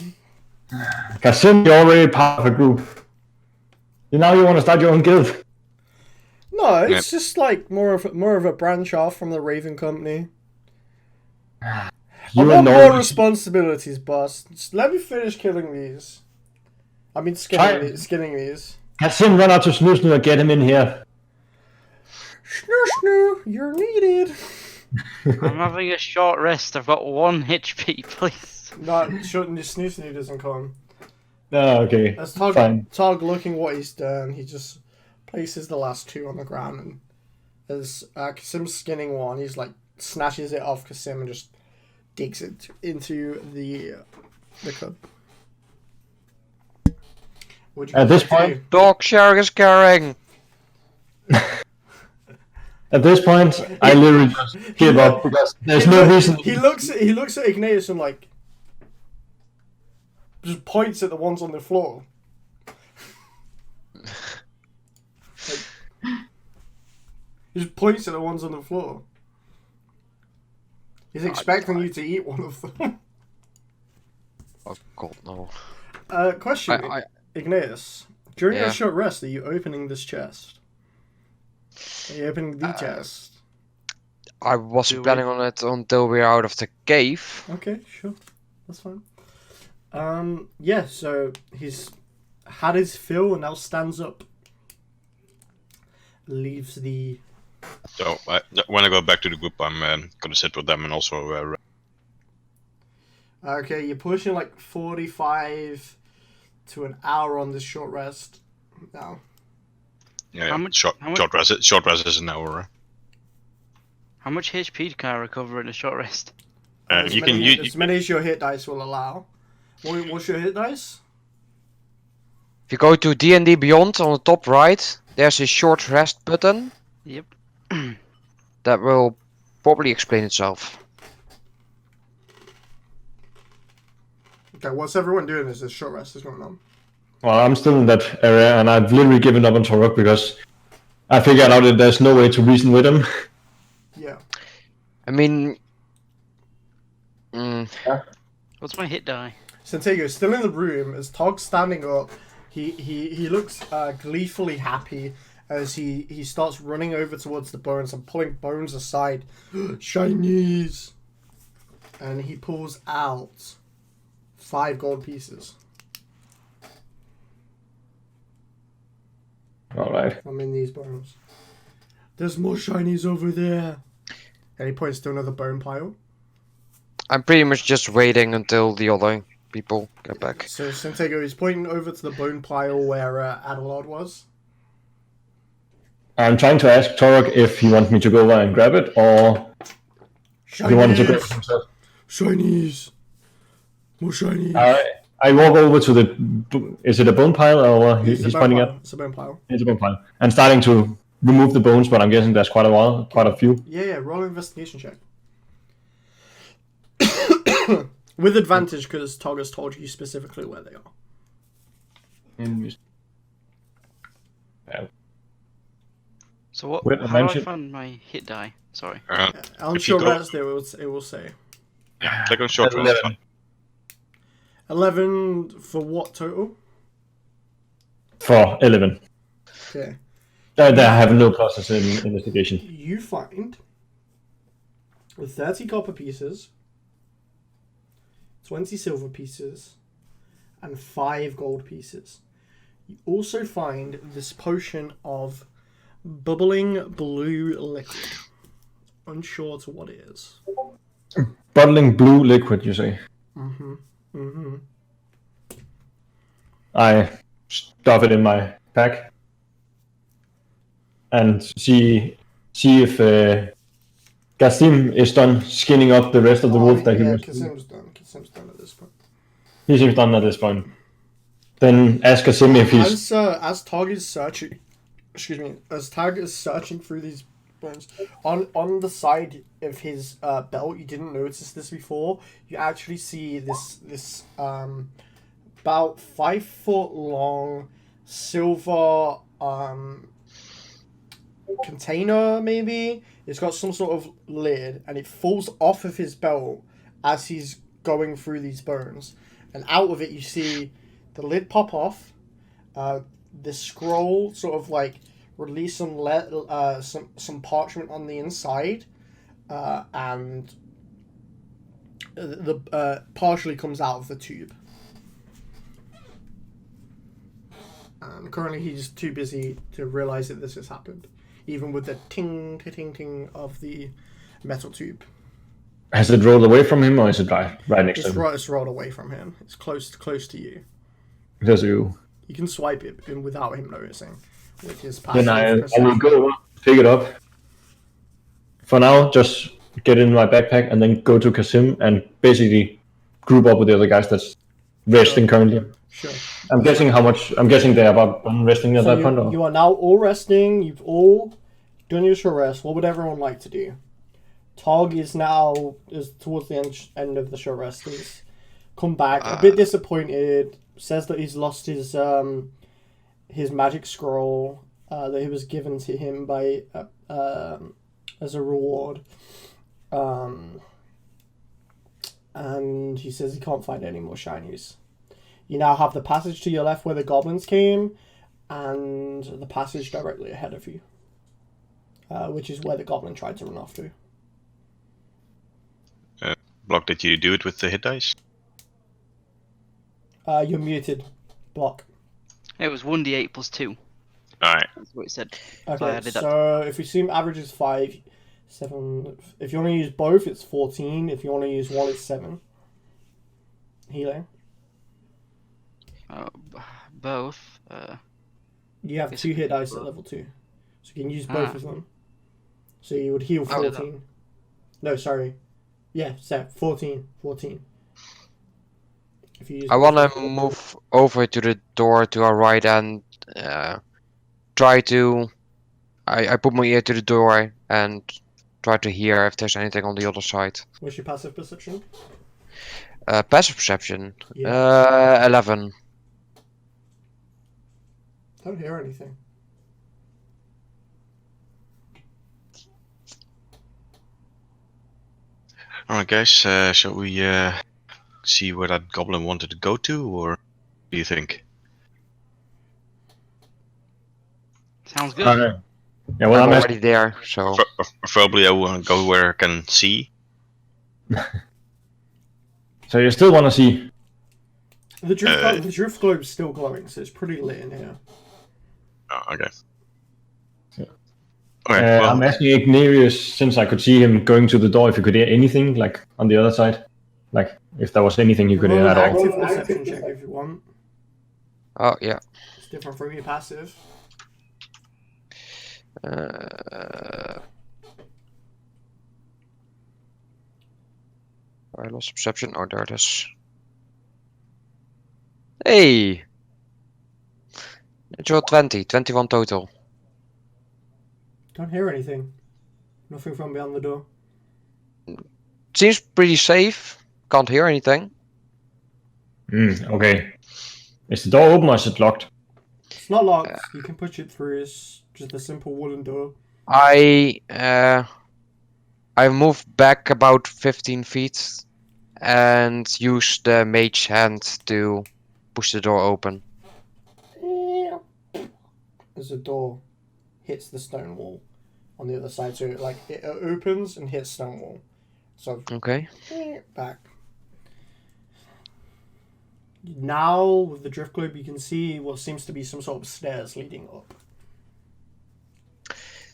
Kasim, you're already part of a group. Now you want to start your own guild.
No, it's just like more of a branch off from the Raven Company. I want more responsibilities, boss. Just let me finish killing these. I mean, skinning these.
Kasim, run out to Snoo and get him in here.
Snoo, you're needed.
I'm having a short rest. I've got 1 HP, please.
No, Snoo doesn't come.
Oh, okay.
As
Fine.
Tog looking what he's done, he just places the last 2 on the ground, and as Kasim's skinning one, he's like snatches it off Kasim and just digs it into the cub.
At this point,
Dog sharing is caring.
At this point, I literally just give up because there's no reason.
He looks at Ignatius and like just points at the ones on the floor. He just points at the ones on the floor. He's expecting you to eat one of them.
Oh god, no.
Question, Ignatius. During
Yeah.
your short rest, are you opening this chest? Are you opening the chest?
I wasn't planning on it until we're out of the cave.
Okay, sure. That's fine. Yeah, so he's had his fill and now stands up. Leaves the...
So when I go back to the group, I'm gonna sit with them and also.
Okay, you're pushing like 45 to an hour on this short rest now.
Yeah, short rest is an hour.
How much HP can I recover in a short rest?
You can use
as many as your hit dice will allow. What's your hit dice?
If you go to D&D Beyond on the top right, there's a short rest button.
Yep.
That will probably explain itself.
Okay, what's everyone doing as this short rest is going on?
Well, I'm still in that area, and I've literally given up on Torok because I figured out that there's no way to reason with him.
Yeah.
I mean...
What's my hit die?
Santiago's still in the room as Tog's standing up. He looks gleefully happy as he starts running over towards the bones and pulling bones aside. Shinies! And he pulls out 5 gold pieces.
Alright.
I'm in these bones. There's more shinies over there. And he points to another bone pile.
I'm pretty much just waiting until the other people get back.
So Santiago is pointing over to the bone pile where Adelard was.
I'm trying to ask Torok if he wants me to go over and grab it, or he wants to grab it himself.
Shinies! More shinies!
I walk over to the... Is it a bone pile, or he's pointing at?
It's a bone pile.
It's a bone pile. And starting to remove the bones, but I'm guessing there's quite a few.
Yeah, roll an investigation check. With advantage, because Tog has told you specifically where they are.
So what?
Wait,
How do I
mention-
find my hit die? Sorry.
On
If you
short
go-
rest, it will say.
Yeah, click on short rest.
11.
11 for what total?
For 11.
Okay.
I have no process in investigation.
You find 30 copper pieces, 20 silver pieces, and 5 gold pieces. You also find this potion of bubbling blue liquid. Unsure to what it is.
Bottling blue liquid, you say? I stuff it in my pack and see if Gassim is done skinning up the rest of the wolf that he was.
Kasim's done. Kasim's done at this point.
He seems done at this point. Then ask Gassim if he's.
As Tog is searching, as Tog is searching through these bones, on the side of his belt, you didn't notice this before. You actually see this about 5 foot long silver container, maybe. It's got some sort of lid, and it falls off of his belt as he's going through these bones. And out of it, you see the lid pop off. The scroll sort of like release some parchment on the inside, and the partially comes out of the tube. And currently, he's too busy to realize that this has happened, even with the ting ting ting of the metal tube.
Has it rolled away from him, or is it right next to him?
It's rolled away from him. It's close to you.
Does you?
You can swipe it without him noticing with his passive.
Then I will go over, pick it up. For now, just get it in my backpack and then go to Kasim and basically group up with the other guys that's resting currently.
Sure.
I'm guessing they're about done resting at that point. Or?
You are now all resting. You've all done your short rest. What would everyone like to do? Tog is towards the end of the short rest. He's come back a bit disappointed. Says that he's lost his magic scroll that he was given to him by as a reward. And he says he can't find any more shinies. You now have the passage to your left where the goblins came, and the passage directly ahead of you, which is where the goblin tried to run off to.
Block, did you do it with the hit dice?
You're muted, Block.
It was 1d8 plus 2.
Alright.
That's what it said.
Okay, so if you assume average is 5, 7... If you want to use both, it's 14. If you want to use one, it's 7. Healing.
Both.
You have 2 hit dice at level 2. So you can use both of them. So you would heal 14. No, sorry. Yeah, so 14. 14. If you use
I want to move over to the door to our right and try to. I put my ear to the door and try to hear if there's anything on the other side.
What's your passive perception?
Passive perception.
Yeah.
11.
Don't hear anything.
Alright, guys, shall we see where that goblin wanted to go to, or what do you think?
Sounds good.
Yeah, well,
I'm
I'm
already there, so.
Preferably, I want to go where I can see.
So you still want to see?
The drift globe's still glowing, so it's pretty lit in here.
Oh, okay.
Yeah.
Okay, well,
I'm asking Ignarius, since I could see him going to the door, if he could hear anything, like, on the other side. Like, if there was anything you could hear
Roll an
at all.
active perception check if you want.
Oh, yeah.
It's different from your passive.
I lost perception. Oh, there it is. Hey! Natural 20. 21 total.
Don't hear anything. Nothing from beyond the door.
Seems pretty safe. Can't hear anything.
Okay. Is the door open or is it locked?
It's not locked. You can push it through. It's just a simple wooden door.
I move back about 15 feet and use the mage hand to push the door open.
As the door hits the stone wall on the other side, so it opens and hits stone wall. So
Okay.
back. Now with the drift globe, you can see what seems to be some sort of stairs leading up.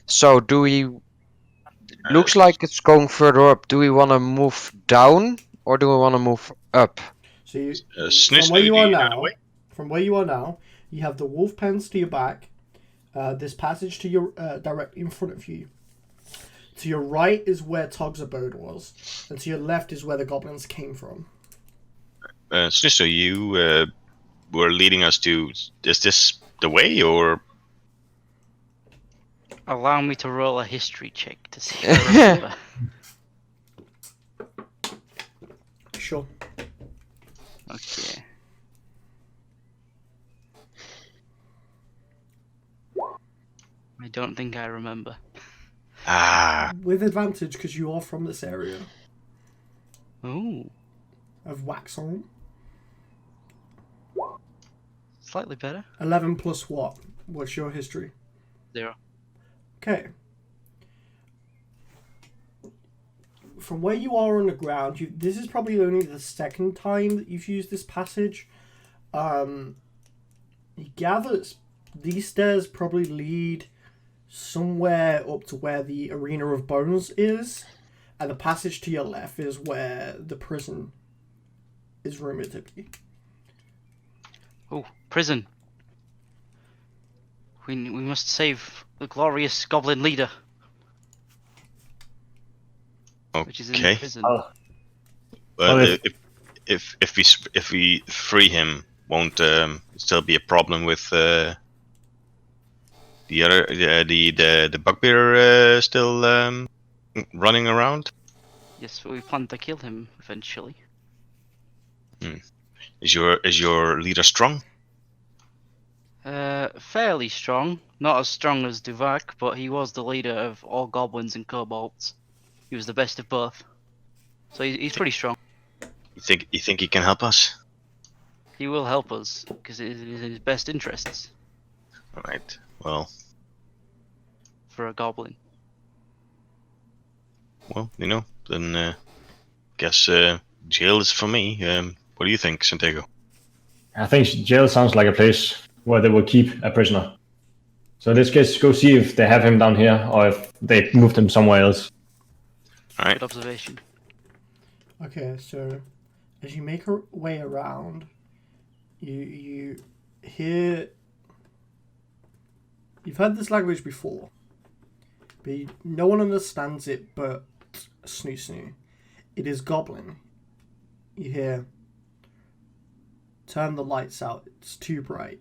So do we? Looks like it's going further up. Do we want to move down or do we want to move up?
So you,
Snitch,
from where you
do
are
run
now,
away?
you have the wolf pens to your back. This passage to your directly in front of you. To your right is where Tog's abode was, and to your left is where the goblins came from.
Snitch, you were leading us to. Is this the way, or?
Allow me to roll a history check to see if I remember.
Sure.
Okay. I don't think I remember.
Ah,
With advantage because you are from this area
Ooh,
of Waxholm.
slightly better.
11 plus what? What's your history?
0.
Okay. From where you are on the ground, this is probably only the second time that you've used this passage. You gather these stairs probably lead somewhere up to where the Arena of Bones is, and the passage to your left is where the prison is rumored to be.
Oh, prison. We must save the glorious goblin leader, which is in
okay.
prison.
Oh.
Well,
Well,
if we free him, won't still be a problem with the other the bugbear still running around?
Yes, we plan to kill him eventually.
Is your leader strong?
Fairly strong. Not as strong as Duvak, but he was the leader of all goblins and kobolds. He was the best of both. So he's pretty strong.
You think he can help us?
He will help us, because it is in his best interests
All right. Well,
for a goblin.
then guess jail is for me. What do you think, Santiago?
I think jail sounds like a place where they will keep a prisoner. So let's just go see if they have him down here or if they moved him somewhere else.
All right.
Good observation.
Okay, so as you make your way around, you hear. You've heard this language before, but no one understands it but Snoo Snoo. It is Goblin. You hear, turn the lights out, it's too bright.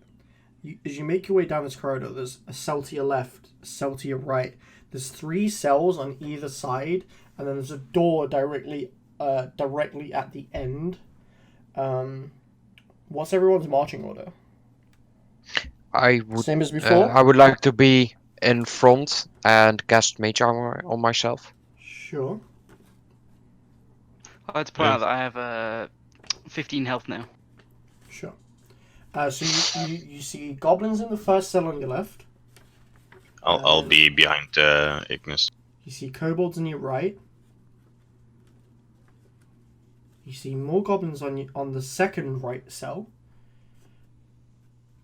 As you make your way down this corridor, there's a cell to your left, a cell to your right. There's 3 cells on either side, and then there's a door directly at the end. What's everyone's marching order?
I would.
Same as before?
I would like to be in front and cast Mage Armor on myself.
Sure.
I'd like to point out that I have 15 health now.
Sure. So you see goblins in the first cell on your left.
I'll be behind Ignis.
You see kobolds on your right. You see more goblins on the second right cell.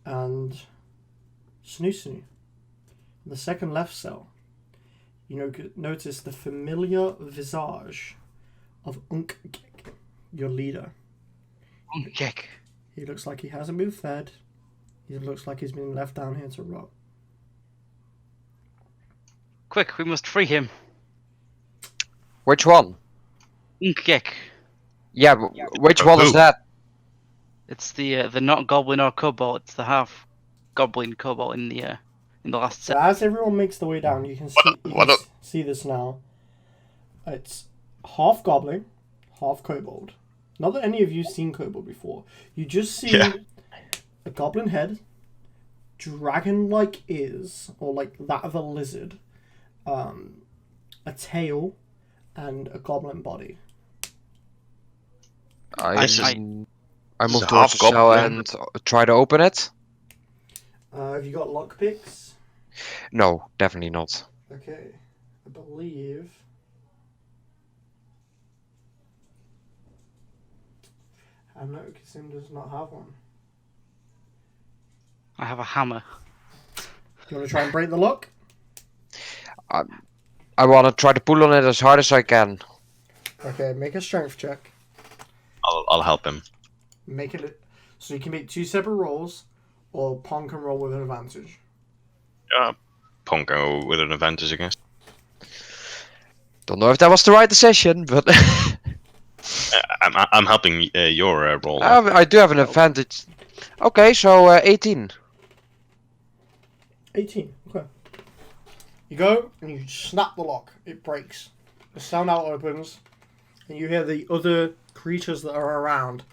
And Snoo, the second left cell. You notice the familiar visage of Unkgek, your leader.
Unkgek.
He looks like he hasn't been fed. He looks like he's been left down here to rot.
Quick, we must free him.
Which one?
Unkgek.
Yeah, which one is that?
It's the not goblin or kobold. It's the half goblin kobold in the last
So
set.
as everyone makes the way down, you can see this now. It's half goblin, half kobold. Not that any of you've seen kobold before. You just see a goblin head, dragon-like ears, or like that of a lizard, a tail, and a goblin body.
I move
half
towards the cell
goblin.
and try to open it.
Have you got lockpicks?
No, definitely not.
Okay, I believe. I know Kasim does not have one.
I have a hammer.
You want to try and break the lock?
I want to try to pull on it as hard as I can.
Okay, make a strength check.
I'll help him.
Make it so you can make 2 separate rolls, or Pong can roll with an advantage.
Pongo with an advantage against.
Don't know if that was the right decision, but
I'm helping your roll.
I do have an advantage. Okay, so 18.
18. Okay. You go and you snap the lock. It breaks. The sound out opens, and you hear the other creatures that are around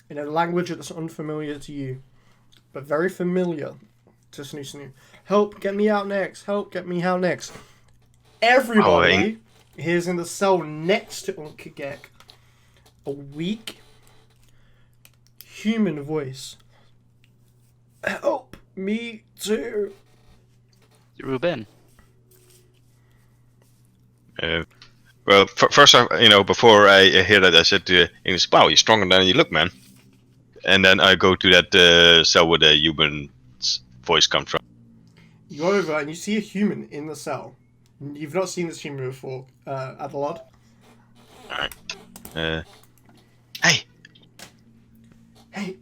in a language that's unfamiliar to you, but very familiar to Snoo. Help! Get me out next! Help! Get me out next! Everybody hears in the cell next to Unkgek a weak human voice. Help me too!
Ruben.
Well, first, before I hear that, I said to Ignis, "Wow, you're stronger than you look, man." And then I go to that cell where the human's voice comes from.
You go over and you see a human in the cell. You've not seen this human before, Adelard.
Alright. Hey!
Hey,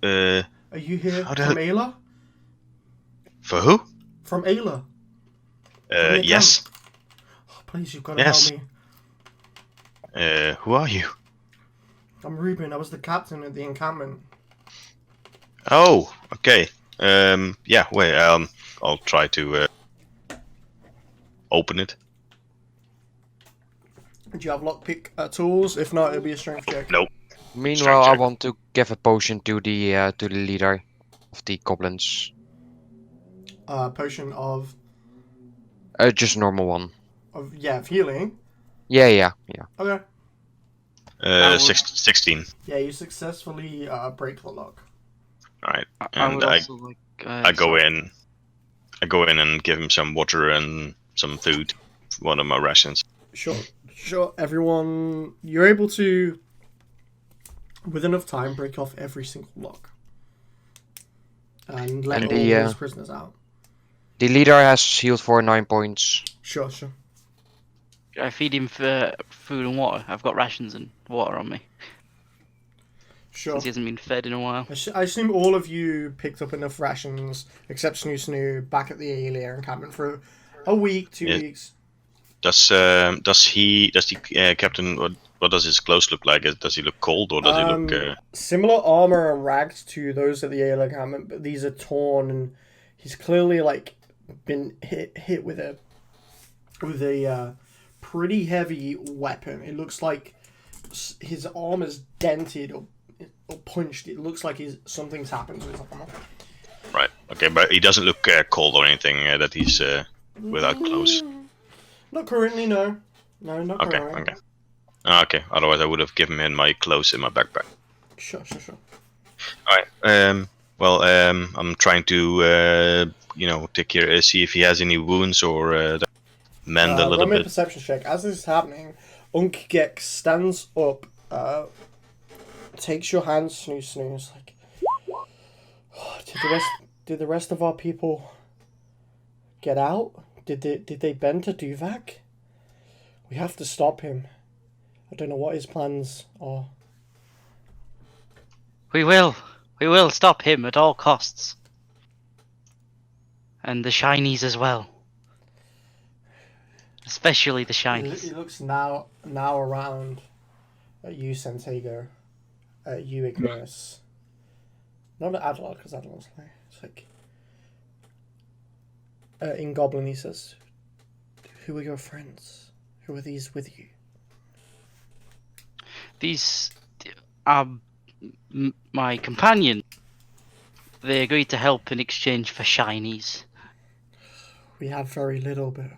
Are
you here
How the
from
hell-
Ayla?
For who?
From Ayla. From the
Yes.
camp. Oh, please, you've got to
Yes.
help me.
Who are you?
I'm Ruben. I was the captain at the encampment.
Oh, okay. Yeah, wait, I'll try to open it.
Do you have lockpick tools? If not, it'll be a strength check.
Nope.
Meanwhile, I
Strength check.
want to give a potion to the leader of the goblins.
Potion of
Just a normal one.
of healing.
Yeah.
Okay.
16.
Yeah, you successfully break the lock.
Alright.
I
And
would also like.
I go in. I go in and give him some water and some food. One of my rations.
Sure. Everyone, you're able to, with enough time, break off every single lock. And let
And
all
the,
these prisoners out.
The leader has healed for 9 points.
Sure.
I feed him for food and water. I've got rations and water on me.
Sure.
Since he hasn't been fed in a while.
I assume all of you picked up enough rations, except Snoo, back at the Aelia encampment for a week, 2
Yeah.
weeks.
Does he Captain? What does his clothes look like? Does he look cold or does he look?
Similar armor and rags to those at the alien encampment, but these are torn, and he's clearly like been hit with a pretty heavy weapon. It looks like his arm is dented or punched. It looks like something's happened to his armor.
Right. Okay, but he doesn't look cold or anything. That he's without clothes.
Not currently, no. No, not currently.
Okay. Okay. Otherwise, I would have given him my clothes in my backpack.
Sure.
All right. Well, I'm trying to take care, see if he has any wounds or mend a little
Run me a
bit.
perception check. As this is happening, Unk Gex stands up, takes your hand, snooze, like, did the rest of our people get out? Did they bend to Duvak? We have to stop him. I don't know what his plans are.
We will stop him at all costs. And the shinies as well. Especially the shinies.
He looks now around at you, Santiago, at you, Ignis. Not at Adelard, because Adelard's like, it's like... in Goblin, he says, "Who are your friends? Who are these with you?"
These are my companion. They agreed to help in exchange for shinies.
We have very little, but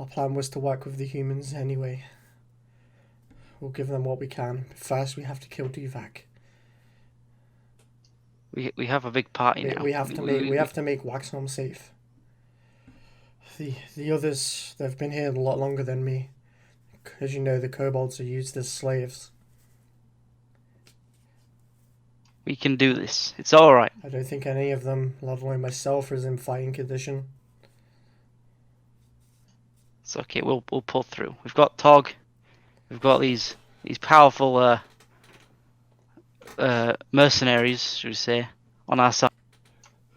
our plan was to work with the humans anyway. We'll give them what we can. But first, we have to kill Duvak.
We have a big party now.
We have to make Waxholm safe. The others, they've been here a lot longer than me. As you know, the kobolds are used as slaves.
We can do this. It's alright.
I don't think any of them, let alone myself, is in fighting condition.
It's okay, we'll pull through. We've got Tog. We've got these powerful mercenaries, should we say, on our side.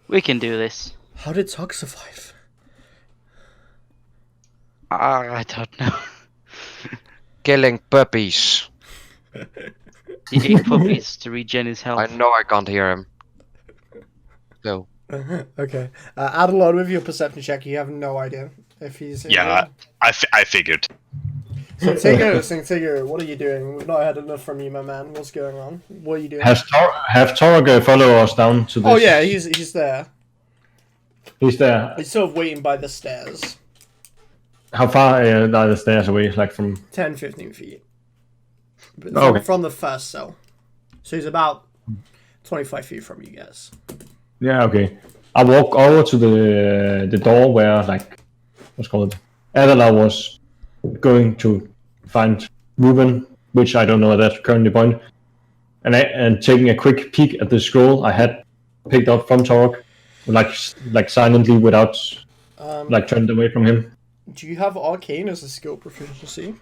We can do this.
How did Tog survive?
I don't know.
Killing puppies.
He ate puppies to regen his health.
I know I can't hear him. So.
Okay. Adelard, with your perception check, you have no idea if he's...
Yeah, I figured.
Santiago, what are you doing? We've not had enough from you, my man. What's going on? What are you doing?
Have Torg follow us down to this?
Oh yeah, he's there.
He's there.
He's sort of waiting by the stairs.
How far are the stairs away? Like from
10, 15 feet.
Okay.
From the first cell. So he's about 25 feet from you guys.
Yeah, okay. I walk over to the door where, like, what's called Adela was going to find Ruben, which I don't know at that current point, and taking a quick peek at the scroll I had picked up from Torg, like silently without turned away from him.
Do you have Arcane as a skill proficiency?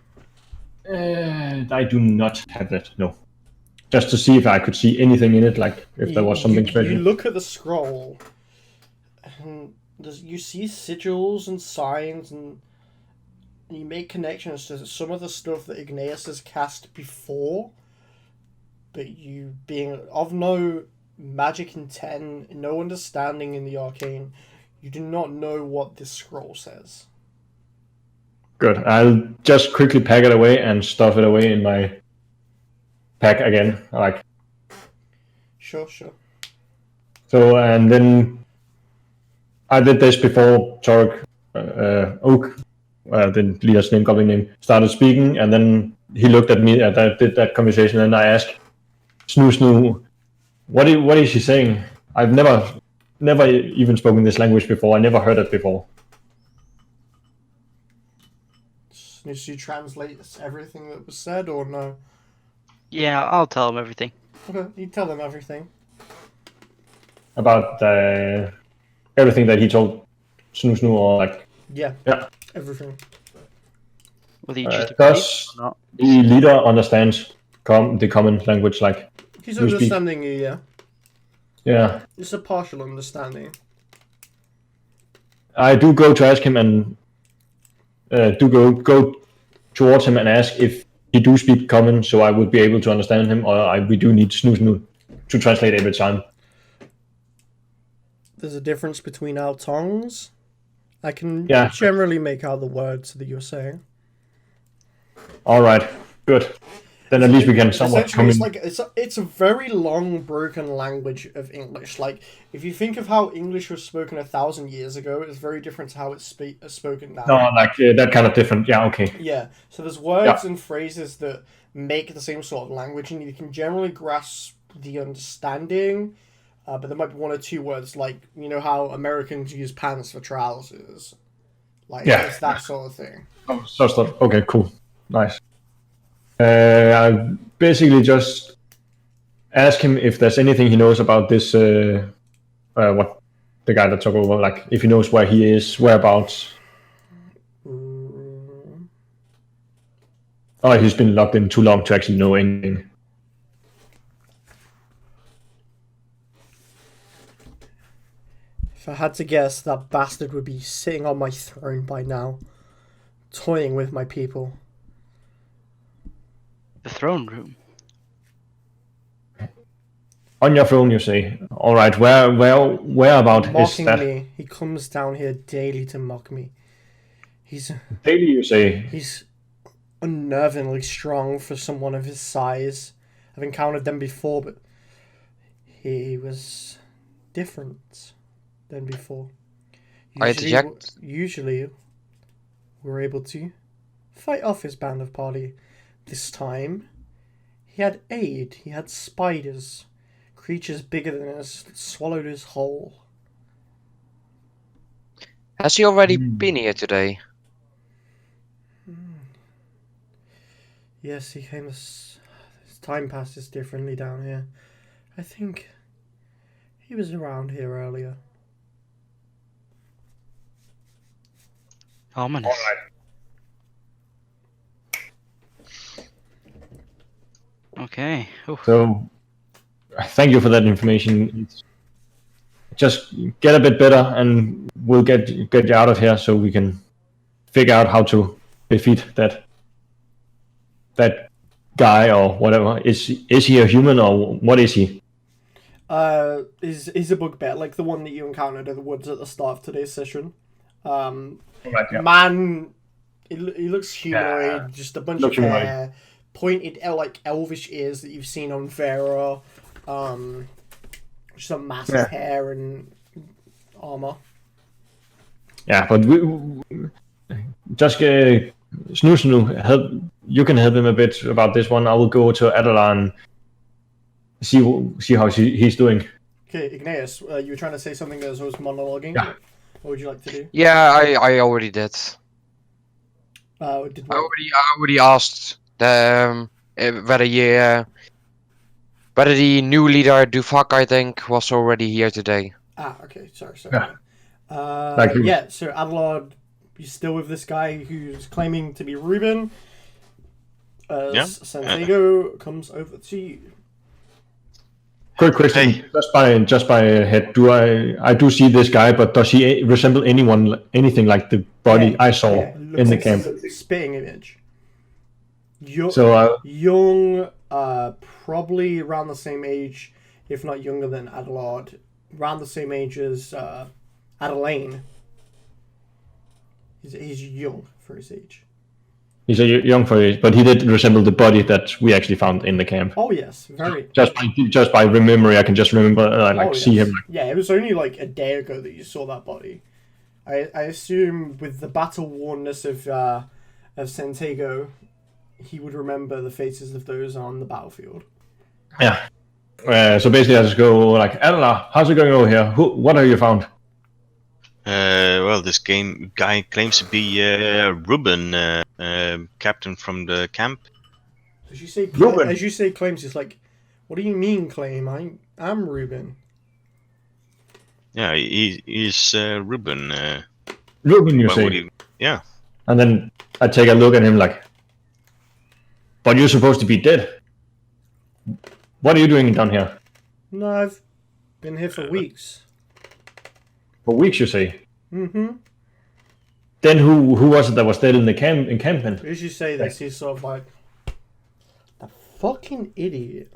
I do not have that, no. Just to see if I could see anything in it, like if there was something special.
You look at the scroll, and you see sigils and signs, and you make connections to some of the stuff that Igneus has cast before, but you being of no magic intent, no understanding in the arcane, you do not know what this scroll says.
Good. I'll just quickly pack it away and stuff it away in my pack again. Like.
Sure.
So, and then I did this before Torg, Oak, the leader's name, goblin name, started speaking, and then he looked at me and I did that conversation, and I asked Snoo, what is she saying? I've never even spoken this language before. I never heard it before.
Did she translate everything that was said, or no?
Yeah, I'll tell him everything.
Okay, you tell them everything.
About everything that he told Snoo, or like...
Yeah. Everything.
Whether you choose to
does
or not.
the leader understands the common language, like...
He's understanding you, yeah.
Yeah.
It's a partial understanding.
I do go to ask him, and do go towards him and ask if he do speak common, so I would be able to understand him, or we do need Snoo to translate every time.
There's a difference between our tongues. I can
Yeah.
generally make out the words that you're saying.
All right, good. Then at least we can somewhat
Essentially,
come
it's
in.
like it's a very long, broken language of English. Like, if you think of how English was spoken 1,000 years ago, it's very different to how it's spoken now.
No, like that kind of different. Yeah, okay.
Yeah, so there's words and phrases that make the same sort of language, and you can generally grasp the understanding, but there might be one or two words, like, you know how Americans use pants for trousers. Like, it's that sort of thing.
Oh, so stuff. Okay, cool. Nice. I basically just ask him if there's anything he knows about this, what the guy that took over, like if he knows where he is, whereabouts. Oh, he's been locked in too long to actually know anything.
If I had to guess, that bastard would be sitting on my throne by now, toying with my people.
The throne room.
On your phone, you say. All right, where about is
Mocking
that?
me. He comes down here daily to mock me. He's
Daily, you say.
He's unnervingly strong for someone of his size. I've encountered them before, but he was different than before.
I interject.
Usually, we're able to fight off his band of party. This time, he had aid. He had spiders, creatures bigger than us that swallowed us whole.
Has he already been here today?
Yes, he came. His time passes differently down here. I think he was around here earlier.
Ominous. Okay. Oof.
So, thank you for that information. Just get a bit better, and we'll get you out of here so we can figure out how to defeat that guy or whatever. Is he a human or what is he?
He's a bugbear, like the one that you encountered in the woods at the start of today's session.
Right, yeah.
Man, he looks humanoid, just a bunch of
humanoid.
hair, pointed like elvish ears that you've seen on Verra, just a massive hair and armor.
Yeah, but we just Snoo, help. You can help him a bit about this one. I will go to Adela and see how he's doing.
Okay, Igneous, you were trying to say something as I was monologuing.
Yeah.
What would you like to do?
Yeah, I already did. I already asked whether the new leader Dufak, I think, was already here today.
Okay, sorry.
Yeah.
Yeah, so Adelard, you still with this guy who's claiming to be Ruben. Santiago comes over to you.
Quick question,
Hey.
just by head, I do see this guy, but does he resemble anything like the body I saw in the camp?
Spitting image. Young, probably around the same age, if not younger than Adelard. Around the same age as Adelaine. He's young for his age.
He's a young for it, but he did resemble the body that we actually found in the camp.
Oh yes, very.
Just by memory, I can just remember see him.
Yeah, it was only like a day ago that you saw that body. I assume with the battle wornness of Santiago, he would remember the faces of those on the battlefield.
Yeah. So basically, I just go like, Adela, how's it going over here? What have you found?
Well, this guy claims to be Ruben, captain from the camp.
As you say,
Ruben.
As you say, claims. It's like, what do you mean, claim? I'm Ruben.
Yeah, he's Ruben.
Ruben, you say?
Yeah.
And then I take a look at him like, but you're supposed to be dead. What are you doing down here?
No, I've been here for weeks.
For weeks, you say?
Mm-hmm.
Then who was it that was dead in the encampment?
As you say this, he's sort of like, the fucking idiot.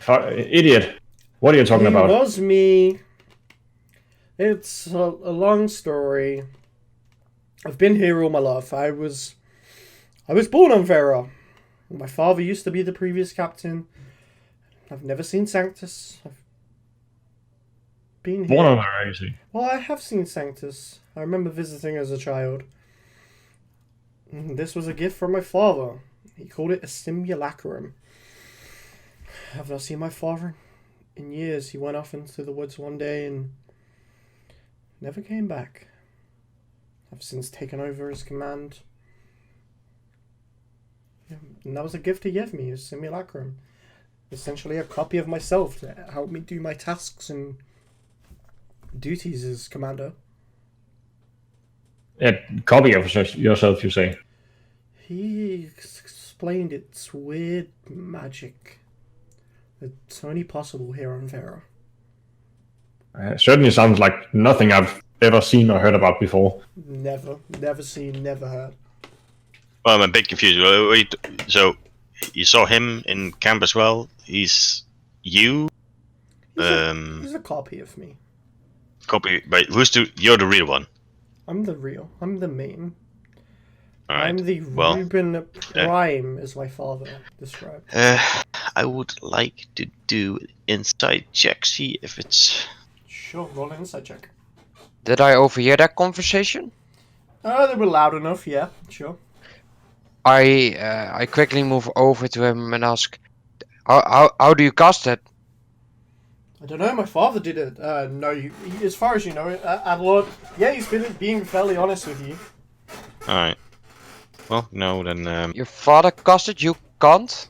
Idiot. What are you talking about?
It was me. It's a long story. I've been here all my life. I was born on Verra. My father used to be the previous captain. I've never seen Sanctus. I've been here.
Born on Verra, you see.
Well, I have seen Sanctus. I remember visiting as a child. This was a gift from my father. He called it a simulacrum. I've not seen my father in years. He went off into the woods one day and never came back. I've since taken over his command. Yeah, and that was a gift he gave me, a simulacrum. Essentially a copy of myself to help me do my tasks and duties as commander.
A copy of yourself, you say?
He explained it's weird magic. It's only possible here on Verra.
Certainly sounds like nothing I've ever seen or heard about before.
Never seen, never heard.
Well, I'm a bit confused. Wait, so you saw him in camp as well? He's you?
He's a copy of me.
Copy. But you're the real one?
I'm the main.
Alright.
I'm the
Well,
Ruben Prime, as my father described.
I would like to do inside check, see if it's...
Sure, roll an insight check.
Did I overhear that conversation?
They were loud enough, yeah, sure.
I quickly move over to him and ask, how do you cast it?
I don't know, my father did it. No, as far as you know, Adelard, yeah, he's been being fairly honest with you.
Alright. Well, no, then...
Your father cast it, you can't?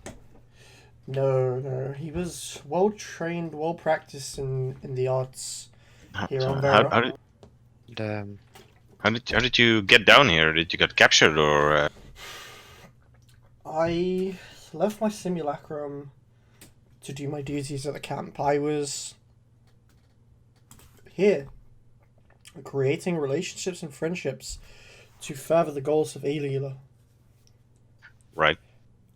No, he was well trained, well practiced in the arts here on Verra.
How did you get down here? Did you get captured or?
I left my simulacrum to do my duties at the camp. I was here, creating relationships and friendships to further the goals of Aelila.
Right.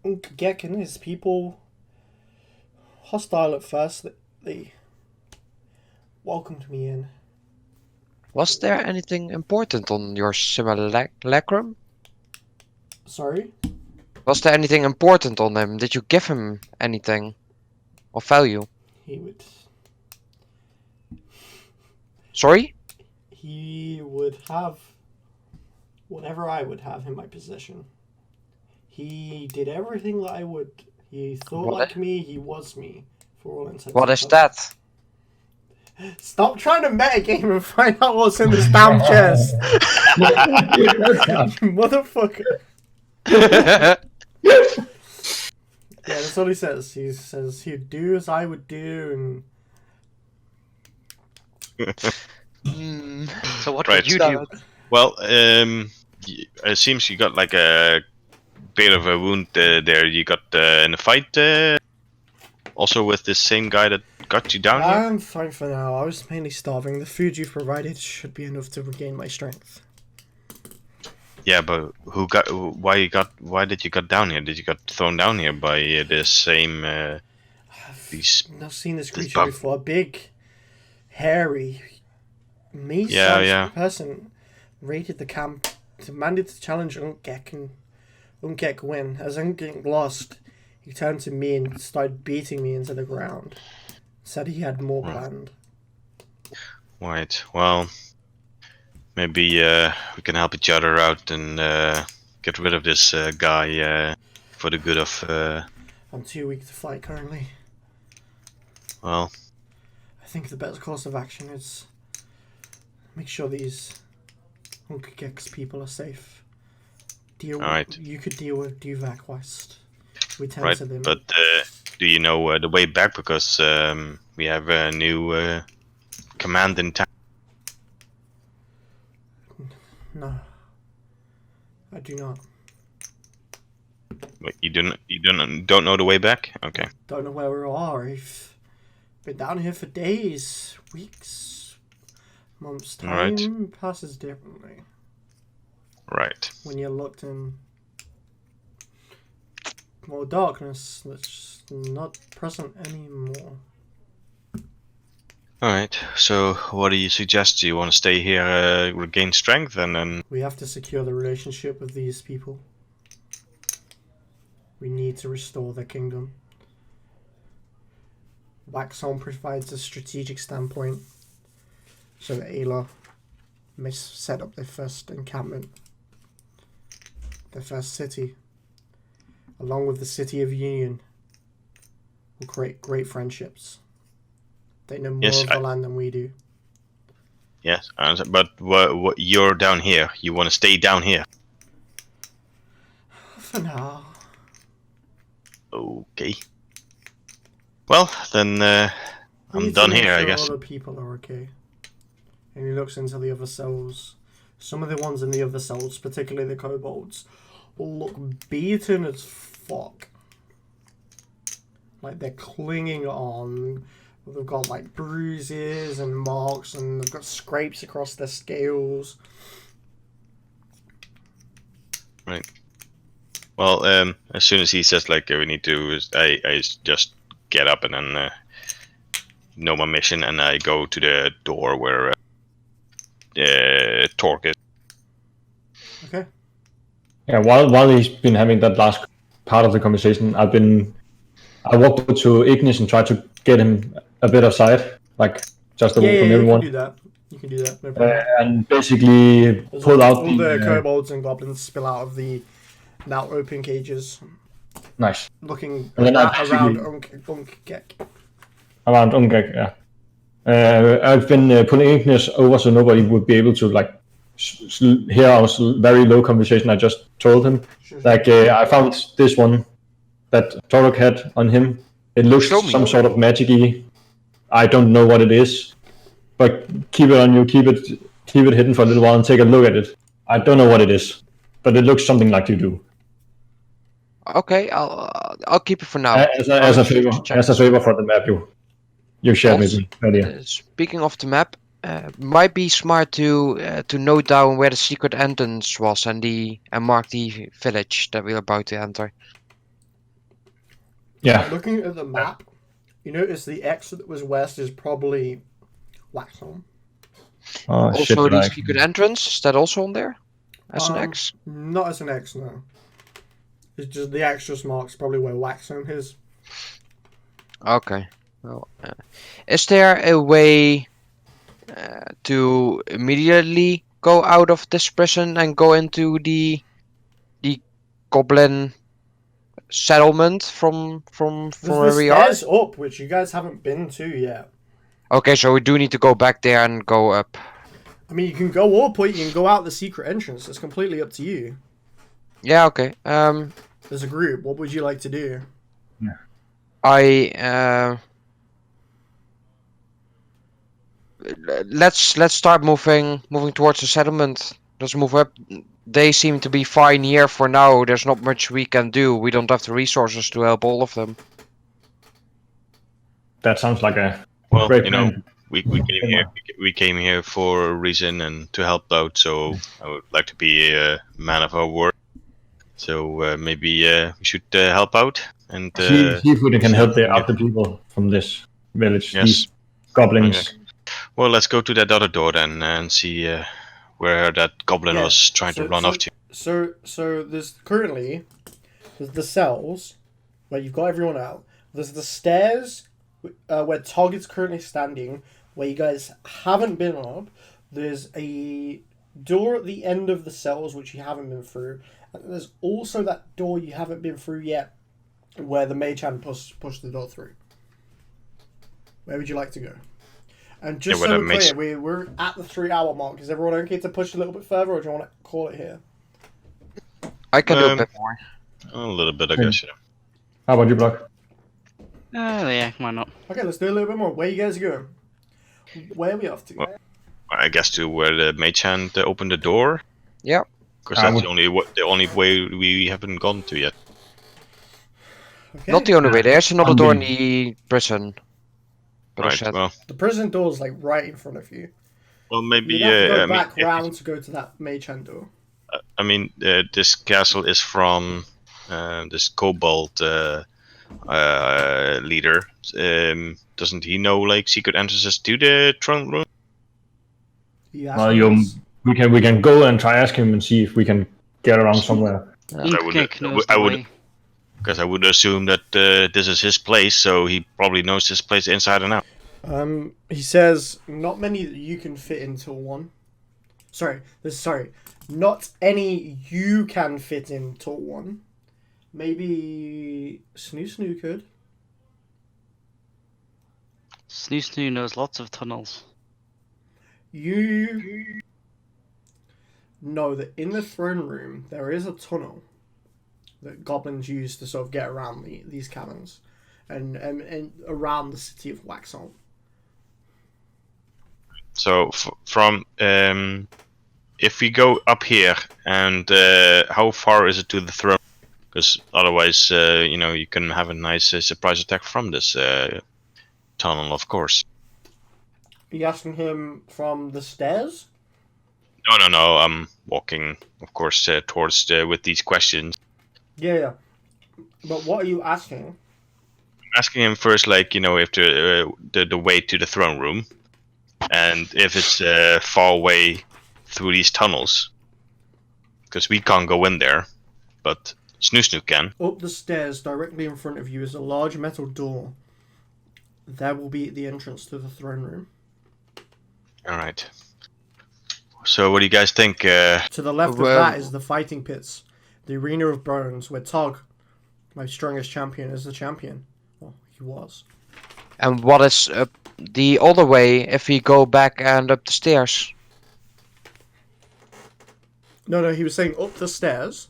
Gek and his people, hostile at first, they welcomed me in.
Was there anything important on your simulacrum?
Sorry?
Was there anything important on him? Did you give him anything of value?
He would...
Sorry?
He would have whatever I would have in my possession. He did everything that I would. He thought like me, he was me, for all intents and
What is
purposes.
that?
Stop trying to metagame and find out what's in this damn chest. You motherfucker. Yeah, that's all he says. He says he'd do as I would do, and
So what
Right.
did you do?
Well, it seems you got like a bit of a wound there. You got in a fight also with the same guy that got you down here.
I'm fine for now. I was mainly starving. The food you've provided should be enough to regain my strength.
Yeah, but why did you get down here? Did you get thrown down here by the same these?
I've not seen this
this
creature
bug.
before. A big, hairy, me-sized
Yeah.
person raided the camp, demanded to challenge Unkek, and Unkek win. As Unkek lost, he turned to me and started beating me into the ground. Said he had more planned.
Right. Well, maybe we can help each other out and get rid of this guy for the good of.
I'm too weak to fight currently.
Well,
I think the better course of action is make sure these Unkek's people are safe.
Alright.
You could deal with Duvak whilst we tend
right.
to them.
But do you know the way back? Because we have a new command in town.
No, I do not.
Wait, you don't know the way back? Okay.
Don't know where we are. I've been down here for days, weeks, Months time
Alright.
passes differently
Right.
when you're locked in more darkness that's not present anymore.
Alright, so what do you suggest? Do you want to stay here, regain strength, and then...
We have to secure the relationship with these people. We need to restore their kingdom. Waxholm provides a strategic standpoint so that Ayla may set up their first encampment, their first city, along with the City of Union, will create great friendships. They know more
Yes,
of the land than we do.
Yes, but what, you're down here. You want to stay down here?
For now.
Okay. Well, then
We
I'm
need
done
to make
here, I
sure
guess.
other people are okay. And he looks into the other cells. Some of the ones in the other cells, particularly the kobolds, look beaten as fuck. Like they're clinging on. They've got like bruises and marks, and they've got scrapes across their scales.
Right. Well, as soon as he says like we need to, I just get up and then know my mission, and I go to the door where Torque is.
Okay.
Yeah, while he's been having that last part of the conversation, I walked over to Ignis and tried to get him a bit of sight, like just away from
You
everyone.
can do that. You can do that. No problem.
And basically pull out
all the kobolds and goblins spill out of the now open cages,
nice
looking
And then
around Unkek.
around Ungek. Yeah, I've been pulling Ignis over so nobody would be able to like hear our very low conversation. I just told him like I found this one that Torok had on him. It looks
Show me.
some sort of magic-y. I don't know what it is, but keep it on you. Keep it hidden for a little while and take a look at it. I don't know what it is, but it looks something like you do.
Okay, I'll keep it for now.
As a favor for the map you shared with me earlier.
Speaking of the map, might be smart to note down where the secret entrance was and mark the village that we're about to enter.
Yeah.
Looking at the map, you notice the exit that was west is probably Waxholm.
Oh,
Also,
shit,
the secret entrance, is that also on there? As an X?
Not as an X, no. It's just the X just marks probably where Waxholm is.
Okay. Well, is there a way to immediately go out of this prison and go into the goblin settlement from where we are?
There's stairs up, which you guys haven't been to yet.
Okay, so we do need to go back there and go up.
I mean, you can go up or you can go out the secret entrance. It's completely up to you.
Yeah, okay.
There's a group. What would you like to do?
Let's start moving towards the settlement. Let's move up. They seem to be fine here for now. There's not much we can do. We don't have the resources to help all of them.
That sounds like a
Well,
great
you know,
plan.
we came here for a reason and to help out. So I would like to be a man of our word. So maybe we should help out and
See if we can help the other people from this village.
Yes.
These goblins.
Okay. Well, let's go to that other door then and see where that goblin was trying to run off to.
So there's currently the cells where you've got everyone out. There's the stairs where Target's currently standing, where you guys haven't been up. There's a door at the end of the cells which you haven't been through. And there's also that door you haven't been through yet, where the mage hand pushed the door through. Where would you like to go? And just so we're clear, we're at the 3-hour mark. Is everyone okay to push a little bit further, or do you want to call it here?
I can do a bit more.
A little bit, I guess. Yeah.
How about you, Block?
Yeah, why not?
Okay, let's do a little bit more. Where you guys going? Where are we off to?
Well, I guess to where the mage hand opened the door.
Yeah.
Because that's the only way we haven't gone to yet.
Okay.
Not the only way. There's another door in the prison.
Right. Well,
The prison door is like right in front of you.
Well, maybe.
You'd have to go
I mean,
back round to go to that mage hand door.
I mean, this castle is from this kobold leader. Doesn't he know like secret entrances to the throne room?
You ask
Well,
him this?
we can go and try ask him and see if we can get around somewhere.
Inknick knows
I
the
would-
way.
Because I would assume that this is his place, so he probably knows this place inside and out.
He says not many that you can fit into one. Not any you can fit into one. Maybe Snoo could.
Snoo knows lots of tunnels.
You know that in the throne room there is a tunnel that goblins use to sort of get around these caverns and around the city of Waxholm.
So from if we go up here, and how far is it to the throne? Because otherwise, you can have a nice surprise attack from this tunnel, of course.
Are you asking him from the stairs?
No. I'm walking, of course, towards with these questions.
Yeah. But what are you asking?
Asking him first, like if the way to the throne room, and if it's far away through these tunnels, because we can't go in there, but Snoo can.
Up the stairs, directly in front of you, is a large metal door. There will be the entrance to the throne room.
All right. So, what do you guys think?
To the left of
Well-
that is the fighting pits, the arena of bones, where Tog, my strongest champion, is the champion. Well, he was.
And what is the other way if we go back and up the stairs?
No, he was saying up the stairs.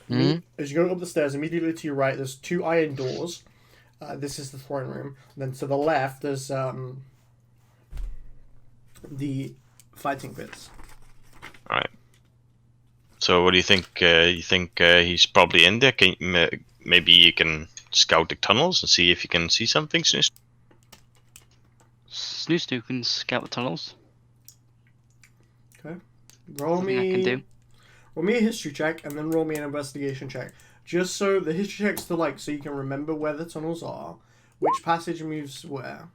Hmm?
As you go up the stairs, immediately to your right, there's 2 iron doors. This is the throne room. And then to the left, there's the fighting pits.
All right. So, what do you think? You think he's probably in there? Maybe you can scout the tunnels and see if you can see something. Snoo?
Snoo can scout the tunnels.
Roll
Something I can do.
me a history check and then roll me an investigation check. Just so the history check's to so you can remember where the tunnels are, which passage moves where,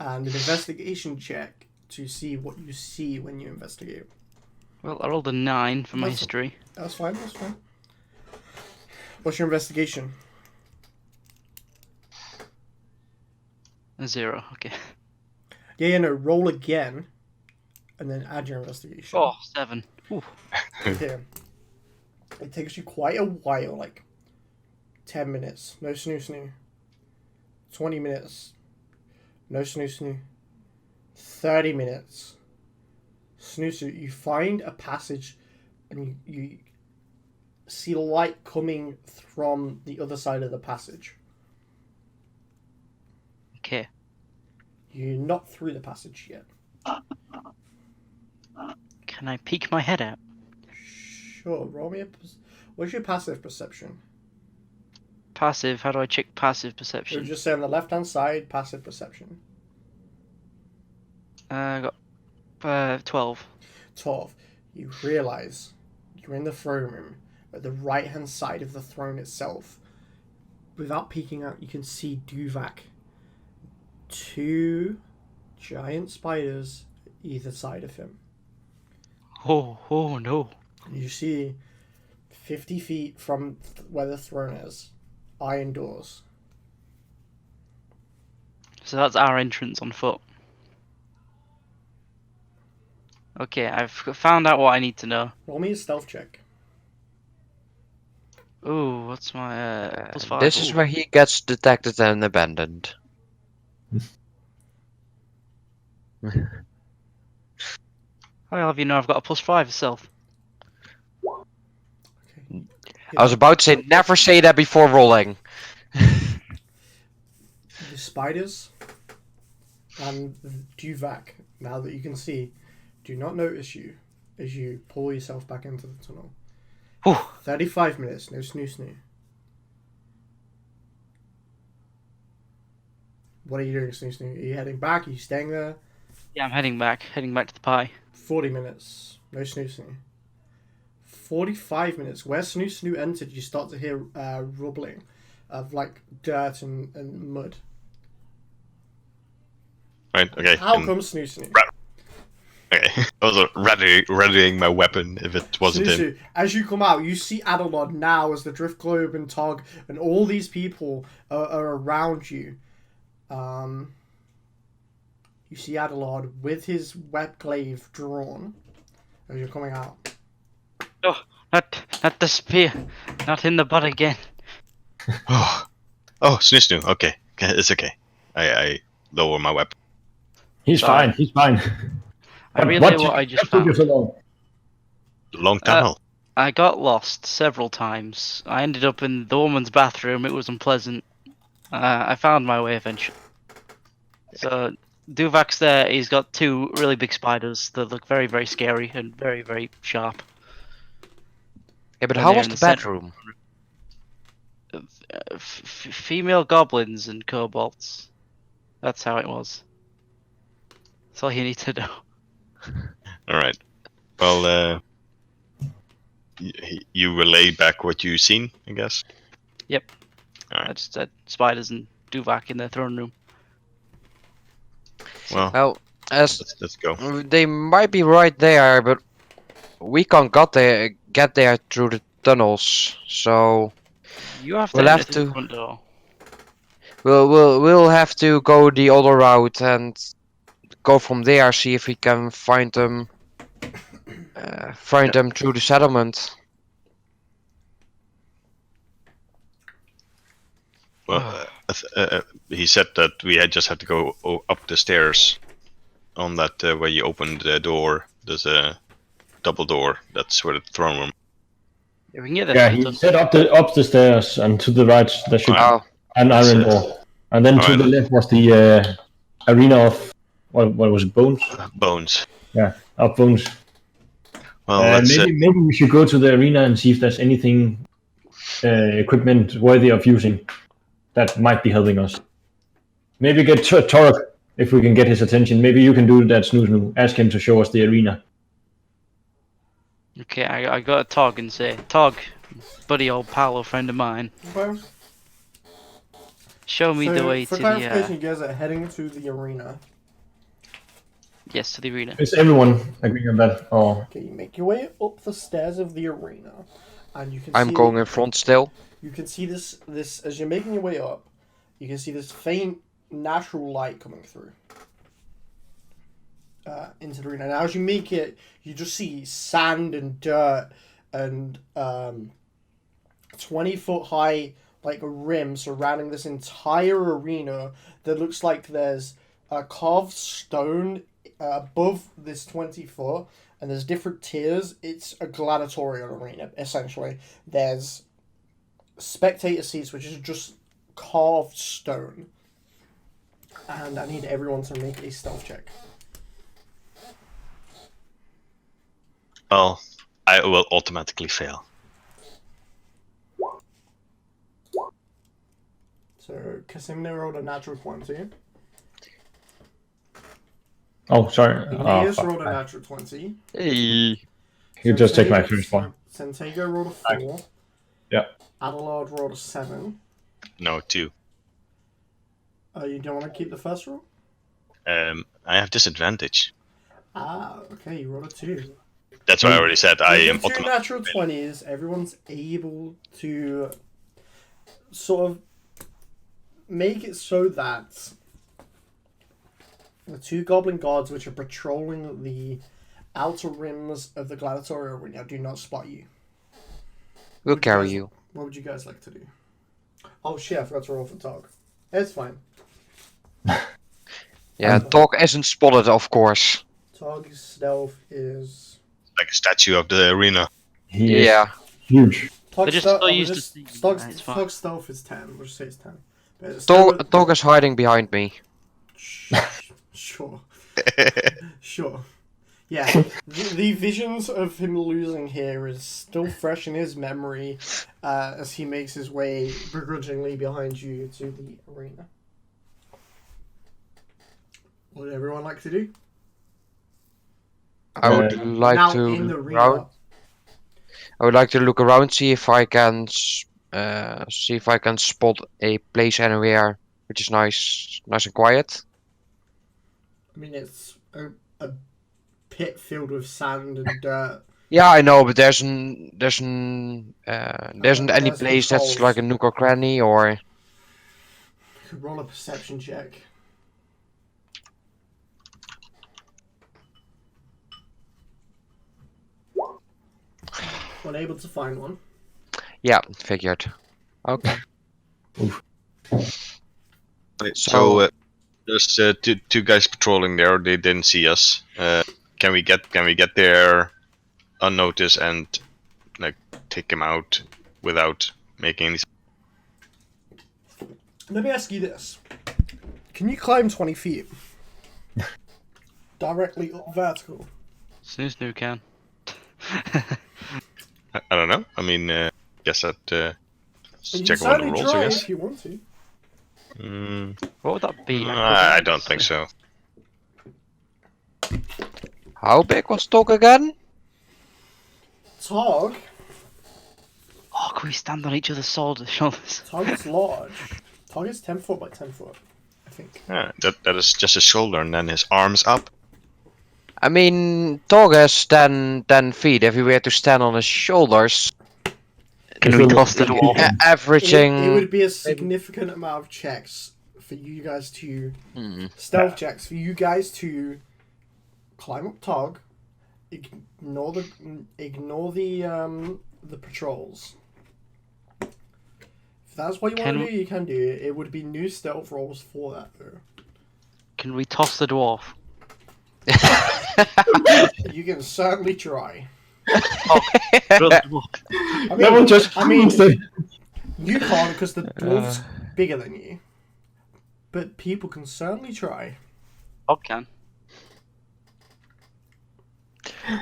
and an investigation check to see what you see when you investigate.
Well, I rolled a 9 for my
That's-
history.
That's fine. What's your investigation?
A 0, okay.
Yeah, no. Roll again, and then add your investigation.
Oh, 7. Ooh.
Okay. It takes you quite a while, like 10 minutes. No snoo. 20 minutes. No snoo. 30 minutes. Snoo. You find a passage, and you see light coming from the other side of the passage.
Okay.
You're not through the passage yet.
Can I peek my head out?
Sure, roll me what's your passive perception?
Passive, how do I check passive
Or
perception?
just say on the left-hand side, passive perception.
I got 12.
12. You realise you're in the throne room, at the right-hand side of the throne itself. Without peeking out, you can see Duvak. 2 giant spiders either side of him.
Oh no.
You see 50 feet from where the throne is, iron doors.
So that's our entrance on foot. Okay, I've found out what I need to know.
Roll me a stealth check.
Ooh, what's my +5?
This is
Ooh.
where he gets detected and abandoned.
I'll have you know I've got a +5 itself.
Okay.
I was about to say, never say that before rolling.
The spiders and Duvak, now that you can see, do not notice you as you pull yourself back into the tunnel.
Whew.
35 minutes, no snoo. What are you doing, snoo? Are you heading back? Are you staying there?
Yeah, I'm heading back to the pie.
40 minutes. No Snoo Snoo. 45 minutes. Where Snoo Snoo entered, you start to hear rubbling of like dirt and mud.
Right. Okay.
How
and-
come Snoo Snoo?
Okay. I was readying my weapon if it wasn't
Snoo
him.
Snoo, as you come out, you see Adelard now as the Drift Globe and Tog and all these people are around you. You see Adelard with his web glaive drawn as you're coming out.
Oh, not the spear, not in the butt again.
Oh, Snoo. Okay, it's okay. I lower my weapon.
He's
Sorry.
fine. He's fine.
I relay what I just
took you
found.
so long?
Long tunnel.
I got lost several times. I ended up in the woman's bathroom. It was unpleasant. I found my way eventually. So Duvak's there. He's got 2 really big spiders that look very, very scary and very, very sharp.
Yeah, but
And
how
they're
was
in
the
the center.
bedroom?
Female goblins and kobolds. That's how it was. That's all you need to know.
All right. Well, you relay back what you've seen, I guess.
Yep.
Alright.
I just said spiders and Duvak in the throne room.
Well,
Well, as
let's go.
they might be right there, but we can't get there through the tunnels. So
You have to
We'll
enter
have
through the
to-
front door.
we'll have to go the other route and go from there. See if we can find them. Find them through the settlement.
Well, he said that we just had to go up the stairs. On that, where you opened the door, there's a double door. That's where the throne room.
Yeah, we can get there.
Yeah,
through the
he said up the stairs, and to the right there should be
Oh,
an iron door, and then to
Alright.
the left was the arena of what was it, bones?
Bones.
Yeah, of bones.
Well, let's.
Maybe we should go to the arena and see if there's anything equipment worthy of using that might be helping us. Maybe get Torok if we can get his attention. Maybe you can do that, Snoo. Ask him to show us the arena.
Okay, I got a Tog and say, Tog, buddy, old pal, or friend of mine,
Okay.
show me the way
for
to
clarification,
the
you guys are heading to the arena.
yes, to the arena.
Is everyone agreeing on that? Or
Okay, you make your way up the stairs of the arena, and you can.
I'm
see,
going in front still.
You can see this as you're making your way up. You can see this faint natural light coming through into the arena. Now, as you make it, you just see sand and dirt and 20-foot high like a rim surrounding this entire arena that looks like there's a carved stone above this 20-foot, and there's different tiers. It's a gladiatorial arena essentially. There's spectator seats, which is just carved stone. And I need everyone to make a stealth check.
Well, I will automatically fail.
So Casimir rolled a natural 20.
oh, sorry,
Elias
fuck.
rolled a natural 20.
Hey.
You just take my
Santego-
first one.
Santego rolled a 4.
Yeah.
Adelard rolled a 7.
No, 2.
You don't want to keep the first roll?
I have disadvantage.
Okay, you rolled a 2.
That's why I already said I am
With your two
automatically.
natural 20s, everyone's able to sort of make it so that the 2 goblin guards which are patrolling the outer rims of the gladiatorial arena do not spot you.
We'll
Would you
carry
guys-
you.
What would you guys like to do? Oh shit, I forgot to roll for Tog. It's fine.
Yeah, dog isn't spotted, of course.
Tog's stealth is...
Like a statue of the arena.
He is
Yeah.
huge.
Tog's
just
stealth,
still used to see you, it's fine.
Tog's stealth is 10. We'll just say it's 10. But it's still-
Dog is hiding behind me.
Sure. Sure. Yeah, the visions of him losing here is still fresh in his memory as he makes his way begrudgingly behind you to the arena. What would everyone like to do?
I would like
now
to
in the
look around.
arena.
I would like to look around, see if I can spot a place anywhere which is nice and quiet.
I mean, it's a pit filled with sand and dirt.
Yeah, I know, but there isn't any
There's
place that's
controls.
like a nook or cranny or.
Roll a perception check. Unable to find one.
Yeah, figured. Okay.
Right,
So-
so there's two guys patrolling there. They didn't see us. Can we get there unnoticed and like take them out without making any?
Let me ask you this. Can you climb 20 feet? Directly up vertical?
Snoo can.
I don't know. I mean, guess that.
You can
Check one of the
certainly
rolls,
try
I guess.
if you want to.
What would that be?
I don't think so.
How big was Tog again?
Tog?
Oh, can we stand on each other's shoulders?
Tog is large. Tog is 10 foot by 10 foot, I think.
Yeah, that is just his shoulder and then his arms up.
I mean, Tog has 10 feet. If we were to stand on his shoulders,
Can we toss the dwarf?
averaging.
It would be a significant amount of checks for you guys to... Stealth checks for you guys to climb up Tog, ignore the patrols. If that's what you want to do, you can do it. It would be new stealth rolls for that, though.
Can we toss the dwarf?
You can certainly try.
Throw the dwarf.
I
That one just.
you can't because the dwarf's bigger than you. But people can certainly try.
Bob can.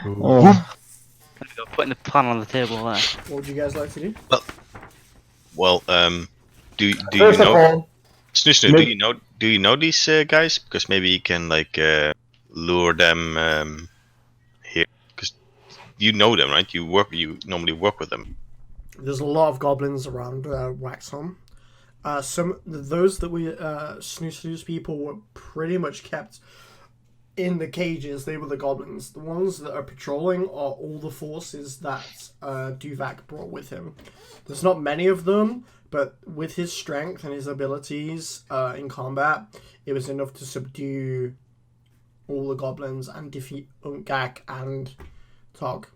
Oh.
There we go, putting the plan on the table there.
What would you guys like to do?
Well, do you
First of
know?
all,
Snoo,
Look-
do you know these guys? Because maybe you can like lure them here. Because you know them, right? You normally work with them.
There's a lot of goblins around Waxholm. Those that we Snooze people were pretty much kept in the cages. They were the goblins. The ones that are patrolling are all the forces that Duvak brought with him. There's not many of them, but with his strength and his abilities in combat, it was enough to subdue all the goblins and defeat Unkak and Tog.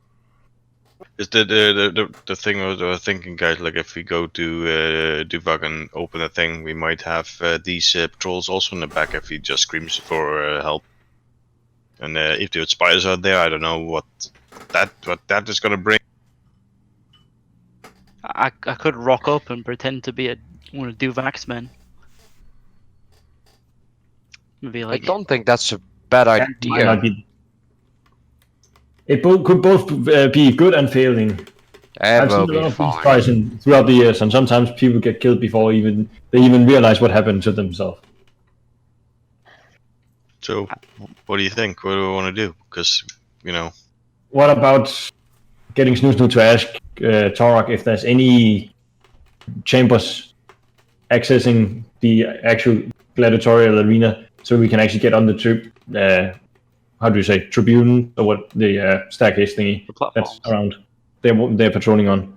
Is the thing I was thinking, guys? Like if we go to Duvak and open the thing, we might have these patrols also in the back if he just screams for help. And if the spiders are there, I don't know what that is gonna bring.
I could rock up and pretend to be one of Duvak's men. Maybe
I
like
don't think that's a bad
might
idea.
not be. It could both be good and failing.
It
I've
will
seen a
be
lot of these
fine.
tries throughout the years, and sometimes people get killed before they even realize what happened to themselves.
So, what do you think? What do we want to do? Because
What about getting Snoo to ask Torok if there's any chambers accessing the actual gladiatorial arena, so we can actually get on the tribune, or what the staircase thingy
the platforms.
that's around. They're patrolling on.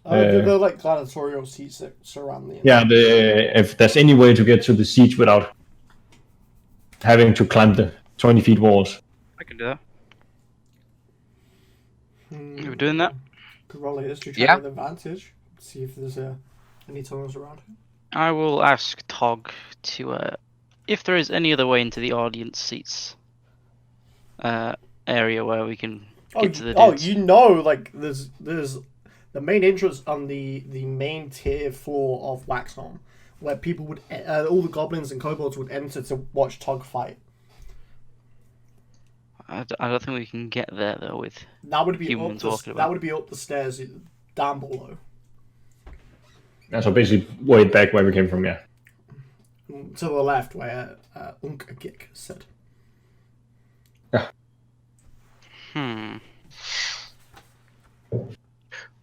They're like gladiatorial seats that surround the...
Yeah, if there's any way to get to the siege without having to climb the 20 feet walls.
I can do that. You were doing that?
Could roll a history check
Yeah.
with advantage. See if there's any tunnels around.
I will ask Tog to if there is any other way into the audience seats area where we can get to the dudes.
You know, like there's the main entrance on the main tier floor of Waxholm, where people would all the goblins and kobolds would enter to watch Tog fight.
I don't think we can get there though with
That would be
humans walking about.
that would be up the stairs down below.
Yeah, so basically way back where we came from, yeah.
To the left, where Unkak said.
Hmm.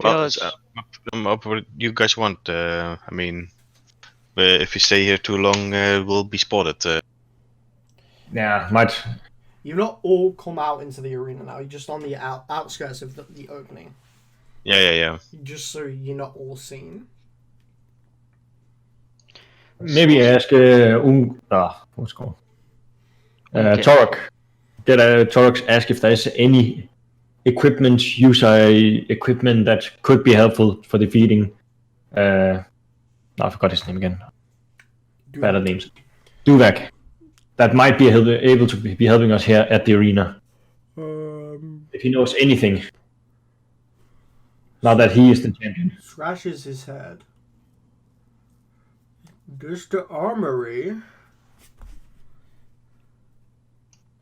Well,
Just-
up what you guys want. I mean, if you stay here too long, we'll be spotted.
Yeah, might.
You've not all come out into the arena now. You're just on the outskirts of the opening.
Yeah.
Just so you're not all seen.
Maybe ask what's it called?
Okay.
Torok. Get Torok ask if there's any equipment that could be helpful for defeating. I forgot his name again. Better names. Duvak. That might be able to be helping us here at the arena. If he knows anything. Now that he is the champion.
Scratches his head. There's the armory.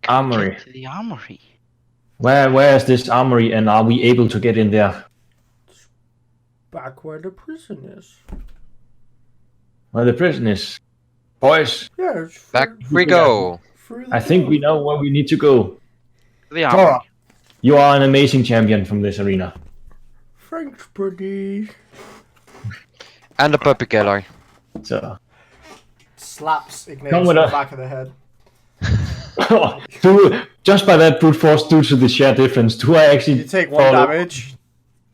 Armory.
Get to the armory.
Where is this armory, and are we able to get in there?
Back where the prison is.
Where the prison is. Boys,
Yeah, it's
Back we go.
I think we know where we need to go.
The armory.
Torok, you are an amazing champion from this arena.
Thanks, buddy.
And the puppy killer.
So,
Slaps Ignatius
Come
in
with
the
us.
back of the head.
just by that brute force, due to the sheer difference, do I actually
You take one
follow-
damage.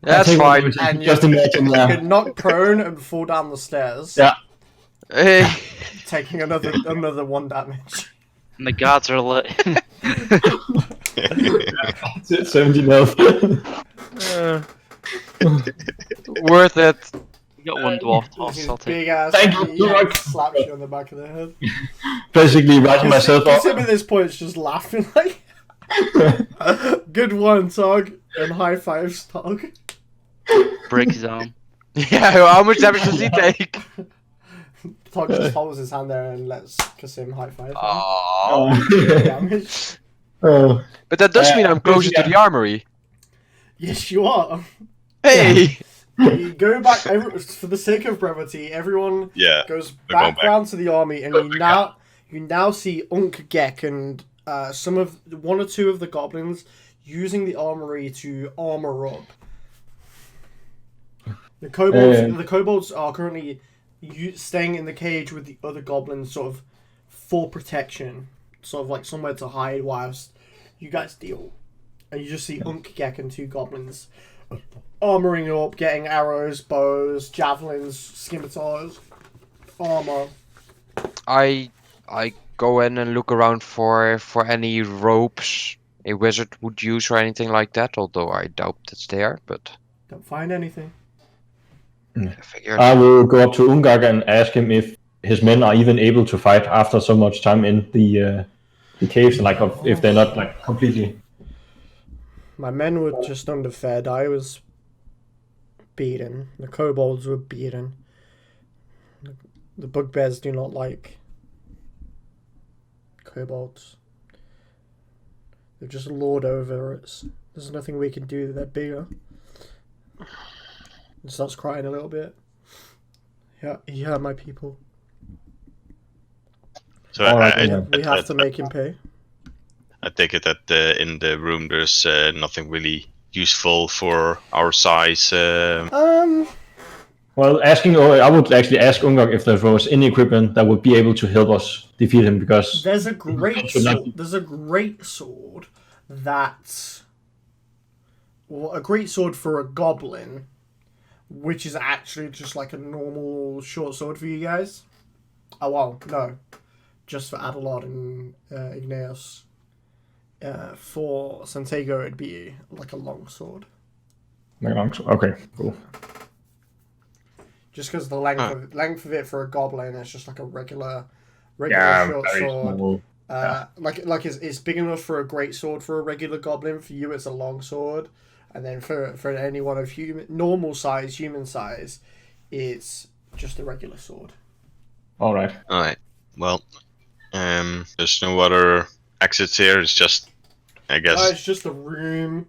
That's
I take
fine.
one damage,
And
just imagine
You
that.
get knocked prone and fall down the stairs.
Yeah.
Hey.
Taking another 1 damage.
And the guards are alert.
17 health.
Worth it.
You got one dwarf toss,
His
I'll take.
big ass.
Thank you,
he
Torok.
slaps you on the back of the head.
Basically, writing myself
Because
off.
him at this point is just laughing like. Good one, Tog. And high fives, Tog.
Break his arm.
Yeah, how much damage does he take?
Tog just holds his hand there and lets Kasim high five. him.
Oh.
Damage.
Oh.
But that does mean I'm closer to the armory.
Yes, you are.
Hey!
You go back for the sake of brevity. Everyone
Yeah.
goes
We're going
back
back.
round to the army, and you now see Unk Gek and one or two of the goblins using the armory to armor up. The kobolds are currently staying in the cage with the other goblins, sort of for protection, sort of like somewhere to hide whilst you guys deal. And you just see Unk Gek and 2 goblins armoring up, getting arrows, bows, javelins, scimitars, armor.
I go in and look around for any ropes a wizard would use or anything like that, although I doubt it's there, but
Don't find anything.
I figured.
I will go up to Ungag and ask him if his men are even able to fight after so much time in the caves, like if they're not like completely.
My men were just under fed. I was beaten. The kobolds were beaten. The bugbears do not kobolds. They've just lord over us. There's nothing we can do. They're bigger. He starts crying a little bit. Yeah, my people.
So
All right,
I,
yeah.
We have to make him pay.
I take it that in the room there's nothing really useful for our size.
Well, I would actually ask Ungag if there was any equipment that would be able to help us defeat him, because
There's a great sword. There's a great sword that's a great sword for a goblin, which is actually just like a normal short sword for you guys. Oh well, no, just for Adelard and Igneous. For Santiago, it'd be like a long sword.
Okay, cool.
Just because the length of it for a goblin is just like a regular
Yeah,
short
very
sword.
small.
Like it's big enough for a great sword for a regular goblin. For you, it's a long sword, and then for anyone of normal size, human size, it's just a regular sword.
All right.
All right. Well, there's no other exits here. It's just, I guess.
It's just a room.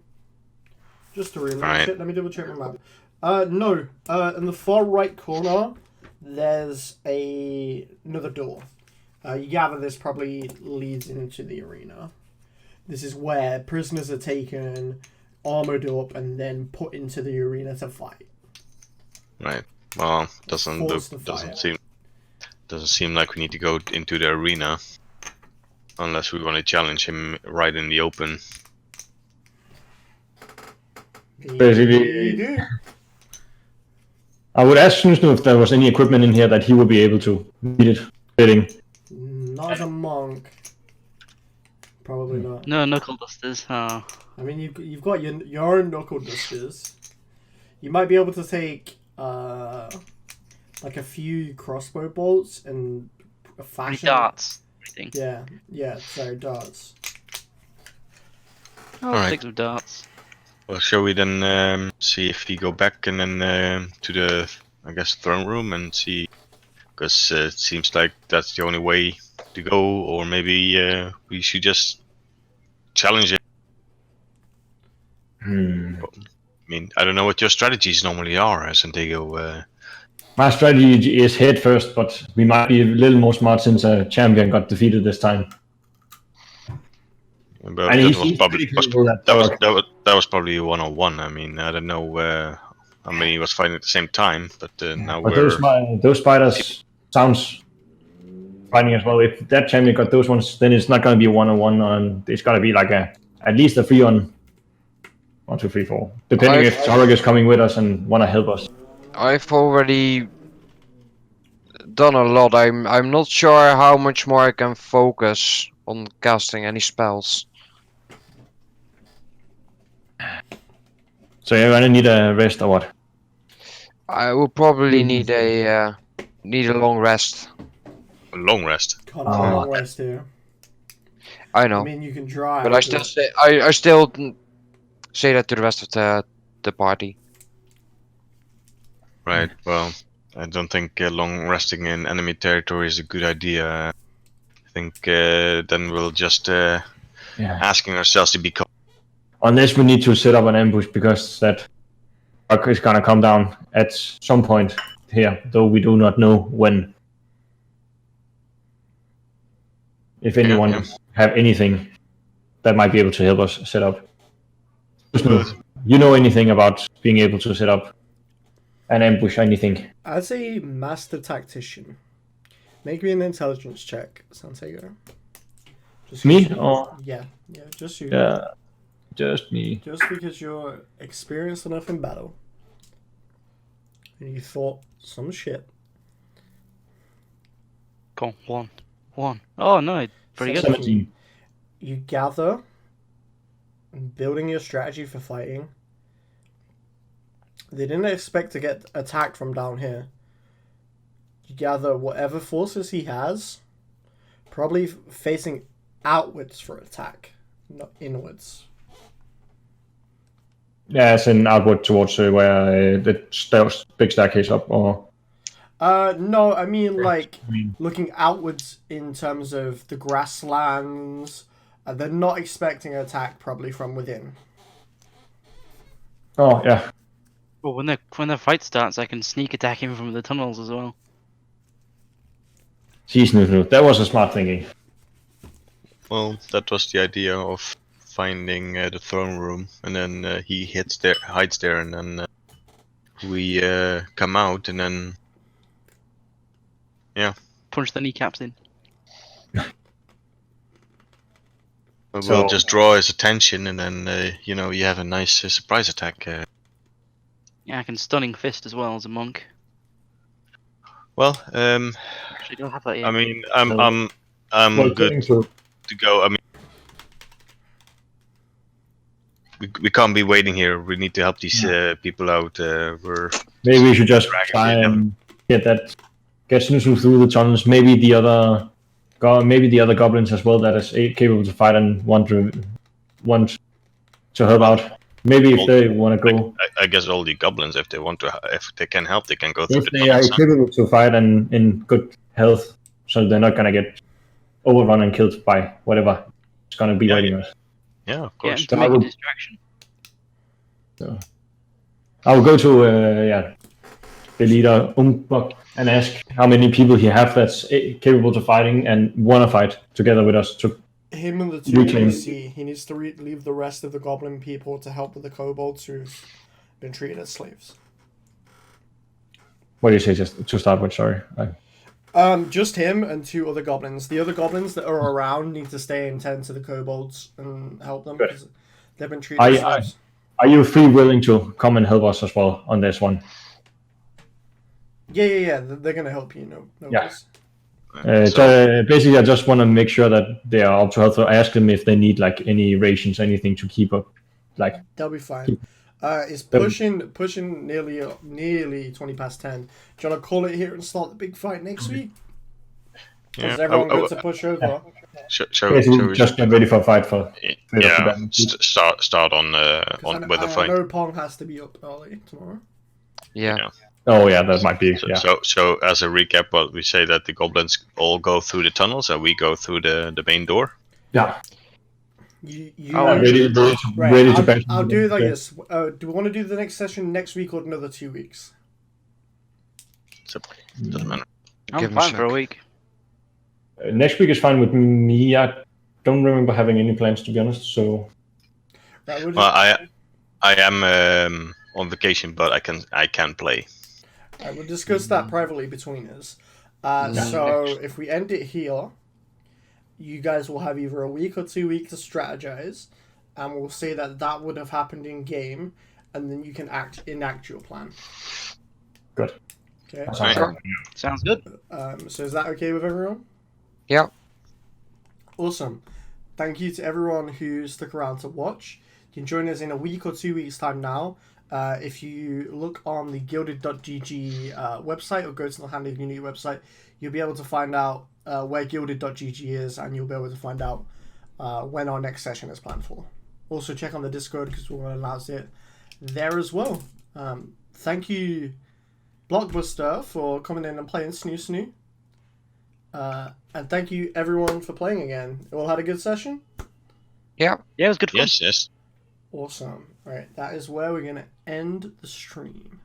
Just a room.
Right.
Let me double check my map. No. In the far right corner, there's another door. You gather this probably leads into the arena. This is where prisoners are taken, armored up, and then put into the arena to fight.
Right. Well, doesn't seem like we need to go into the arena unless we want to challenge him right in the open.
Basically, I would ask Snusnu if there was any equipment in here that he would be able to need it fitting.
Not as a monk. Probably not.
No knuckle dusters. Oh.
I mean, you've got your own knuckle dusters. You might be able to take like a few crossbow bolts and a fashion.
Darts.
Yeah. Sorry, darts.
I'll take some darts.
Well, shall we then see if we go back and then to the, I guess, throne room and see, because it seems like that's the only way to go, or maybe we should just challenge it. I mean, I don't know what your strategies normally are, Santiago.
My strategy is head first, but we might be a little more smart since a champion got defeated this time.
But
And
that was probably 1-on-1. I mean, I don't know how many he was fighting at the same time, but now
but
we're...
those spiders sounds fighting as well. If that champion got those ones, then it's not going to be a 1-on-1, and it's got to be like at least a 3-on 1, 2, 3, 4, depending if Tarek is coming with us and want to help us.
I've already done a lot. I'm not sure how much more I can focus on casting any spells.
So you're gonna need a rest or what?
I will probably need a long rest.
A long rest?
Can't have a long rest here.
I know.
I mean, you can drive.
But I still say that to the rest of the party.
Right, well, I don't think long resting in enemy territory is a good idea. I think then we'll just asking ourselves to be...
Unless we need to set up an ambush, because that truck is gonna come down at some point here, though we do not know when. If anyone have anything that might be able to help us set up. You know anything about being able to set up an ambush, anything?
As a master tactician, make me an intelligence check, Santiago.
Just me? Or?
Yeah, just you.
Yeah, just me.
Just because you're experienced enough in battle. And you thought some shit.
Go on, 1. Oh no, pretty good.
17.
You gather, building your strategy for fighting. They didn't expect to get attacked from down here. You gather whatever forces he has, probably facing outwards for attack, not inwards.
Yeah, as in outward towards where the big staircase up, or...
No, I mean like looking outwards in terms of the grasslands. They're not expecting an attack probably from within.
Oh, yeah.
Well, when the fight starts, I can sneak attack him from the tunnels as well.
Jeez, Snusnu, that was a smart thinking.
Well, that was the idea of finding the throne room, and then he hides there, and then we come out, and then
punch the kneecaps in.
We'll just draw his attention, and then you have a nice surprise attack.
Yeah, I can stunning fist as well as a monk.
Well,
Actually, don't have that yet.
I mean, I'm good to go. I mean, we can't be waiting here. We need to help these people out.
Maybe we should just try and get Snusnu through the tunnels. Maybe the other goblins as well that is capable to fight and want to help out. Maybe if they want to go.
I guess all the goblins, if they can help, they can go through the
tunnels. If they are capable to fight and in good health, so they're not gonna get overrun and killed by whatever is gonna be waiting us.
Yeah, of course.
To make a distraction.
So I will go to the leader Umbok and ask how many people he have that's capable to fighting and want to fight together with us.
him and the two
Reclaim.
PC. He needs to leave the rest of the goblin people to help with the kobolds who've been treated as slaves.
What do you say just to start with? Sorry.
Just him and 2 other goblins. The other goblins that are around need to stay and tend to the kobolds and help them
Good.
because they've been treated as slaves.
Are you free willing to come and help us as well on this one?
Yeah. They're gonna help you. No
Yeah.
worries.
Basically, I just want to make sure that they are up to health. So I ask them if they need like any rations, anything to keep up. Like
They'll be fine. It's pushing nearly 20 past 10. Do you want to call it here and start the big fight next week?
Yeah.
Is everyone good to push over?
basically just get ready for a fight for.
Yeah. Start on with the
I
fight.
know Pong has to be up early tomorrow.
Yeah.
Oh yeah, that might be. Yeah.
So as a recap, what we say that the goblins all go through the tunnels and we go through the main door.
Yeah.
You
Ready to bash.
I'll do it like this. Do we want to do the next session next week or another 2 weeks?
So doesn't matter.
I'm
Give him a
fine for a
sec.
week.
Next week is fine with me. I don't remember having any plans to be honest. So.
Right, we'll
Well, I am on vacation, but I can play.
Alright, we'll discuss that privately between us. So if we end it here, you guys will have either a week or 2 weeks to strategize, and we'll say that would have happened in game, and then you can enact your plan.
Good.
Okay.
Sounds good.
So is that okay with everyone?
Yeah.
Awesome. Thank you to everyone who stuck around to watch. You can join us in a week or 2 weeks' time now. If you look on the gilded.gg website or go to the Hand of Unity website, you'll be able to find out where gilded.gg is, and you'll be able to find out when our next session is planned for. Also check on the Discord because we'll announce it there as well. Thank you, Blockbuster, for coming in and playing Snoo. And thank you everyone for playing again. You all had a good session?
Yeah.
Yeah, it was good fun.
Yes.
Awesome. Alright, that is where we're going to end the stream.